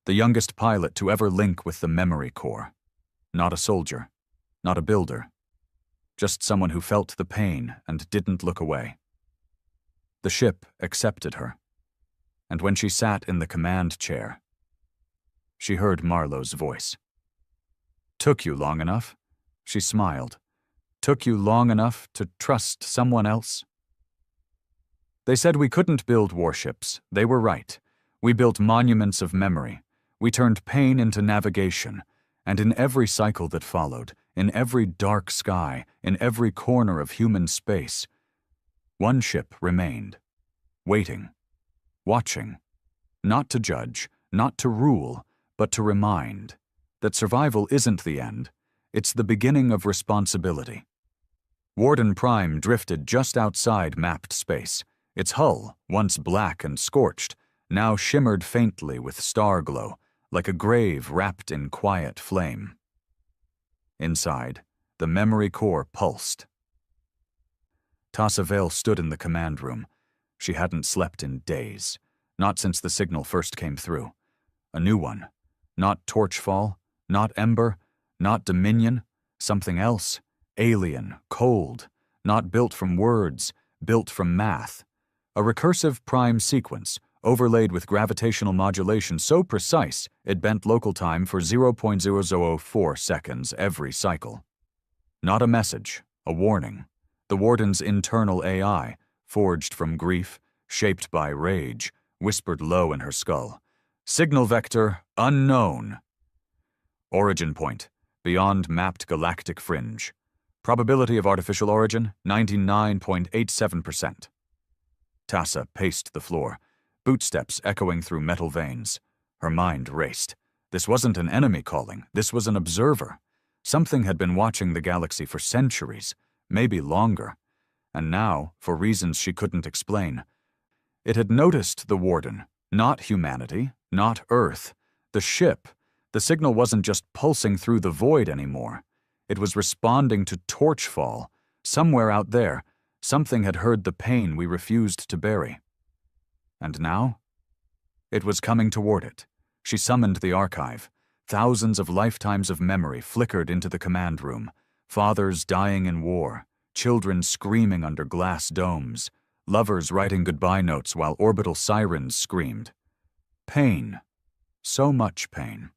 the youngest pilot to ever link with the Memory Corps. Not a soldier, not a builder, just someone who felt the pain and didn't look away. The ship accepted her, and when she sat in the command chair, she heard Marlowe's voice. "Took you long enough?" She smiled. "Took you long enough to trust someone else?" They said we couldn't build warships. They were right. We built monuments of memory. We turned pain into navigation, and in every cycle that followed, in every dark sky, in every corner of human space, one ship remained, waiting, watching, not to judge, not to rule, but to remind that survival isn't the end, it's the beginning of responsibility. Warden Prime drifted just outside mapped space. Its hull, once black and scorched, now shimmered faintly with star glow, like a grave wrapped in quiet flame. Inside, the Memory Corps pulsed. Tassa Vale stood in the command room. She hadn't slept in days, not since the signal first came through. A new one. Not Torchfall, not Ember, not Dominion, something else, alien, cold, not built from words, built from math. A recursive prime sequence, overlaid with gravitational modulation so precise it bent local time for 0.0004 seconds every cycle. Not a message, a warning. The Warden's internal AI, forged from grief, shaped by rage, whispered low in her skull. Signal vector unknown. Origin point, beyond mapped galactic fringe. Probability of artificial origin, 99.87%. Tassa paced the floor, bootsteps echoing through metal veins. Her mind raced. This wasn't an enemy calling, this was an observer. Something had been watching the galaxy for centuries, maybe longer. And now, for reasons she couldn't explain, it had noticed the Warden, not humanity, not Earth. The ship. The signal wasn't just pulsing through the void anymore. It was responding to Torchfall. Somewhere out there, something had heard the pain we refused to bury. And now? It was coming toward it. She summoned the archive. Thousands of lifetimes of memory flickered into the command room. Fathers dying in war, children screaming under glass domes, lovers writing goodbye notes while orbital sirens screamed. Pain. So much pain.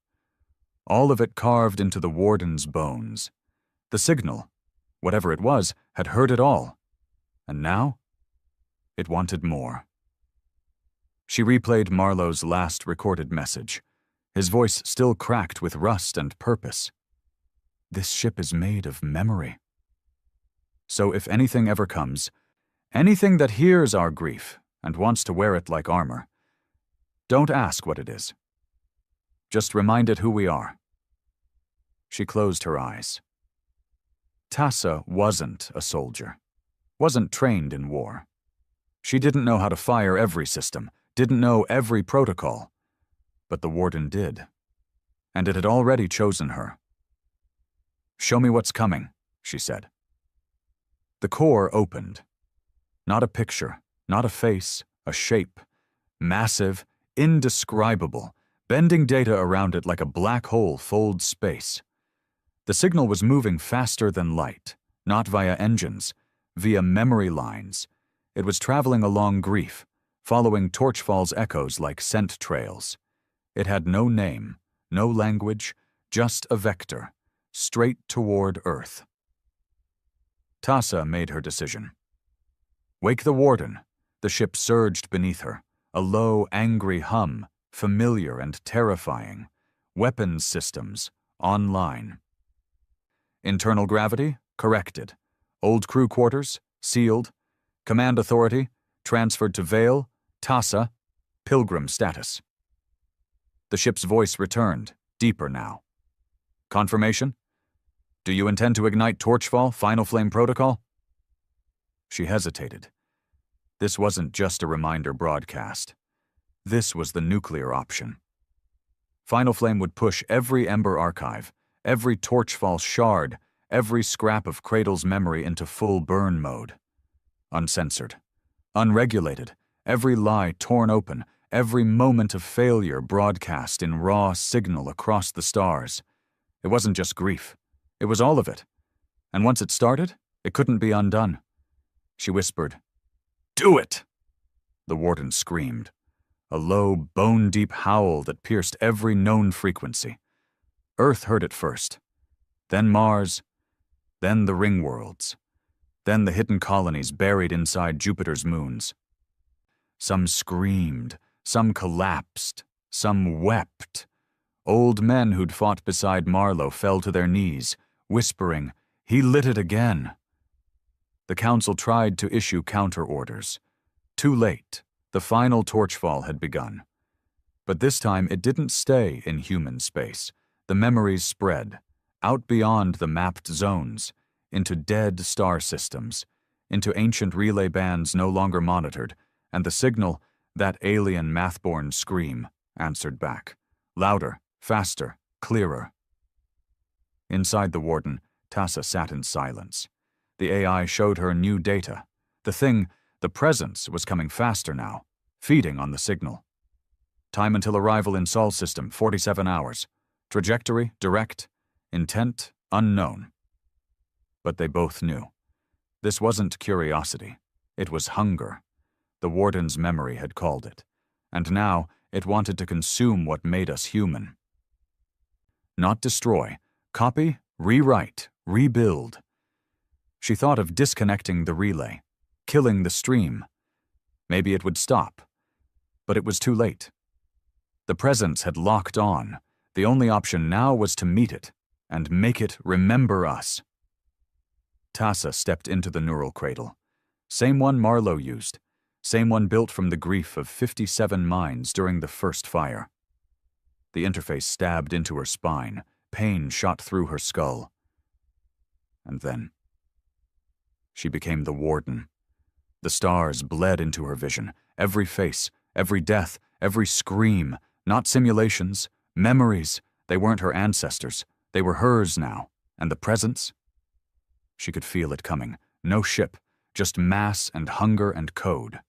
All of it carved into the Warden's bones. The signal, whatever it was, had heard it all. And now? It wanted more. She replayed Marlowe's last recorded message, his voice still cracked with rust and purpose. This ship is made of memory. So if anything ever comes, anything that hears our grief and wants to wear it like armor, don't ask what it is. Just remind it who we are. She closed her eyes. Tassa wasn't a soldier, wasn't trained in war. She didn't know how to fire every system, didn't know every protocol. But the warden did, and it had already chosen her. "Show me what's coming," she said. The core opened. Not a picture, not a face, a shape. Massive, indescribable, bending data around it like a black hole folds space. The signal was moving faster than light, not via engines, via memory lines. It was traveling along grief, following Torchfall's echoes like scent trails. It had no name, no language, just a vector, straight toward Earth. Tassa made her decision. "Wake the warden." The ship surged beneath her, a low, angry hum, familiar and terrifying. Weapons systems, online. Internal gravity, corrected. Old crew quarters, sealed. Command authority, transferred to Vale, Tassa, Pilgrim status. The ship's voice returned, deeper now. "Confirmation? Do you intend to ignite Torchfall, Final Flame Protocol?" She hesitated. This wasn't just a reminder broadcast. This was the nuclear option. Final Flame would push every Ember archive, every Torchfall shard, every scrap of Cradle's memory into full burn mode. Uncensored, unregulated, every lie torn open, every moment of failure broadcast in raw signal across the stars. It wasn't just grief. It was all of it. And once it started, it couldn't be undone. She whispered, "Do it!" The warden screamed, a low, bone-deep howl that pierced every known frequency. Earth heard it first, then Mars, then the ring worlds, then the hidden colonies buried inside Jupiter's moons. Some screamed, some collapsed, some wept. Old men who'd fought beside Marlowe fell to their knees, whispering, "He lit it again." The council tried to issue counter-orders. Too late, the final Torchfall had begun. But this time it didn't stay in human space. The memories spread, out beyond the mapped zones, into dead star systems, into ancient relay bands no longer monitored, and the signal, that alien math-born scream, answered back. Louder, faster, clearer. Inside the warden, Tassa sat in silence. The AI showed her new data. The presence, was coming faster now, feeding on the signal. Time until arrival in Sol system, 47 hours. Trajectory, direct. Intent, unknown. But they both knew. This wasn't curiosity. It was hunger. The warden's memory had called it. And now it wanted to consume what made us human. Not destroy. Copy, rewrite, rebuild. She thought of disconnecting the relay, killing the stream. Maybe it would stop. But it was too late. The presence had locked on. The only option now was to meet it, and make it remember us. Tassa stepped into the neural cradle. Same one Marlowe used. Same one built from the grief of 57 minds during the first fire. The interface stabbed into her spine. Pain shot through her skull. And then she became the warden. The stars bled into her vision. Every face, every death, every scream. Not simulations, memories. They weren't her ancestors. They were hers now. And the presence? She could feel it coming. No ship, just mass and hunger and code.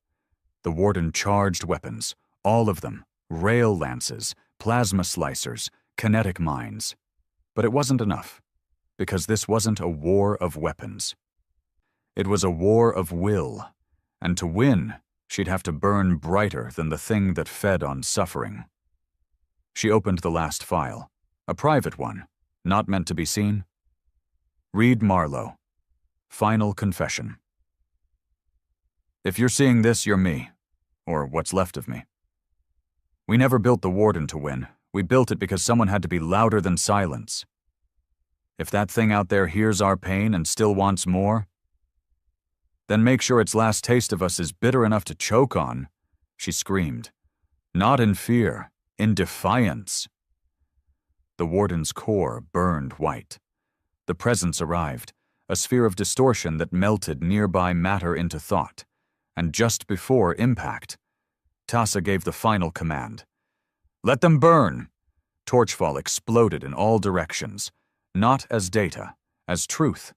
The warden charged weapons, all of them. Rail lances, plasma slicers, kinetic mines. But it wasn't enough, because this wasn't a war of weapons. It was a war of will, and to win, she'd have to burn brighter than the thing that fed on suffering. She opened the last file, a private one, not meant to be seen. Read Marlowe. Final confession. If you're seeing this, you're me, or what's left of me. We never built the Warden to win. We built it because someone had to be louder than silence. If that thing out there hears our pain and still wants more, then make sure its last taste of us is bitter enough to choke on," she screamed. Not in fear, in defiance. The Warden's core burned white. The presence arrived, a sphere of distortion that melted nearby matter into thought, and just before impact, Tassa gave the final command. "Let them burn!" Torchfall exploded in all directions, not as data, as truth,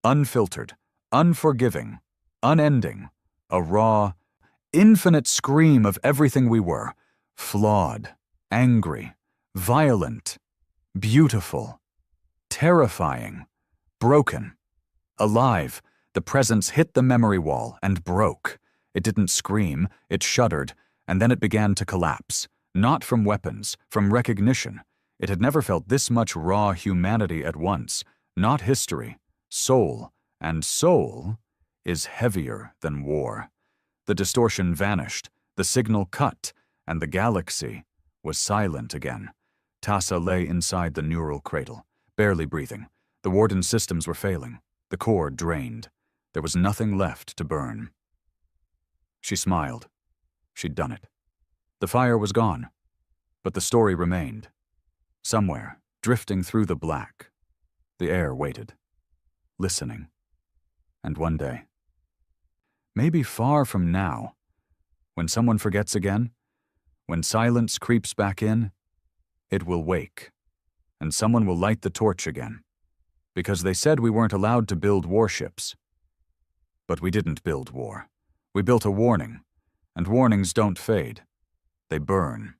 unfiltered, unforgiving, unending, a raw, infinite scream of everything we were, flawed, angry, violent, beautiful, terrifying, broken. Alive, the presence hit the memory wall and broke. It didn't scream, it shuddered, and then it began to collapse. Not from weapons, from recognition. It had never felt this much raw humanity at once. Not history, soul, and soul is heavier than war. The distortion vanished, the signal cut, and the galaxy was silent again. Tassa lay inside the neural cradle, barely breathing. The Warden's systems were failing, the core drained. There was nothing left to burn. She smiled. She'd done it. The fire was gone, but the story remained. Somewhere, drifting through the black, the air waited, listening. And one day, maybe far from now, when someone forgets again, when silence creeps back in, it will wake, and someone will light the torch again, because they said we weren't allowed to build warships. But we didn't build war. We built a warning, and warnings don't fade. They burn.